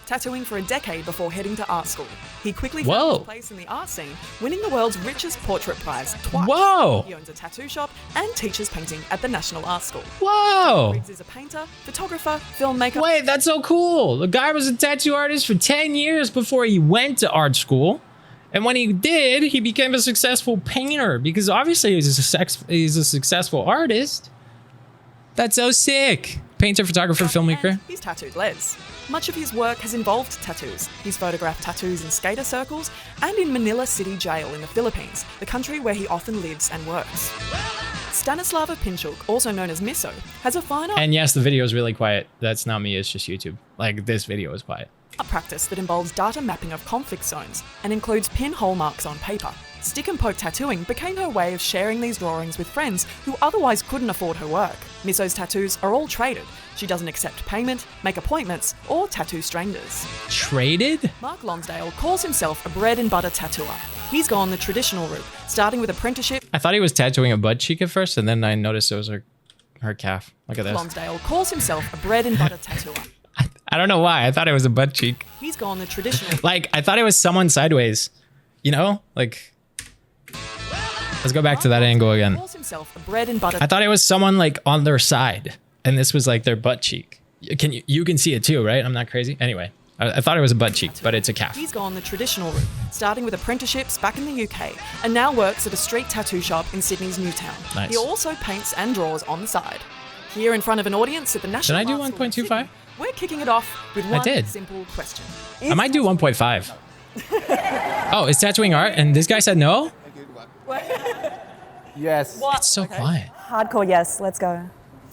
tattooing for a decade before heading to art school. He quickly Whoa. found his place in the art scene, winning the world's richest portrait prize twice. Whoa. He owns a tattoo shop and teaches painting at the National Art School. Whoa. Riggs is a painter, photographer, filmmaker. Wait, that's so cool. The guy was a tattoo artist for 10 years before he went to art school. And when he did, he became a successful painter because obviously he's a successful artist. That's so sick. Painter, photographer, filmmaker. He's tattooed Les. Much of his work has involved tattoos. He's photographed tattoos in skater circles and in Manila City Jail in the Philippines, the country where he often lives and works. Stanislava Pinchuk, also known as Miso, has a fine art And yes, the video is really quiet. That's not me, it's just YouTube. Like, this video is quiet. practice that involves data mapping of conflict zones and includes pinhole marks on paper. Stick and poke tattooing became her way of sharing these drawings with friends who otherwise couldn't afford her work. Miso's tattoos are all traded. She doesn't accept payment, make appointments, or tattoo strangers. Traded? Mark Lonsdale calls himself a bread and butter tattooer. He's gone the traditional route, starting with apprenticeship. I thought he was tattooing a butt cheek at first, and then I noticed it was her calf. Look at this. Lonsdale calls himself a bread and butter tattooer. I don't know why. I thought it was a butt cheek. He's gone the traditional Like, I thought it was someone sideways. You know? Like, let's go back to that angle again. calls himself a bread and butter. I thought it was someone like on their side, and this was like their butt cheek. You can see it too, right? I'm not crazy. Anyway, I thought it was a butt cheek, but it's a calf. He's gone the traditional route, starting with apprenticeships back in the UK, and now works at a street tattoo shop in Sydney's Newtown. Nice. He also paints and draws on the side. Here in front of an audience at the Did National I do Art School in 1.25? Sydney, we're kicking it off with I one did. simple question. I might do 1.5. Oh, is tattooing art? And this guy said no? Yes. It's so quiet. Hardcore, yes. Let's go.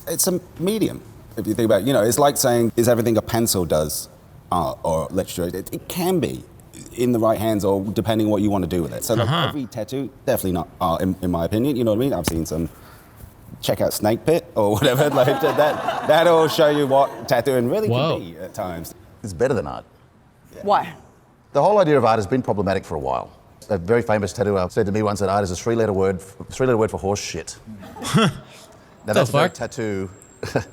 It's a medium, if you think about it. You know, it's like saying, is everything a pencil does art or literature? It can be in the right hands or depending what you want to do with it. So like every tattoo, definitely not art in my opinion, you know what I mean? I've seen some, check out Snake Pit or whatever, like that'll show you what tattooing really can be at times. It's better than art. Why? The whole idea of art has been problematic for a while. A very famous tattooer said to me once that art is a three-letter word for horse shit. Now that's a very tattoo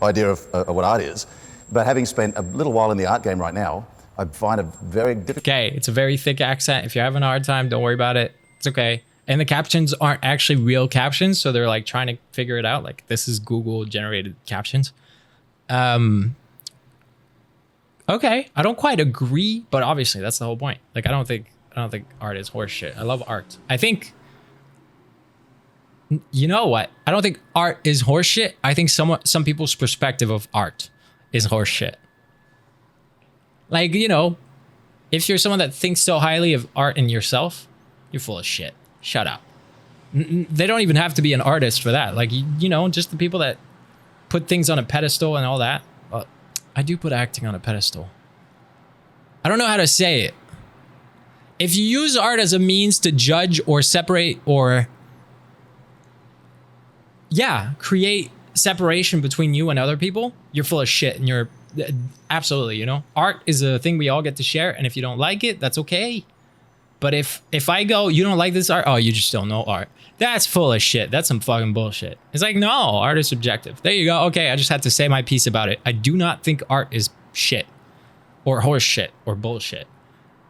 idea of what art is. But having spent a little while in the art game right now, I find it very difficult. Okay, it's a very thick accent. If you're having a hard time, don't worry about it. It's okay. And the captions aren't actually real captions, so they're like trying to figure it out. Like, this is Google generated captions. Okay, I don't quite agree, but obviously that's the whole point. Like, I don't think art is horseshit. I love art. I think, you know what? I don't think art is horseshit. I think some people's perspective of art is horseshit. Like, you know, if you're someone that thinks so highly of art and yourself, you're full of shit. Shut up. They don't even have to be an artist for that. Like, you know, just the people that put things on a pedestal and all that. Well, I do put acting on a pedestal. I don't know how to say it. If you use art as a means to judge or separate or, create separation between you and other people, you're full of shit and you're absolutely, you know, art is a thing we all get to share. And if you don't like it, that's okay. But if I go, you don't like this art? Oh, you just don't know art. That's full of shit. That's some fucking bullshit. It's like, no, art is subjective. There you go. Okay, I just had to say my piece about it. I do not think art is shit or horse shit or bullshit.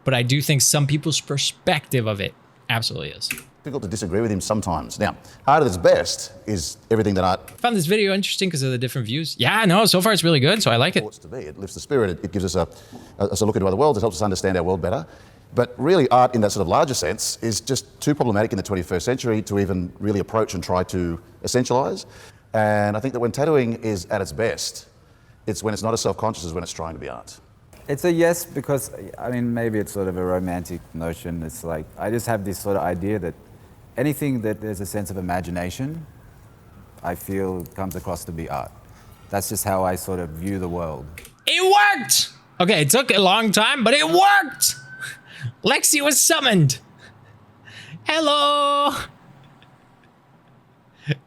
But I do think some people's perspective of it absolutely is. Difficult to disagree with him sometimes. Now, art at its best is everything that art I found this video interesting because of the different views. Yeah, no, so far it's really good, so I like it. To be. It lifts the spirit. It gives us a look into other worlds. It helps us understand our world better. But really, art in that sort of larger sense is just too problematic in the 21st century to even really approach and try to essentialise. And I think that when tattooing is at its best, it's when it's not as self-conscious as when it's trying to be art. It's a yes because, I mean, maybe it's sort of a romantic notion. It's like, I just have this sort of idea that anything that there's a sense of imagination, I feel comes across to be art. That's just how I sort of view the world. It worked! Okay, it took a long time, but it worked! Lexi was summoned. Hello.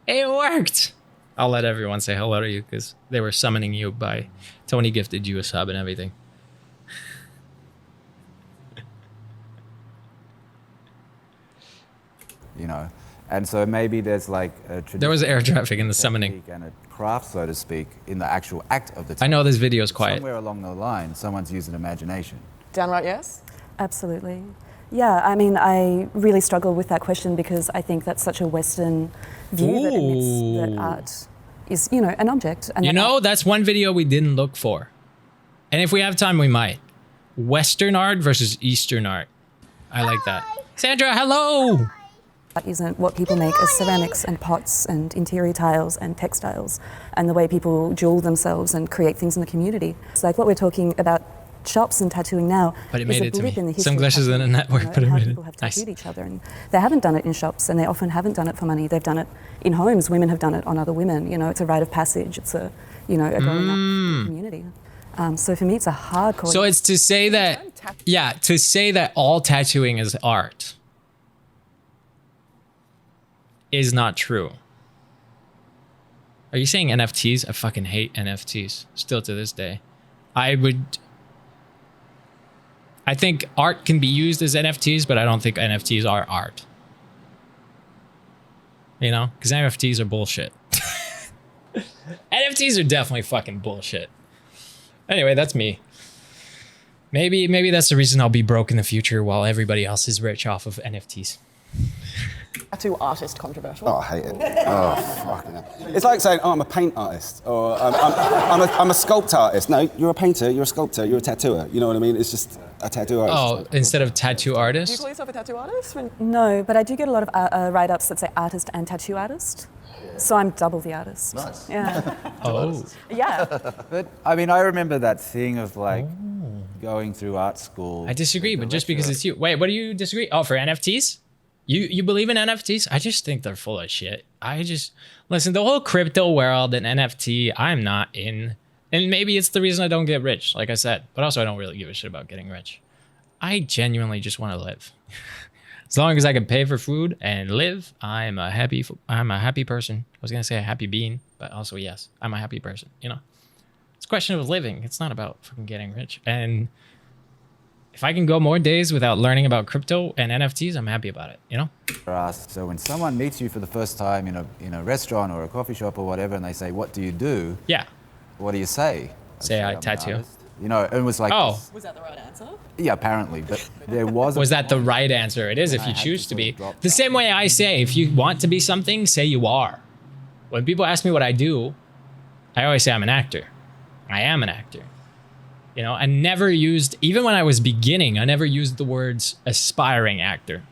It worked. I'll let everyone say hello to you because they were summoning you by Tony gifted you a sub and everything. You know, And so maybe there's like a There was air traffic in the summoning. and a craft, so to speak, in the actual act of the I know this video is quiet. Somewhere along the line, someone's using imagination. Downright yes? Absolutely. Yeah, I mean, I really struggle with that question because I think that's such a Western view that admits that art is, you know, an object. And You know, that's one video we didn't look for. And if we have time, we might. Western art versus Eastern art. I like that. Sandra, hello! That isn't what people make as ceramics and pots and interior tiles and textiles and the way people jewel themselves and create things in the community. It's like what we're talking about shops and tattooing now But it is made a it to blip me. in the history Some of glasses in a tattooing, network, you know, but it and how made it. people have Nice. tattooed each other, and they haven't done it in shops, and they often haven't done it for money. They've done it in homes. Women have done it on other women. You know, it's a rite of passage. It's a, you know, a growing up community. So for me, it's a hardcore. So it's to say that, yeah, to say that all tattooing is art is not true. Are you saying NFTs? I fucking hate NFTs still to this day. I think art can be used as NFTs, but I don't think NFTs are art. You know, because NFTs are bullshit. NFTs are definitely fucking bullshit. Anyway, that's me. Maybe that's the reason I'll be broke in the future while everybody else is rich off of NFTs. Tattoo artist controversial. Oh, I hate it. Oh, fucking hell. It's like saying, oh, I'm a paint artist, or I'm a sculpt artist. No, you're a painter, you're a sculptor, you're a tattooer. You know what I mean? It's just a tattoo artist. Oh, instead of tattoo Do you artist? call yourself a tattoo artist? No, but I do get a lot of write-ups that say artist and tattoo artist. So I'm double the artist. Nice. Yeah. Oh. Yeah. But I mean, I remember that thing of like going through art school. I disagree, but just because it's you. Wait, what do you disagree? Oh, for NFTs? You believe in NFTs? I just think they're full of shit. Listen, the whole crypto world and NFT, I'm not in. And maybe it's the reason I don't get rich, like I said. But also, I don't really give a shit about getting rich. I genuinely just want to live. As long as I can pay for food and live, I'm a happy person. I was gonna say a happy being, but also yes, I'm a happy person. You know, it's a question of living. It's not about fucking getting rich. And if I can go more days without learning about crypto and NFTs, I'm happy about it. You know. So when someone meets you for the first time in a restaurant or a coffee shop or whatever, and they say, "What do you do?" Yeah. What do you say? Say I "I'm an tattoo." artist." You know, it was like. Oh. Was that the right answer? Yeah, apparently, but there was. Was that the right answer? It is if you choose to be. The same way I say, if you want to be something, say you are. When people ask me what I do, I always say I'm an actor. I am an actor. You know, I never used, even when I was beginning, I never used the words aspiring actor.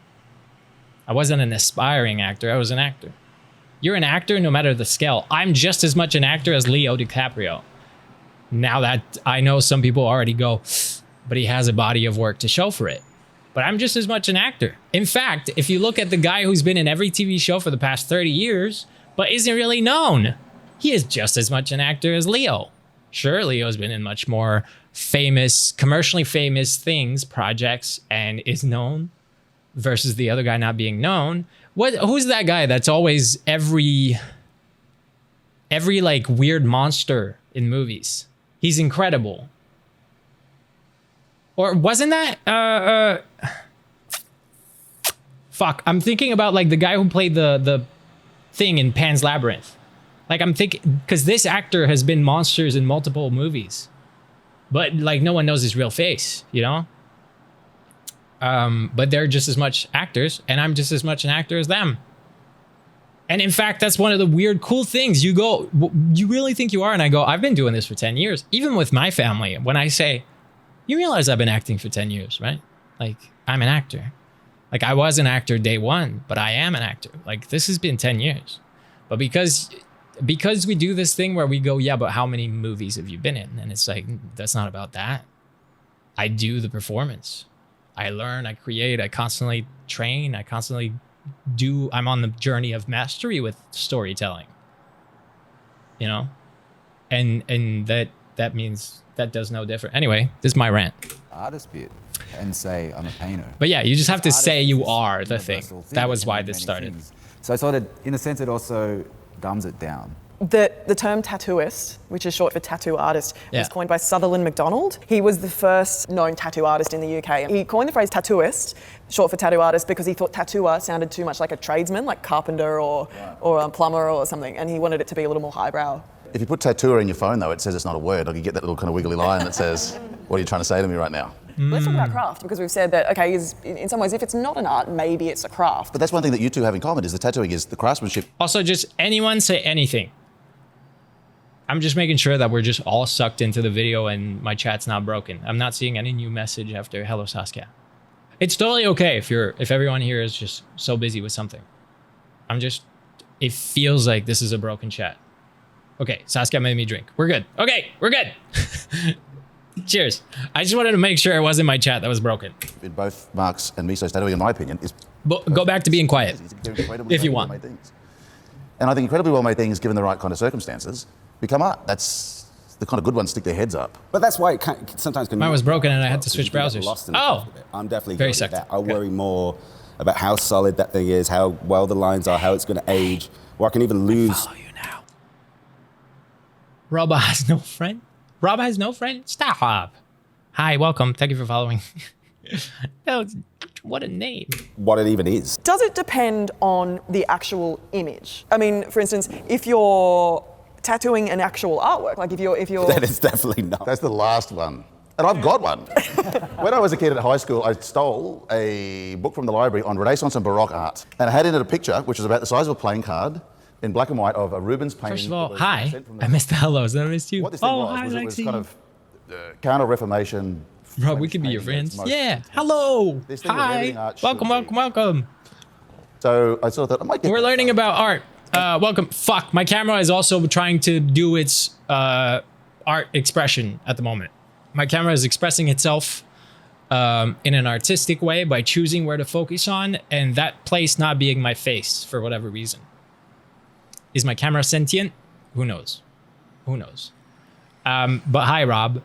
I wasn't an aspiring actor, I was an actor. You're an actor no matter the scale. I'm just as much an actor as Leo DiCaprio. Now that I know some people already go, but he has a body of work to show for it. But I'm just as much an actor. In fact, if you look at the guy who's been in every TV show for the past 30 years, but isn't really known, he is just as much an actor as Leo. Sure, Leo's been in much more famous, commercially famous things, projects, and is known versus the other guy not being known. Who's that guy that's always every like weird monster in movies? He's incredible. Or wasn't that fuck, I'm thinking about like the guy who played the thing in Pan's Labyrinth. Like I'm thinking, because this actor has been monsters in multiple movies, but like no one knows his real face, you know? But they're just as much actors, and I'm just as much an actor as them. And in fact, that's one of the weird, cool things. You go, you really think you are? And I go, I've been doing this for 10 years. Even with my family, when I say, you realize I've been acting for 10 years, right? Like, I'm an actor. Like, I was an actor day one, but I am an actor. Like, this has been 10 years. But because we do this thing where we go, yeah, but how many movies have you been in? And it's like, that's not about that. I do the performance. I learn, I create, I constantly train, I constantly do, I'm on the journey of mastery with storytelling, you know? And that means that does no different. Anyway, this is my rant. Artist bit and say, I'm a painter. But yeah, you just have to say you are the thing. That was why this started. So sort of, in a sense, it also dumbs it down. The term tattooist, which is short for tattoo artist, was coined by Sutherland MacDonald. He was the first known tattoo artist in the UK. He coined the phrase tattooist, short for tattoo artist, because he thought tattooer sounded too much like a tradesman, like carpenter or a plumber or something, and he wanted it to be a little more highbrow. If you put tattooer in your phone, though, it says it's not a word. Like you get that little kind of wiggly line that says, what are you trying to say to me right now? Let's talk about craft, because we've said that, okay, in some ways, if it's not an art, maybe it's a craft. But that's one thing that you two have in common, is the tattooing is the craftsmanship. Also, just anyone say anything. I'm just making sure that we're just all sucked into the video and my chat's not broken. I'm not seeing any new message after hello Saskia. It's totally okay if everyone here is just so busy with something. It feels like this is a broken chat. Okay, Saskia made me drink. We're good. Okay, we're good. Cheers. I just wanted to make sure it wasn't my chat that was broken. In both Mark's and Miso's tattooing, in my opinion, is... Go back to being quiet, if you want. And I think incredibly well-made things, given the right kind of circumstances, become art. That's the kind of good ones stick their heads up. But that's why it sometimes can... Mine was broken and I had to switch browsers. Oh! I'm definitely very guilty of that. I worry more about how solid that thing is, how well the lines are, how it's going to age, or I can even lose... Rob has no friend? Rob has no friend? Stop. Hi, welcome. Thank you for following. What a name. What it even is. Does it depend on the actual image? I mean, for instance, if you're tattooing an actual artwork, like if you're... That is definitely not. That's the last one. And I've got one. When I was a kid at high school, I stole a book from the library on Renaissance and Baroque art. And I had in it a picture, which was about the size of a playing card, in black and white, of a Rubens painting. First of all, hi. I missed the hellos. I missed you. What this thing was it was kind of counter-Reformation. Rob, we could be your friends. Yeah. Hello. Hi. Welcome. So I sort of thought, I might get... We're learning about art. Welcome. Fuck. My camera is also trying to do its art expression at the moment. My camera is expressing itself in an artistic way by choosing where to focus on, and that place not being my face for whatever reason. Is my camera sentient? Who knows? Who knows? But hi, Rob.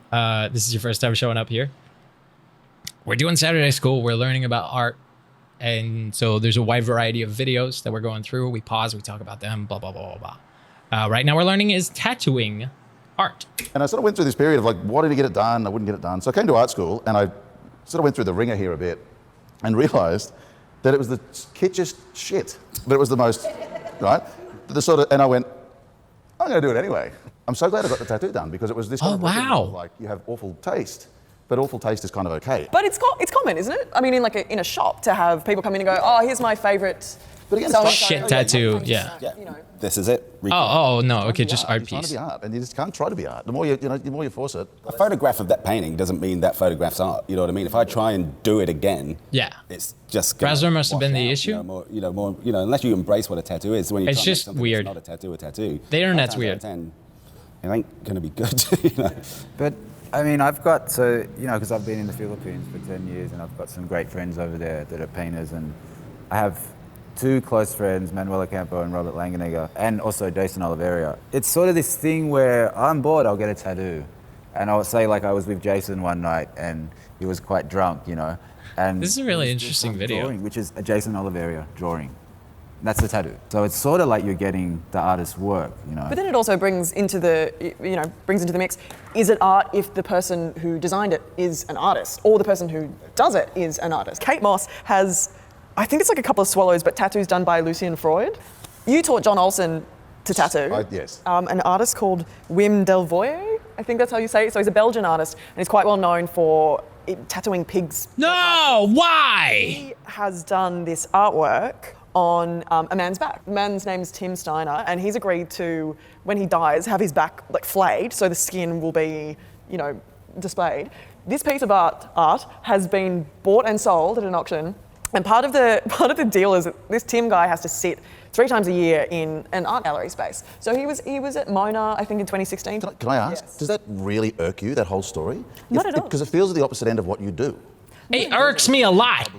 This is your first time showing up here. We're doing Saturday school. We're learning about art. And so there's a wide variety of videos that we're going through. We pause, we talk about them, blah, blah, blah, blah, blah. Right now we're learning is tattooing art. And I sort of went through this period of like, wanting to get it done, I wouldn't get it done. So I came to art school and I sort of went through the ringer here a bit and realized that it was the kitschest shit, but it was the most, right? And I went, I'm going to do it anyway. I'm so glad I got the tattoo done because it was this kind of like, you have awful taste, but awful taste is kind of okay. But it's common, isn't it? I mean, in a shop to have people come in and go, oh, here's my favorite. But again, shit tattoo, yeah. You know. This is it. Oh no, okay, just art piece. It's trying to be art, and you just can't try to be art. The more you force it. A photograph of that painting doesn't mean that photograph's art. You know what I mean? If I try and do it again, it's just. Razzler must have been the issue. Unless you embrace what a tattoo is, when you it's just weird. It's not a tattoo. The internet's weird. 10, it ain't gonna be good. But I mean, I've got because I've been in the Philippines for 10 years, and I've got some great friends over there that are painters, and I have two close friends, Manuel Ocampo and Robert Langenegger, and also Jason Oliveira. It's sort of this thing where I'm bored, I'll get a tattoo. And I'll say, like, I was with Jason one night and he was quite drunk, and this is a really interesting video. Drawing, which is a Jason Oliveira drawing. That's the tattoo. So it's sort of like you're getting the artist's work, But then it also brings into the mix, is it art if the person who designed it is an artist, or the person who does it is an artist? Kate Moss has, I think it's like a couple of swallows, but tattoos done by Lucien Freud. You taught John Olsen to tattoo. Yes. An artist called Wim Delvoye, I think that's how you say it. So he's a Belgian artist, and he's quite well known for tattooing pigs. No, why? He has done this artwork on a man's back. The man's name's Tim Steiner, and he's agreed to, when he dies, have his back like flayed, so the skin will be, displayed. This piece of art has been bought and sold at an auction. And part of the deal is that this Tim guy has to sit 3 times a year in an art gallery space. So he was at Mona, I think, in 2016. Can I ask, does that really irk you, that whole story? Not at all. Because it feels the opposite end of what you do. It irks me a lot.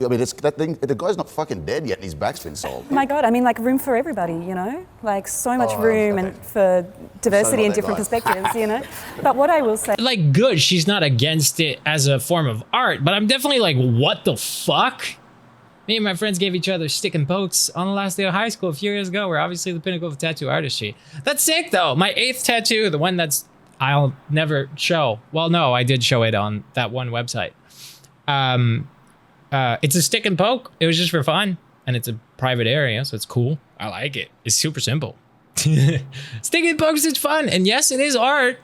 I mean, it's that thing, the guy's not fucking dead yet and his back's been sold. My God, I mean, like room for everybody, Like so much room and for diversity and different perspectives, But what I will say... Like, good, she's not against it as a form of art, but I'm definitely like, what the fuck? Me and my friends gave each other stick and pokes on the last day of high school a few years ago. We're obviously the pinnacle of tattoo artistry. That's sick though. My 8th tattoo, the one that's I'll never show. Well, no, I did show it on that one website. It's a stick and poke. It was just for fun. And it's a private area, so it's cool. I like it. It's super simple. Stick and pokes is fun. And yes, it is art.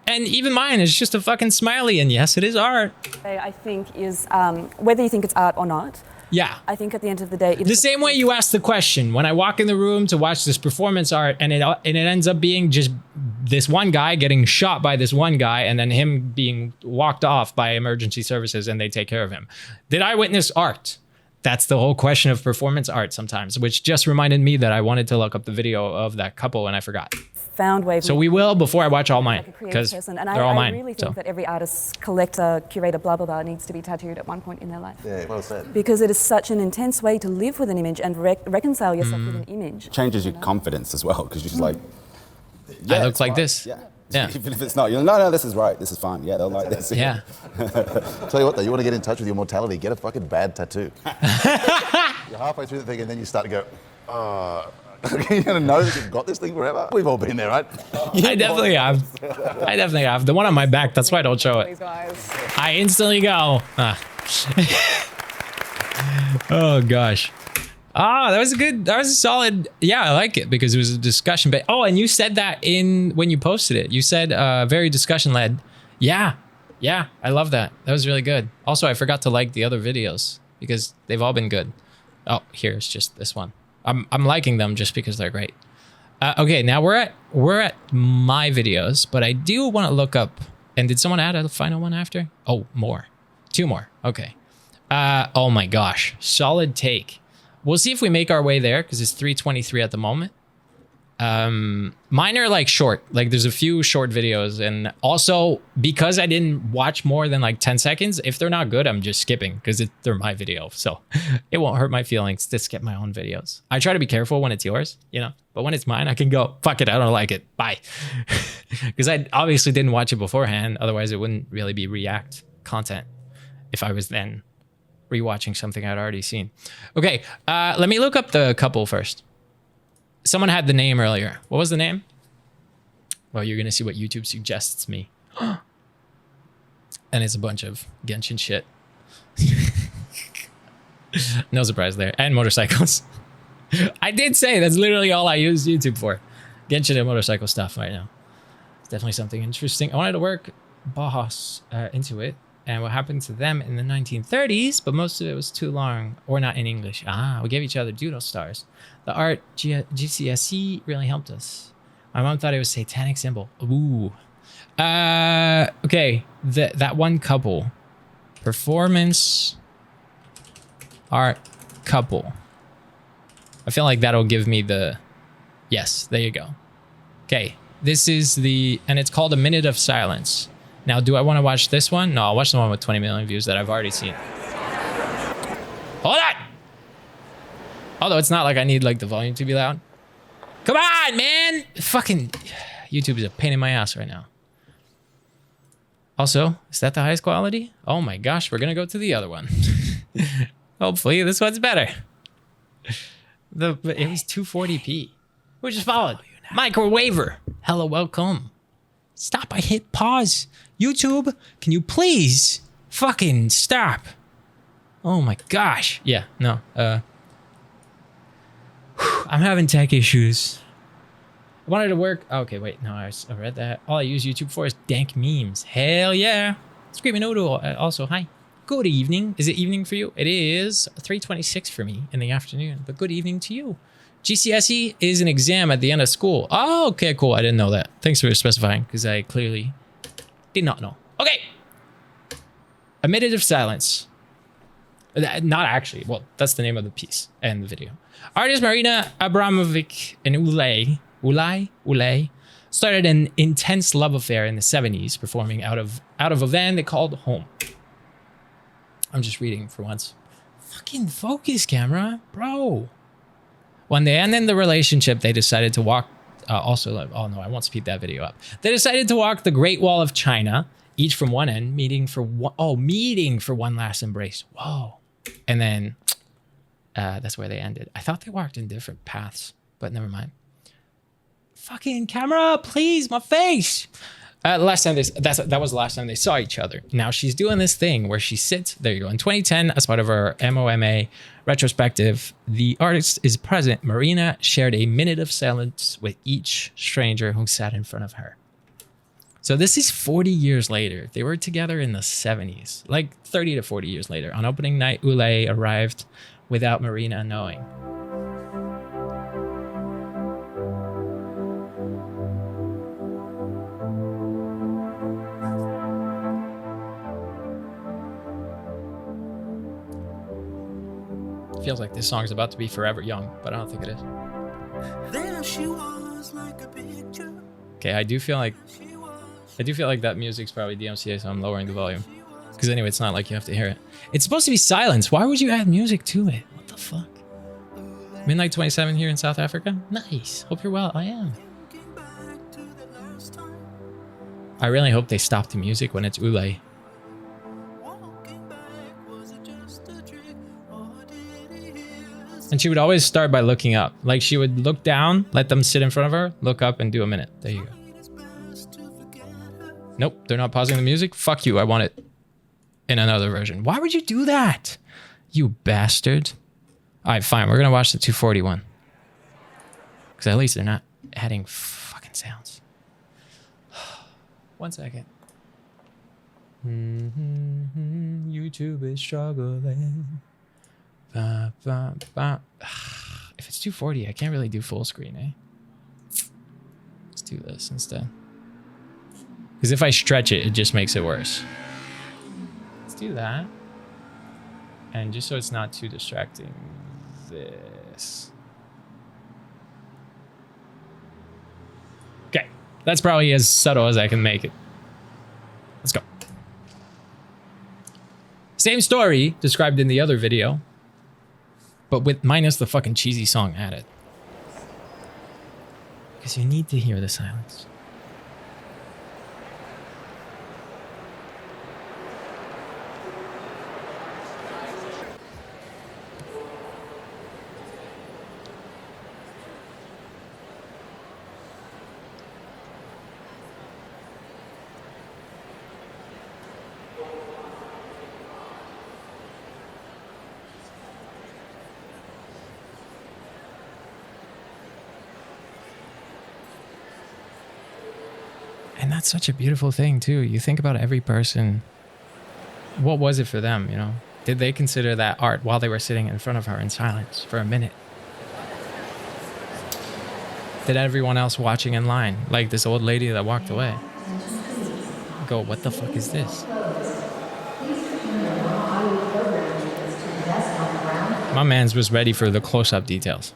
And even mine is just a fucking smiley. And yes, it is art. I think is whether you think it's art or not. Yeah. I think at the end of the day, The same way you ask the question when I walk in the room to watch this performance art, and it ends up being just this one guy getting shot by this one guy, and then him being walked off by emergency services, and they take care of him. Did I witness art? That's the whole question of performance art sometimes, which just reminded me that I wanted to look up the video of that couple, and I forgot. Found way. So we will before I watch all mine, because and they're all mine. I really think that every artist, collector, curator, blah, blah, blah, needs to be tattooed at one point in their life. Yeah, well said. Because it is such an intense way to live with an image and reconcile yourself with an image. Changes your confidence as well, because you're just like, I look like this. Yeah. Yeah. Even if it's not, you're like, no, this is right. This is fine. Yeah, they'll like this. Yeah. Tell you what though, you want to get in touch with your mortality, get a fucking bad tattoo. You're halfway through the thing and then you start to go, you're gonna know that you've got this thing forever. We've all been there, right? I definitely have. I definitely have. The one on my back, that's why I don't show it. I instantly go, oh gosh. That was a solid, yeah, I like it because it was a discussion. But and you said that when you posted it, you said very discussion led. Yeah, I love that. That was really good. Also, I forgot to like the other videos because they've all been good. Oh, here's just this one. I'm liking them just because they're great. Okay, now we're at my videos, but I do want to look up. And did someone add a final one after? Oh, more, 2 more. Okay. Oh my gosh, solid take. We'll see if we make our way there because it's 3:23 at the moment. Mine are like short, like there's a few short videos, and also because I didn't watch more than like 10 seconds, if they're not good, I'm just skipping because they're my video. So it won't hurt my feelings to skip my own videos. I try to be careful when it's yours, but when it's mine, I can go, fuck it, I don't like it, bye. Because I obviously didn't watch it beforehand. Otherwise it wouldn't really be react content if I was then rewatching something I'd already seen. Okay, let me look up the couple first. Someone had the name earlier. What was the name? Well, you're gonna see what YouTube suggests me. And it's a bunch of Genshin shit. No surprise there. And motorcycles. I did say that's literally all I use YouTube for. Genshin and motorcycle stuff right now. It's definitely something interesting. I wanted to work Bahas into it. And what happened to them in the 1930s, but most of it was too long or not in English. We gave each other doodle stars. The art GCSE really helped us. My mom thought it was a satanic symbol. Ooh. Okay, that one couple. Performance art couple. I feel like that'll give me the... Yes, there you go. Okay, this is and it's called A Minute of Silence. Now, do I want to watch this one? No, I'll watch the one with 20 million views that I've already seen. Hold on! Although it's not like I need like the volume to be loud. Come on, man! Fucking YouTube is a pain in my ass right now. Also, is that the highest quality? Oh my gosh, we're gonna go to the other one. Hopefully this one's better. It was 240p. Who just followed? Microwaver. Hello, welcome. Stop, I hit pause. YouTube, can you please fucking stop? Oh my gosh. Yeah, no. I'm having tech issues. I wanted to work. Okay, wait, no, I read that. All I use YouTube for is dank memes. Hell yeah. Screaming Noodle, also, hi. Good evening. Is it evening for you? It is 3:26 for me in the afternoon, but good evening to you. GCSE is an exam at the end of school. Oh, okay, cool. I didn't know that. Thanks for specifying, because I clearly did not know. Okay. A Minute of Silence. Not actually. Well, that's the name of the piece and the video. Artist Marina Abramovic and Ulay started an intense love affair in the 70s, performing out of a van they called home. I'm just reading for once. Fucking focus, camera, bro. When they ended the relationship, they decided to walk. Oh no, I won't speed that video up. They decided to walk the Great Wall of China, each from one end, meeting for one last embrace. Whoa. And then That's where they ended. I thought they walked in different paths, but never mind. Fucking camera, please, my face. Last time that was the last time they saw each other. Now she's doing this thing where she sits. There you go. In 2010, as part of her MOMA retrospective, the artist is present. Marina shared a minute of silence with each stranger who sat in front of her. So this is 40 years later. They were together in the 70s, like 30 to 40 years later. On opening night, Ulay arrived without Marina knowing. Feels like this song is about to be Forever Young, but I don't think it is. There she was, like a picture. Okay, I do feel like that music's probably DMCA, so I'm lowering the volume. Because anyway, it's not like you have to hear it. It's supposed to be silence. Why would you add music to it? What the fuck? Midnight 27 here in South Africa? Nice. Hope you're well. I am. I really hope they stop the music when it's Ulay. And she would always start by looking up. Like she would look down, let them sit in front of her, look up and do a minute. There you go. Nope, they're not pausing the music. Fuck you, I want it in another version. Why would you do that? You bastard. All right, fine, we're gonna watch the 241. Because at least they're not adding fucking sounds. 1 second. YouTube is struggling. If it's 240, I can't really do full screen, eh? Let's do this instead. Because if I stretch it, it just makes it worse. Let's do that. And just so it's not too distracting, this. Okay, that's probably as subtle as I can make it. Let's go. Same story described in the other video, but with minus the fucking cheesy song added. Because you need to hear the silence. And that's such a beautiful thing too. You think about every person. What was it for them, you know? Did they consider that art while they were sitting in front of her in silence for a minute? Did everyone else watching in line, like this old lady that walked away, go, what the fuck is this? My man's was ready for the close-up details.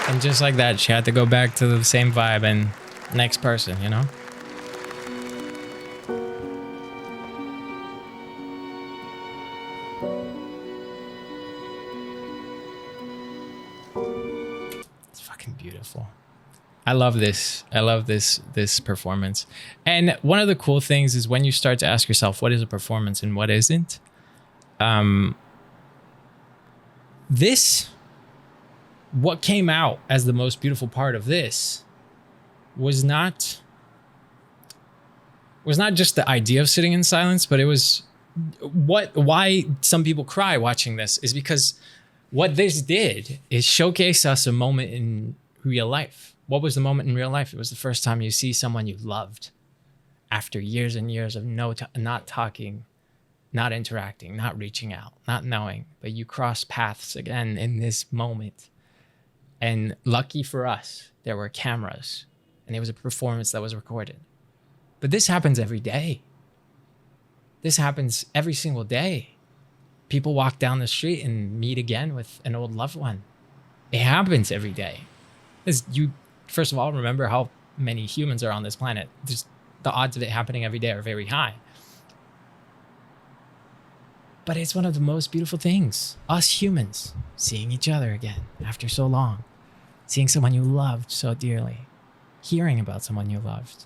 And just like that, she had to go back to the same vibe and next person, you know? It's fucking beautiful. I love this. I love this performance. And one of the cool things is when you start to ask yourself what is a performance and what isn't. What came out as the most beautiful part of this was not just the idea of sitting in silence, but it was why some people cry watching this is because what this did is showcase us a moment in real life. What was the moment in real life? It was the first time you see someone you loved after years and years of not talking, not interacting, not reaching out, not knowing, but you cross paths again in this moment. And lucky for us, there were cameras and it was a performance that was recorded. But this happens every day. This happens every single day. People walk down the street and meet again with an old loved one. It happens every day. First of all, remember how many humans are on this planet. Just the odds of it happening every day are very high. But it's one of the most beautiful things. Us humans seeing each other again after so long. Seeing someone you loved so dearly. Hearing about someone you loved.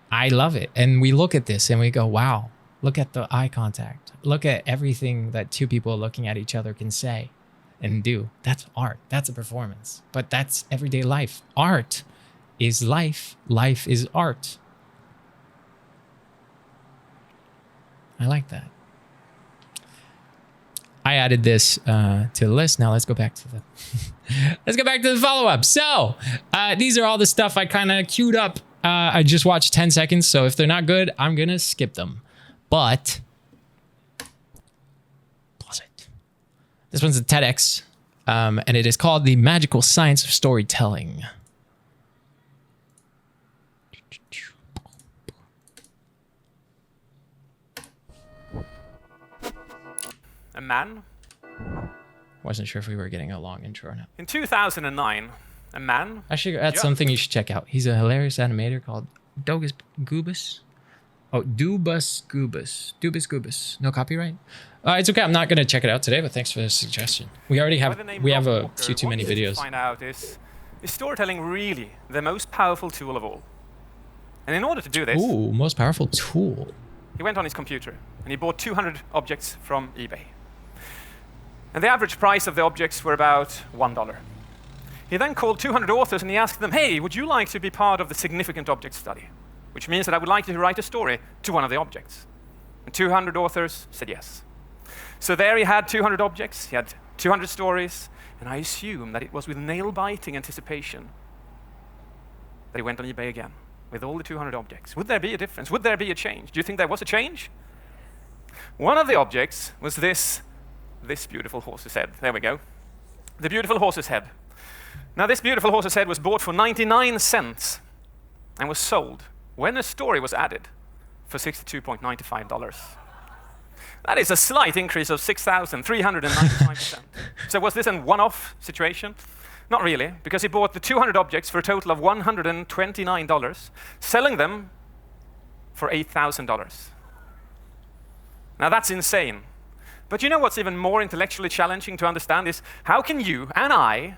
I love it. And we look at this and we go, wow, look at the eye contact. Look at everything that two people looking at each other can say and do. That's art. That's a performance. But that's everyday life. Art is life. Life is art. I like that. I added this to the list. Now let's go back to the follow-up. So these are all the stuff I kind of queued up. I just watched 10 seconds. So if they're not good, I'm going to skip them. But pause it. This one's a TEDx. And it is called The Magical Science of Storytelling. A man. Wasn't sure if we were getting a long intro or not. In 2009, a man. Actually, that's something you should check out. He's a hilarious animator called Dogus Goobus. Oh, Dubus Goobus. No copyright? It's okay. I'm not going to check it out today, but thanks for the suggestion. We already have a few too many videos. Find out is storytelling really the most powerful tool of all? And in order to do this, ooh, most powerful tool. He went on his computer and he bought 200 objects from eBay. And the average price of the objects were about $1. He then called 200 authors and he asked them, hey, would you like to be part of the significant object study? Which means that I would like you to write a story to one of the objects. And 200 authors said yes. So there he had 200 objects, he had 200 stories, and I assume that it was with nail-biting anticipation that he went on eBay again with all the 200 objects. Would there be a difference? Would there be a change? Do you think there was a change? One of the objects was this beautiful horse's head. There we go. The beautiful horse's head. Now this beautiful horse's head was bought for 99 cents and was sold when a story was added for $62.95. That is a slight increase of 6,395%. So was this a one-off situation? Not really, because he bought the 200 objects for a total of $129, selling them for $8,000. Now that's insane. But you know what's even more intellectually challenging to understand is how can you and I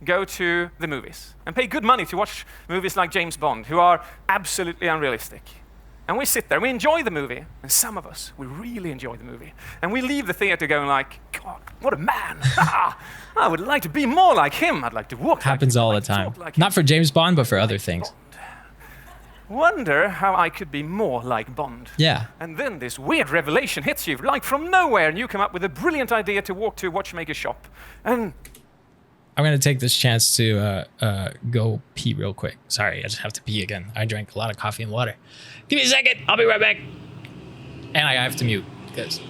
go to the movies and pay good money to watch movies like James Bond, who are absolutely unrealistic. And we sit there, we enjoy the movie, and some of us, we really enjoy the movie. And we leave the theater going like, God, what a man. I would like to be more like him. I'd like to walk Happens all the time. Not for James Bond, but for other things. Wonder how I could be more like Bond. Yeah. And then this weird revelation hits you, like from nowhere, and you come up with a brilliant idea to walk to a watchmaker shop. And I'm going to take this chance to go pee real quick. Sorry, I just have to pee again. I drank a lot of coffee and water. Give me a second. I'll be right back. And I have to mute because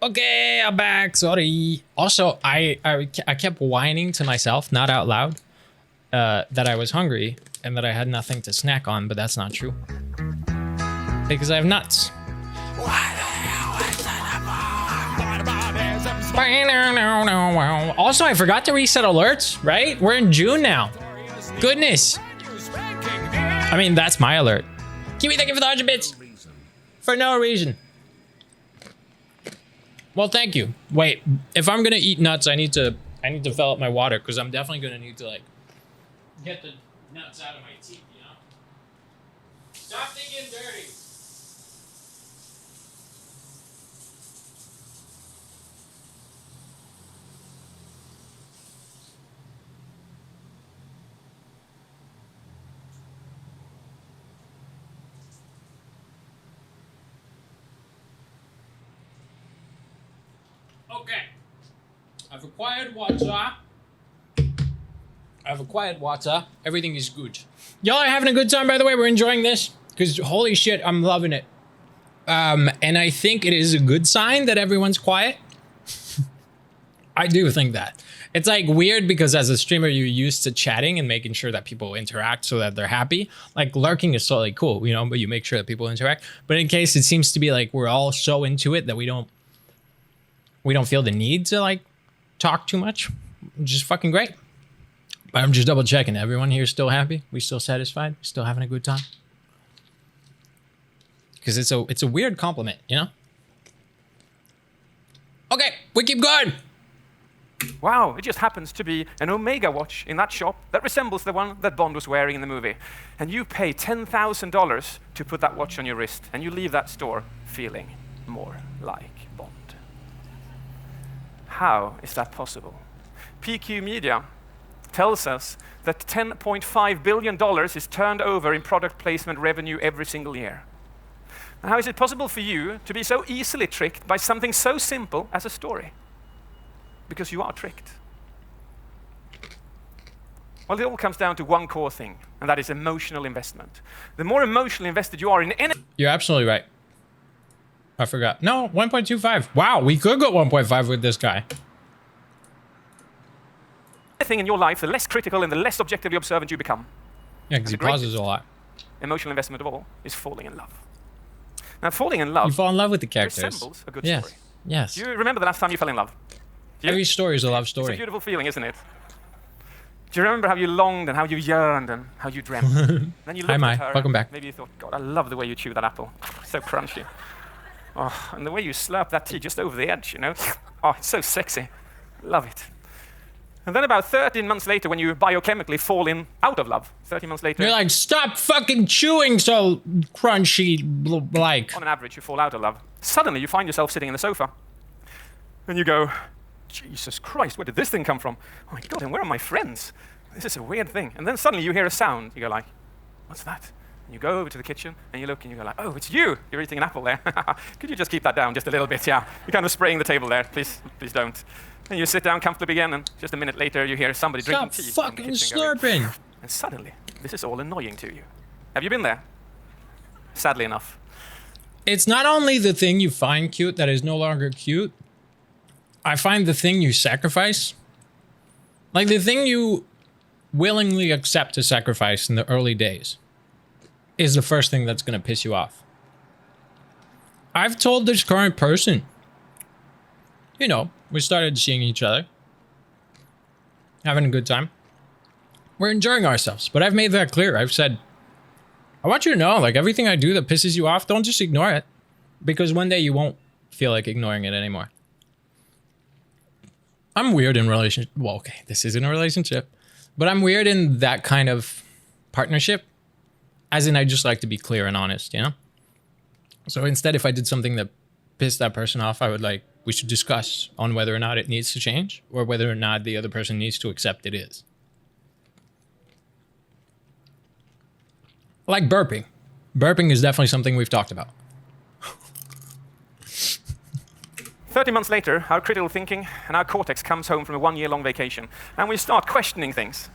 Okay, I'm back. Sorry. Also, I kept whining to myself, not out loud, that I was hungry and that I had nothing to snack on, but that's not true. Because I have nuts. Also, I forgot to reset alerts, right? We're in June now. Goodness. I mean, that's my alert. Kiwi, thank you for the 100 bits. For no reason. Well, thank you. Wait, if I'm gonna eat nuts, I need to fill up my water because I'm definitely gonna need to like get the nuts out of my teeth, you know? Stop thinking dirty. Okay. I've acquired water. Everything is good. Y'all are having a good time, by the way. We're enjoying this because holy shit, I'm loving it. And I think it is a good sign that everyone's quiet. I do think that. It's like weird because as a streamer, you're used to chatting and making sure that people interact so that they're happy. Like lurking is totally cool, you know, but you make sure that people interact. But in case it seems to be like we're all so into it that we don't feel the need to like talk too much, which is fucking great. But I'm just double checking. Everyone here is still happy? We still satisfied? Still having a good time? Because it's a weird compliment, you know? Okay, we keep going. Wow, it just happens to be an Omega watch in that shop that resembles the one that Bond was wearing in the movie. And you pay $10,000 to put that watch on your wrist, and you leave that store feeling more like Bond. How is that possible? PQ Media tells us that $10.5 billion is turned over in product placement revenue every single year. Now, how is it possible for you to be so easily tricked by something so simple as a story? Because you are tricked. Well, it all comes down to one core thing, and that is emotional investment. The more emotionally invested you are in any... You're absolutely right. I forgot. No, 1.25. Wow, we could go 1.5 with this guy. ...thing in your life, the less critical and the less objectively observant you become. Yeah, because he pauses a lot. Emotional investment of all is falling in love. Now, falling in love... You fall in love with the characters. ...resembles a good yes. story. Yes. Do you remember the last time you fell in love? Every story is a love story. It's a beautiful feeling, isn't it? Do you remember how you longed and how you yearned and how you dreamt? Then you looked Hi, Mai. at her. Welcome back. Maybe you thought, God, I love the way you chew that apple. So crunchy. Oh, and the way you slurp that tea just over the edge, you know? Oh, it's so sexy. Love it. And then about 13 months later, when you biochemically fall in out of love, 13 months later... You're like, stop fucking chewing so crunchy, like... On an average, you fall out of love. Suddenly, you find yourself sitting in the sofa. And you go, Jesus Christ, where did this thing come from? Oh my God, and where are my friends? This is a weird thing. And then suddenly you hear a sound. You go like, what's that? And you go over to the kitchen and you look and you go like, oh, it's you. You're eating an apple there. Could you just keep that down just a little bit? Yeah, you're kind of spraying the table there. Please don't. And you sit down comfortably again, and just a minute later you hear somebody drinking tea. Stop fucking slurping. And suddenly, this is all annoying to you. Have you been there? Sadly enough. It's not only the thing you find cute that is no longer cute. I find the thing you sacrifice, like the thing you willingly accept to sacrifice in the early days, is the first thing that's going to piss you off. I've told this current person, you know, we started seeing each other, having a good time. We're enjoying ourselves, but I've made that clear. I've said, I want you to know, like everything I do that pisses you off, don't just ignore it, because one day you won't feel like ignoring it anymore. I'm weird in relationship. Well, okay, this isn't a relationship, but I'm weird in that kind of partnership. As in, I just like to be clear and honest, you know? So instead, if I did something that pissed that person off, I would like, we should discuss on whether or not it needs to change or whether or not the other person needs to accept it is. Like burping. Burping is definitely something we've talked about. 30 months later, our critical thinking and our cortex comes home from a 1-year-long vacation, and we start questioning things.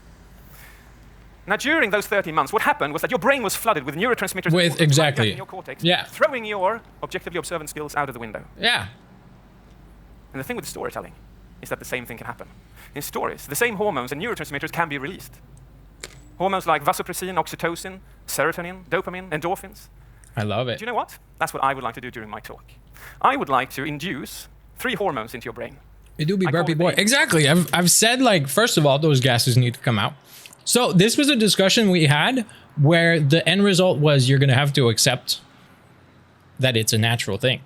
Now, during those 30 months, what happened was that your brain was flooded with neurotransmitters with exactly in your cortex, yeah, throwing your objectively observant skills out of the window. Yeah. And the thing with storytelling is that the same thing can happen. In stories, the same hormones and neurotransmitters can be released. Hormones like vasopressin, oxytocin, serotonin, dopamine, endorphins. I love it. Do you know what? That's what I would like to do during my talk. I would like to induce 3 hormones into your brain. You do be burpee boy. Exactly. I've said, like, first of all, those gases need to come out. So this was a discussion we had where the end result was you're going to have to accept that it's a natural thing.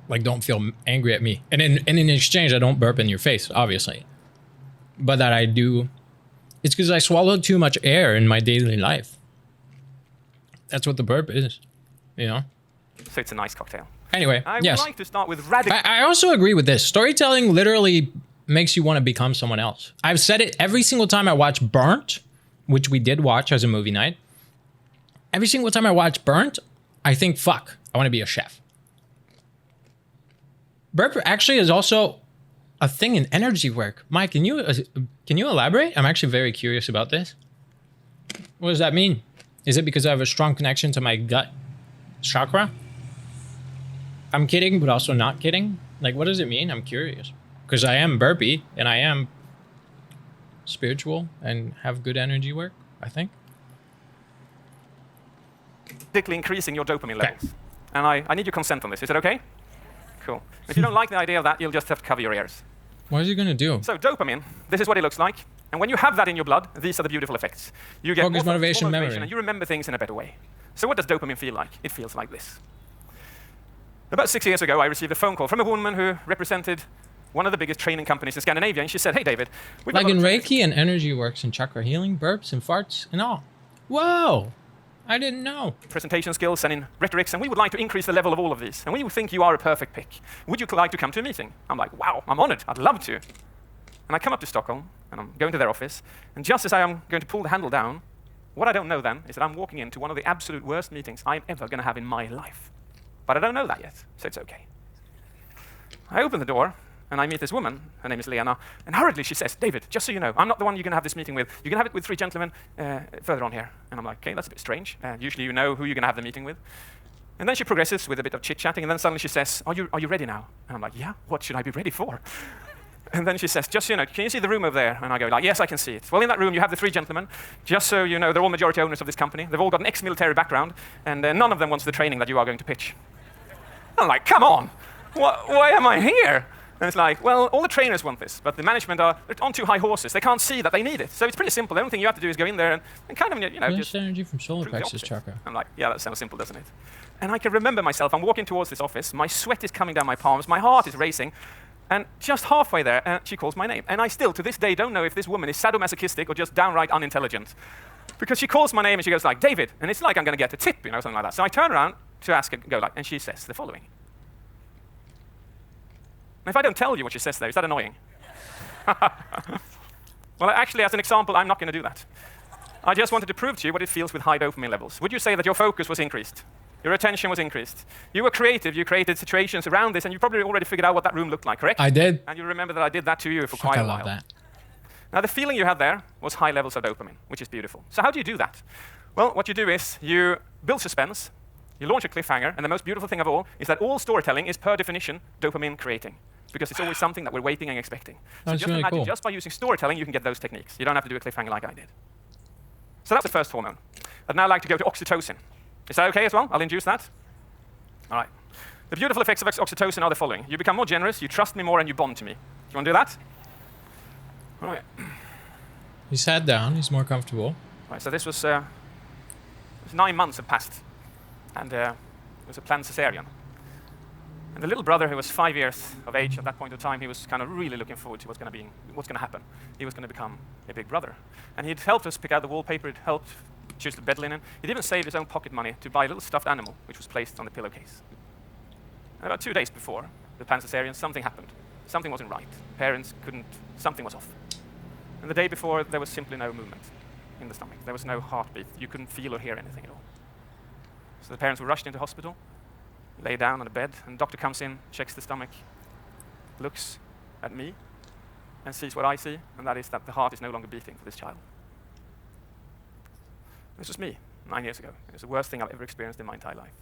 Like, don't feel angry at me. And in exchange, I don't burp in your face, obviously. But that I do. It's because I swallowed too much air in my daily life. That's what the burp is, you know? So it's a nice cocktail. Anyway, I yes. would like to start with radical. I also agree with this. Storytelling literally makes you want to become someone else. I've said it every single time I watch Burnt, which we did watch as a movie night. Every single time I watch Burnt, I think, fuck, I want to be a chef. Burp actually is also a thing in energy work. Mike, can you elaborate? I'm actually very curious about this. What does that mean? Is it because I have a strong connection to my gut chakra? I'm kidding, but also not kidding. Like, what does it mean? I'm curious. Because I am burpy, and I am spiritual, and have good energy work, I think. Particularly increasing your dopamine levels. And I need your consent on this. Is it okay? Cool. If you don't like the idea of that, you'll just have to cover your ears. What is he going to do? So dopamine, this is what it looks like. And when you have that in your blood, these are the beautiful effects. You get Focus, more motivation, memory. and you remember things in a better way. So what does dopamine feel like? It feels like this. About 6 years ago, I received a phone call from a woman who represented one of the biggest training companies in Scandinavia, and she said, hey, David. Like in Reiki and energy works and chakra healing, burps and farts and all. Whoa! I didn't know. Presentation skills and in rhetorics, and we would like to increase the level of all of these. And we would think you are a perfect pick. Would you like to come to a meeting? I'm like, wow, I'm honored. I'd love to. And I come up to Stockholm, and I'm going to their office, and just as I am going to pull the handle down, what I don't know then is that I'm walking into one of the absolute worst meetings I'm ever going to have in my life. But I don't know that yet, so it's okay. I open the door, and I meet this woman. Her name is Lena. And hurriedly she says, David, just so you know, I'm not the one you're going to have this meeting with. You're going to have it with 3 gentlemen further on here. And I'm like, okay, that's a bit strange. Usually you know who you're going to have the meeting with. And then she progresses with a bit of chit-chatting, and then suddenly she says, are you ready now? And I'm like, yeah, what should I be ready for? And then she says, just so you know, can you see the room over there? And I go, like, yes, I can see it. Well, in that room, you have the 3 gentlemen. Just so you know, they're all majority owners of this company. They've all got an ex-military background, and none of them wants the training that you are going to pitch. I'm like, come on, why am I here? And it's like, well, all the trainers want this, but the management are on too high horses. They can't see that they need it. So it's pretty simple. The only thing you have to do is go in there and kind of, you know, just energy from solar plexus chakra. I'm like, yeah, that sounds simple, doesn't it? And I can remember myself. I'm walking towards this office. My sweat is coming down my palms. My heart is racing. And just halfway there, she calls my name. And I still, to this day, don't know if this woman is sadomasochistic or just downright unintelligent. Because she calls my name and she goes like, David. And it's like I'm going to get a tip, you know, something like that. So I turn around to ask her, go like, and she says the following. And if I don't tell you what she says there, is that annoying? Well, actually, as an example, I'm not going to do that. I just wanted to prove to you what it feels with high dopamine levels. Would you say that your focus was increased? Your attention was increased. You were creative. You created situations around this, and you probably already figured out what that room looked like, correct? I did. And you remember that I did that to you for quite a while. I love that. Now, the feeling you had there was high levels of dopamine, which is beautiful. So how do you do that? Well, what you do is you build suspense, you launch a cliffhanger, and the most beautiful thing of all is that all storytelling is, per definition, dopamine creating. Because it's always something that we're waiting and expecting. So just really imagine, cool. just by using storytelling, you can get those techniques. You don't have to do a cliffhanger like I did. So that's the first hormone. I'd now like to go to oxytocin. Is that okay as well? I'll induce that. All right. The beautiful effects of oxytocin are the following. You become more generous, you trust me more, and you bond to me. Do you want to do that? All right. He sat down. He's more comfortable. All right, so this was 9 months have passed, and it was a planned cesarean. And the little brother, who was 5 years of age at that point in time, he was kind of really looking forward to what's going to happen. He was going to become a big brother. And he'd helped us pick out the wallpaper, he'd helped choose the bed linen. He'd even saved his own pocket money to buy a little stuffed animal, which was placed on the pillowcase. And about 2 days before the planned cesarean, something happened. Something wasn't right. Parents couldn't, something was off. And the day before, there was simply no movement in the stomach. There was no heartbeat. You couldn't feel or hear anything at all. So the parents were rushed into hospital, lay down on a bed, and the doctor comes in, checks the stomach, looks at me, and sees what I see, and that is that the heart is no longer beating for this child. This was me 9 years ago. It was the worst thing I've ever experienced in my entire life.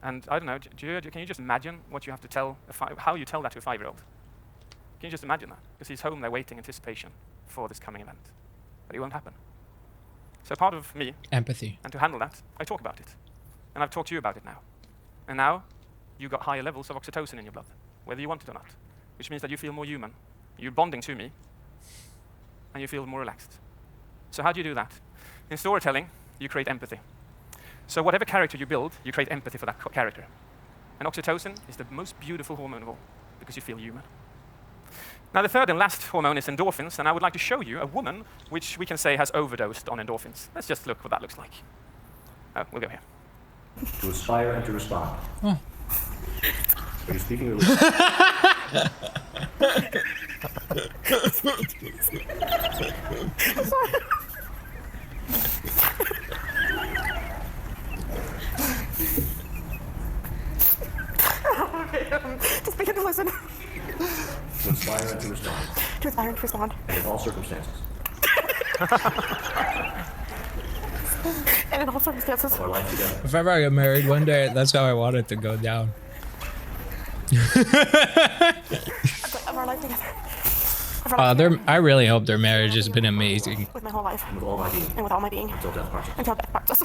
And I don't know, can you just imagine what you have to tell, how you tell that to a 5-year-old? Can you just imagine that? Because he's home there waiting in anticipation for this coming event. But it won't happen. So part of me, empathy, and to handle that, I talk about it. And I've talked to you about it now. And now, you've got higher levels of oxytocin in your blood, whether you want it or not. Which means that you feel more human. You're bonding to me, and you feel more relaxed. So how do you do that? In storytelling, you create empathy. So whatever character you build, you create empathy for that character. And oxytocin is the most beautiful hormone of all, because you feel human. Now the third and last hormone is endorphins, and I would like to show you a woman which we can say has overdosed on endorphins. Let's just look what that looks like. We'll go here. To aspire and to respond. Oh. Are you speaking of... Just begin to listen. To inspire and to respond. To inspire and to respond. And in all circumstances. And in all circumstances. Our life together. If ever I get married one day, that's how I want it to go down. Of our life together. I really hope their marriage has been amazing. With my whole life. And with all my being. And with all my being. Until death parts us. Until death parts us.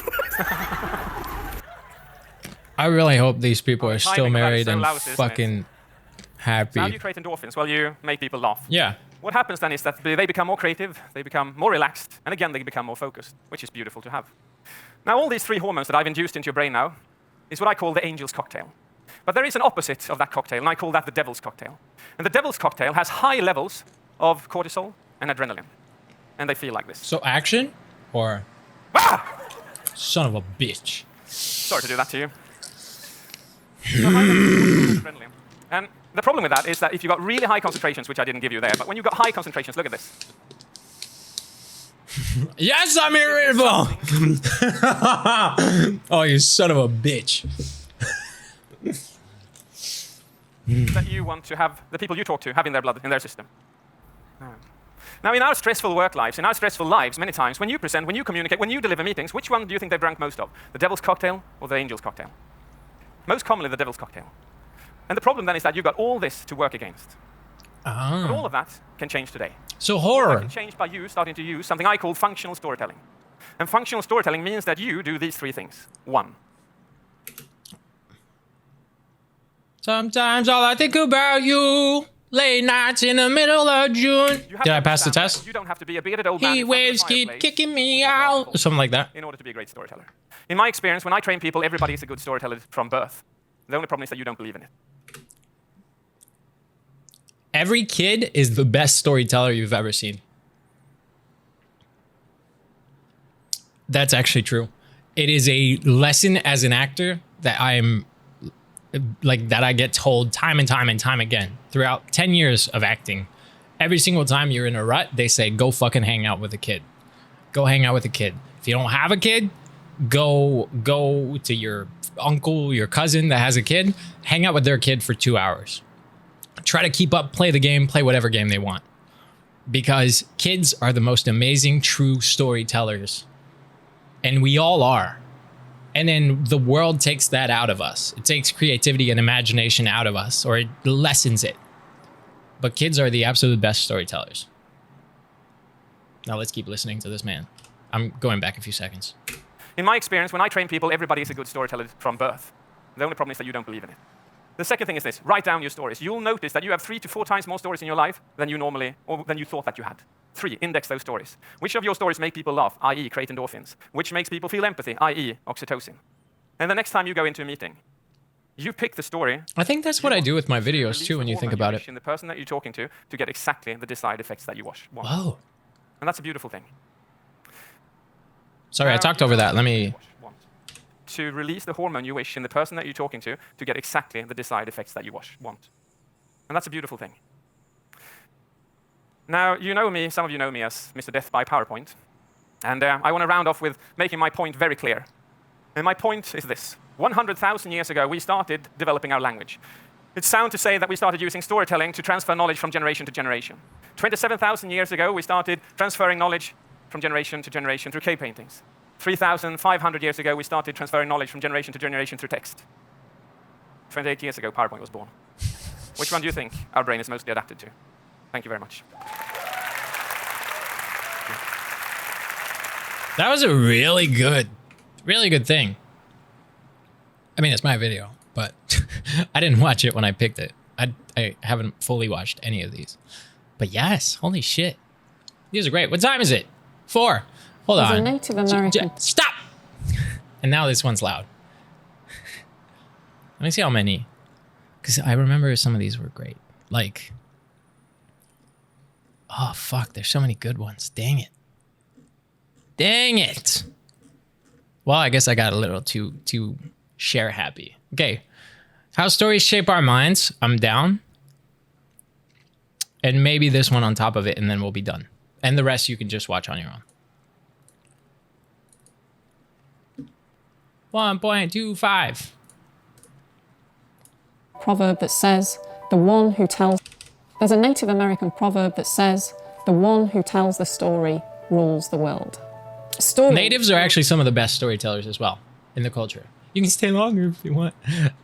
I really hope these people are still married and lousy, isn't it? fucking happy. So how do you create endorphins? Well, you make people laugh. Yeah. What happens then is that they become more creative, they become more relaxed, and again, they become more focused, which is beautiful to have. Now, all these 3 hormones that I've induced into your brain now is what I call the angel's cocktail. But there is an opposite of that cocktail, and I call that the devil's cocktail. And the devil's cocktail has high levels of cortisol and adrenaline. And they feel like this. So action? Or... Son of a bitch. Sorry to do that to you. So high levels of cortisol and adrenaline. And the problem with that is that if you've got really high concentrations, which I didn't give you there, but when you've got high concentrations, look at this. Yes, I'm irritable! Oh, you son of a bitch. That you want to have, the people you talk to, have in their blood, in their system. Now, in our stressful work lives, in our stressful lives, many times, when you present, when you communicate, when you deliver meetings, which one do you think they've drank most of? The devil's cocktail or the angel's cocktail? Most commonly, the devil's cocktail. And the problem then is that you've got all this to work against. But all of that can change today. So horror. All that can change by you starting to use something I call functional storytelling. And functional storytelling means that you do these 3 things. 1. Sometimes all I think about you, late nights in the middle of June. Did I pass the test? You don't have to be a bearded old man Heat in front of the waves keep fireplace kicking me out. Or something like that. in order to be a great storyteller. In my experience, when I train people, everybody is a good storyteller from birth. The only problem is that you don't believe in it. Every kid is the best storyteller you've ever seen. That's actually true. It is a lesson as an actor that that I get told time and time and time again throughout 10 years of acting. Every single time you're in a rut, they say, go fucking hang out with a kid. Go hang out with a kid. If you don't have a kid, go to your uncle, your cousin that has a kid, hang out with their kid for 2 hours. Try to keep up, play the game, play whatever game they want. Because kids are the most amazing, true storytellers. And we all are. And then the world takes that out of us. It takes creativity and imagination out of us, or it lessens it. But kids are the absolute best storytellers. Now let's keep listening to this man. I'm going back a few seconds. In my experience, when I train people, everybody is a good storyteller from birth. The only problem is that you don't believe in it. The second thing is this: write down your stories. You'll notice that you have 3 to 4 times more stories in your life than you normally, or than you thought that you had. 3, index those stories. Which of your stories make people laugh, i.e. create endorphins? Which makes people feel empathy, i.e. oxytocin? And the next time you go into a meeting, you pick the story. I think that's what I do with my videos too when you think about it. In the person that you're talking to get exactly the desired effects that you want. Whoa. And that's a beautiful thing. Sorry, I talked over that. Let me... To release the hormone you wish in the person that you're talking to get exactly the desired effects that you want. And that's a beautiful thing. Now, you know me, some of you know me as Mr. Death by PowerPoint. And I want to round off with making my point very clear. And my point is this: 100,000 years ago, we started developing our language. It's sound to say that we started using storytelling to transfer knowledge from generation to generation. 27,000 years ago, we started transferring knowledge from generation to generation through cave paintings. 3,500 years ago, we started transferring knowledge from generation to generation through text. 28 years ago, PowerPoint was born. Which one do you think our brain is mostly adapted to? Thank you very much. That was a really good thing. I mean, it's my video, but I didn't watch it when I picked it. I haven't fully watched any of these. But yes, holy shit. These are great. What time is it? 4. Hold on. As a Native American... Stop! And now this one's loud. Let me see how many. Because I remember some of these were great. Like... Oh, fuck. There's so many good ones. Dang it. Dang it. Well, I guess I got a little too share happy. Okay. How stories shape our minds. I'm down. And maybe this one on top of it, and then we'll be done. And the rest you can just watch on your own. 1.25. Proverb that says, the one who tells... There's a Native American proverb that says, the one who tells the story rules the world. Natives are actually some of the best storytellers as well in the culture. You can stay longer if you want.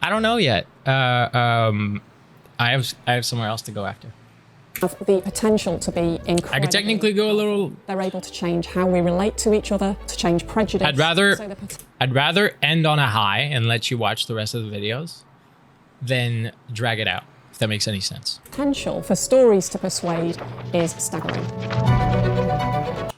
I don't know yet. I have somewhere else to go after. Have the potential to be incredible. I could technically go a little... They're able to change how we relate to each other, to change prejudice. I'd rather end on a high and let you watch the rest of the videos than drag it out, if that makes any sense. Potential for stories to persuade is staggering.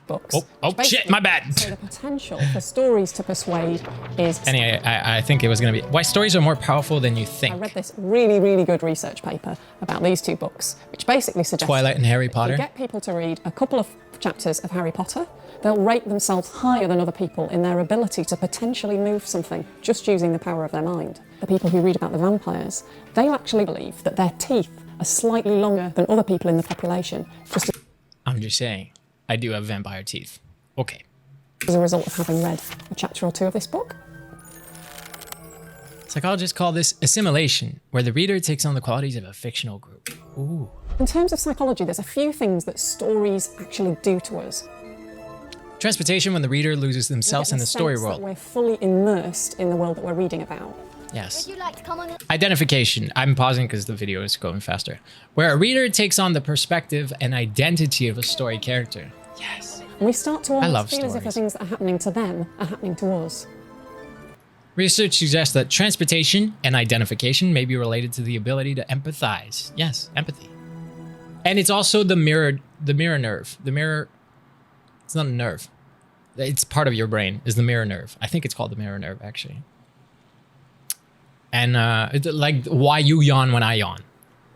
Books. Oh shit, my bad. So the potential for stories to persuade is... Anyway, I think it was going to be... Why stories are more powerful than you think. I read this really, really good research paper about these two books, which basically suggests... Twilight and Harry Potter. If you get people to read a couple of chapters of Harry Potter, they'll rate themselves higher than other people in their ability to potentially move something, just using the power of their mind. The people who read about the vampires, they actually believe that their teeth are slightly longer than other people in the population. I'm just saying. I do have vampire teeth. Okay. As a result of having read a chapter or two of this book. Psychologists call this assimilation, where the reader takes on the qualities of a fictional group. Ooh. In terms of psychology, there's a few things that stories actually do to us. Transportation, when the reader loses themselves in the story world. We're fully immersed in the world that we're reading about. Yes. Would you like to come on? Identification. I'm pausing because the video is going faster. Where a reader takes on the perspective and identity of a story character. Yes. And we start to almost feel as if the stories. things that are happening to them are happening to us. Research suggests that transportation and identification may be related to the ability to empathize. Yes, empathy. And it's also the mirror nerve. The mirror, it's not a nerve. It's part of your brain, is the mirror nerve. I think it's called the mirror nerve, actually. And it's like why you yawn when I yawn.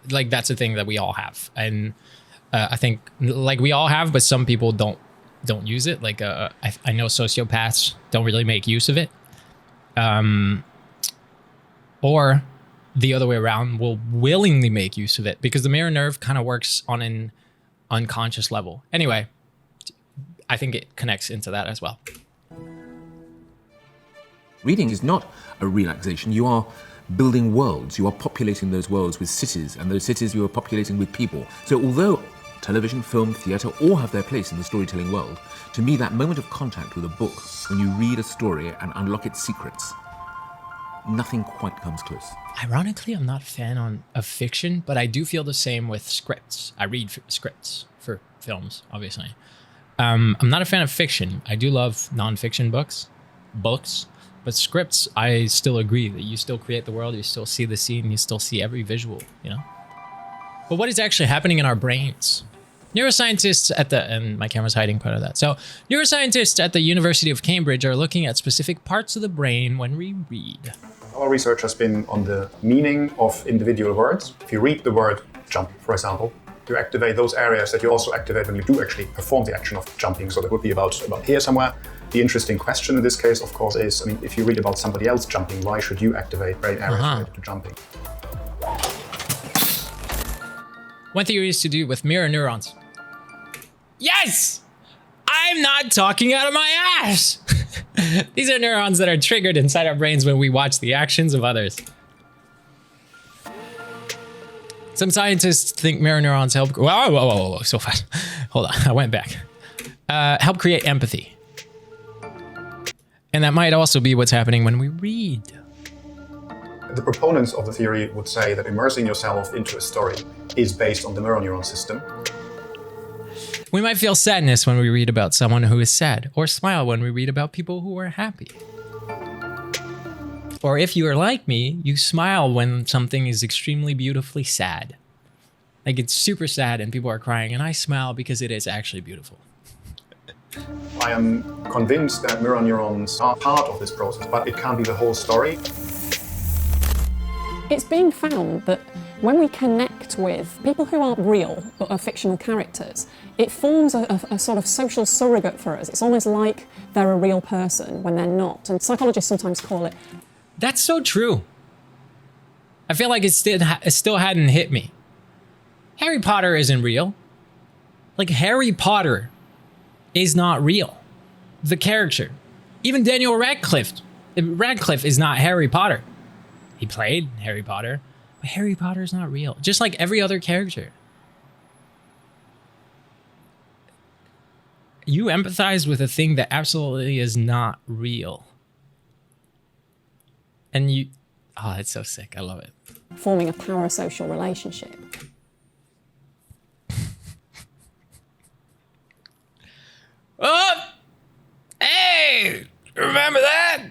Like that's a thing that we all have. And I think like we all have, but some people don't use it. Like I know sociopaths don't really make use of it. Or the other way around, will willingly make use of it because the mirror nerve kind of works on an unconscious level. Anyway, I think it connects into that as well. Reading is not a relaxation. You are building worlds. You are populating those worlds with cities, and those cities you are populating with people. So although television, film, theatre all have their place in the storytelling world, to me that moment of contact with a book, when you read a story and unlock its secrets, nothing quite comes close. Ironically, I'm not a fan of fiction, but I do feel the same with scripts. I read scripts for films, obviously. I'm not a fan of fiction. I do love non-fiction books, but scripts, I still agree that you still create the world, you still see the scene, you still see every visual, you know? But what is actually happening in our brains? Neuroscientists at and my camera's hiding part of that. So neuroscientists at the University of Cambridge are looking at specific parts of the brain when we read. Our research has been on the meaning of individual words. If you read the word jump, for example, you activate those areas that you also activate when you do actually perform the action of jumping. So that would be about here somewhere. The interesting question in this case, of course, is, I mean, if you read about somebody else jumping, why should you activate brain areas related to jumping? One theory is to do with mirror neurons. Yes! I'm not talking out of my ass! These are neurons that are triggered inside our brains when we watch the actions of others. Some scientists think mirror neurons help... Whoa, so fast. Hold on, I went back. Help create empathy. And that might also be what's happening when we read. The proponents of the theory would say that immersing yourself into a story is based on the mirror neuron system. We might feel sadness when we read about someone who is sad, or smile when we read about people who are happy. Or if you are like me, you smile when something is extremely beautifully sad. Like it's super sad and people are crying, and I smile because it is actually beautiful. I am convinced that mirror neurons are part of this process, but it can't be the whole story. It's been found that when we connect with people who aren't real but are fictional characters, it forms a sort of social surrogate for us. It's almost like they're a real person when they're not. And psychologists sometimes call it. That's so true. I feel like it still hadn't hit me. Harry Potter isn't real. Like, Harry Potter is not real. The character. Even Daniel Radcliffe is not Harry Potter. He played Harry Potter, but Harry Potter is not real. Just like every other character. You empathize with a thing that absolutely is not real. And you... Oh, it's so sick. I love it. Forming a parasocial relationship. Oh! Hey! Remember that?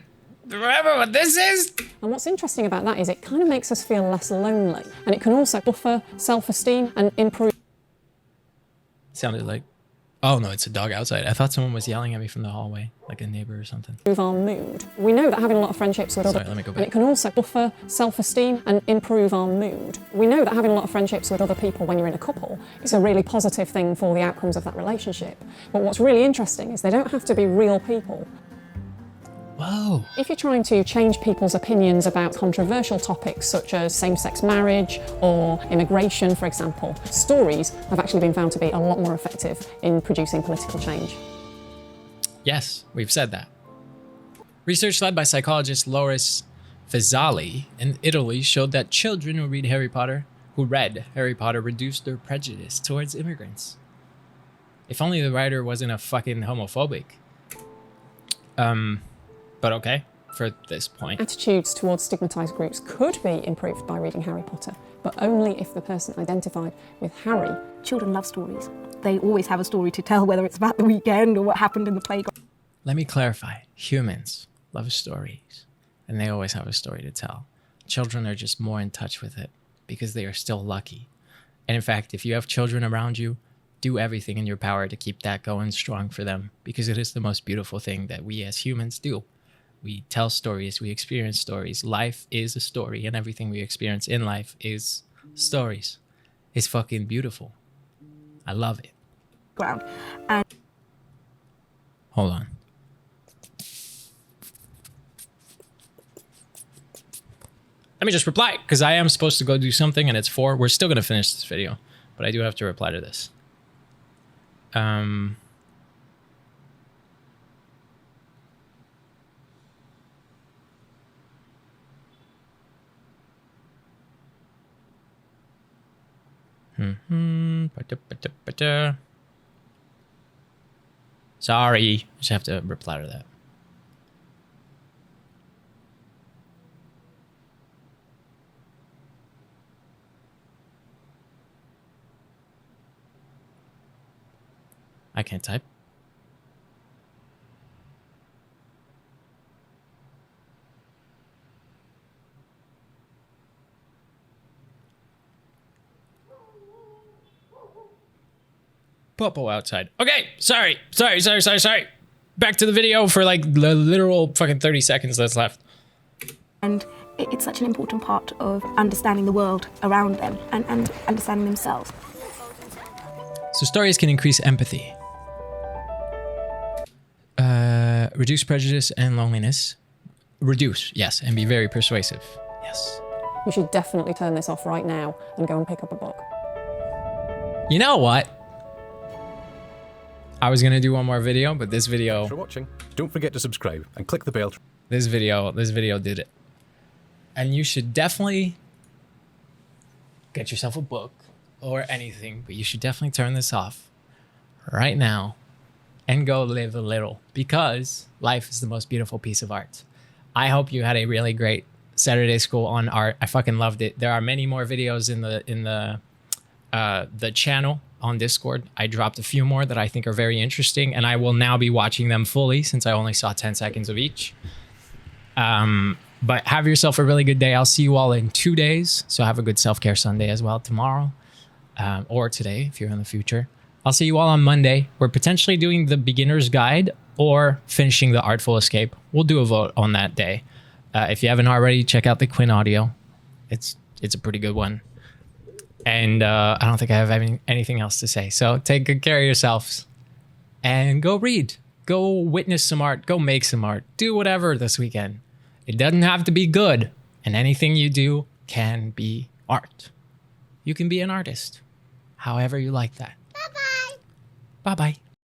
Remember what this is? And what's interesting about that is it kind of makes us feel less lonely. And it can also buffer self-esteem and improve... Sounded like... Oh no, it's a dog outside. I thought someone was yelling at me from the hallway, like a neighbor or something. Improve our mood. We know that having a lot of friendships with Sorry, other... let me go back. And it can also buffer self-esteem and improve our mood. We know that having a lot of friendships with other people when you're in a couple is a really positive thing for the outcomes of that relationship. But what's really interesting is they don't have to be real people. Whoa. If you're trying to change people's opinions about controversial topics such as same-sex marriage or immigration, for example, stories have actually been found to be a lot more effective in producing political change. Yes, we've said that. Research led by psychologist Loris Fazzali in Italy showed that children who read Harry Potter, reduced their prejudice towards immigrants. If only the writer wasn't a fucking homophobic. But okay, for this point. Attitudes towards stigmatised groups could be improved by reading Harry Potter, but only if the person identified with Harry. Children love stories. They always have a story to tell, whether it's about the weekend or what happened in the playground. Let me clarify. Humans love stories, and they always have a story to tell. Children are just more in touch with it because they are still lucky. And in fact, if you have children around you, do everything in your power to keep that going strong for them, because it is the most beautiful thing that we as humans do. We tell stories, we experience stories. Life is a story, and everything we experience in life is stories. It's fucking beautiful. I love it. And Hold on. Let me just reply, because I am supposed to go do something, and it's 4. We're still going to finish this video, but I do have to reply to this. Sorry, just have to reply to that. I can't type. Popo outside. Okay, sorry. Back to the video for like the literal fucking 30 seconds that's left. And it's such an important part of understanding the world around them and understanding themselves. So stories can increase empathy, reduce prejudice and loneliness. Reduce, yes, and be very persuasive. Yes. You should definitely turn this off right now and go and pick up a book. You know what? I was gonna do one more video, but this video... Thanks for watching. Don't forget to subscribe and click the bell. This video did it. And you should definitely get yourself a book or anything, but you should definitely turn this off right now and go live a little, because life is the most beautiful piece of art. I hope you had a really great Saturday School on art. I fucking loved it. There are many more videos in the channel on Discord. I dropped a few more that I think are very interesting, and I will now be watching them fully since I only saw 10 seconds of each. But have yourself a really good day. I'll see you all in 2 days. So have a good self-care Sunday as well tomorrow, or today if you're in the future. I'll see you all on Monday. We're potentially doing the beginner's guide or finishing the Artful Escape. We'll do a vote on that day. If you haven't already, check out the Quinn audio. It's a pretty good one. And I don't think I have anything else to say. So take good care of yourselves and go read. Go witness some art. Go make some art. Do whatever this weekend. It doesn't have to be good. And anything you do can be art. You can be an artist. However you like that. Bye-bye. Bye-bye.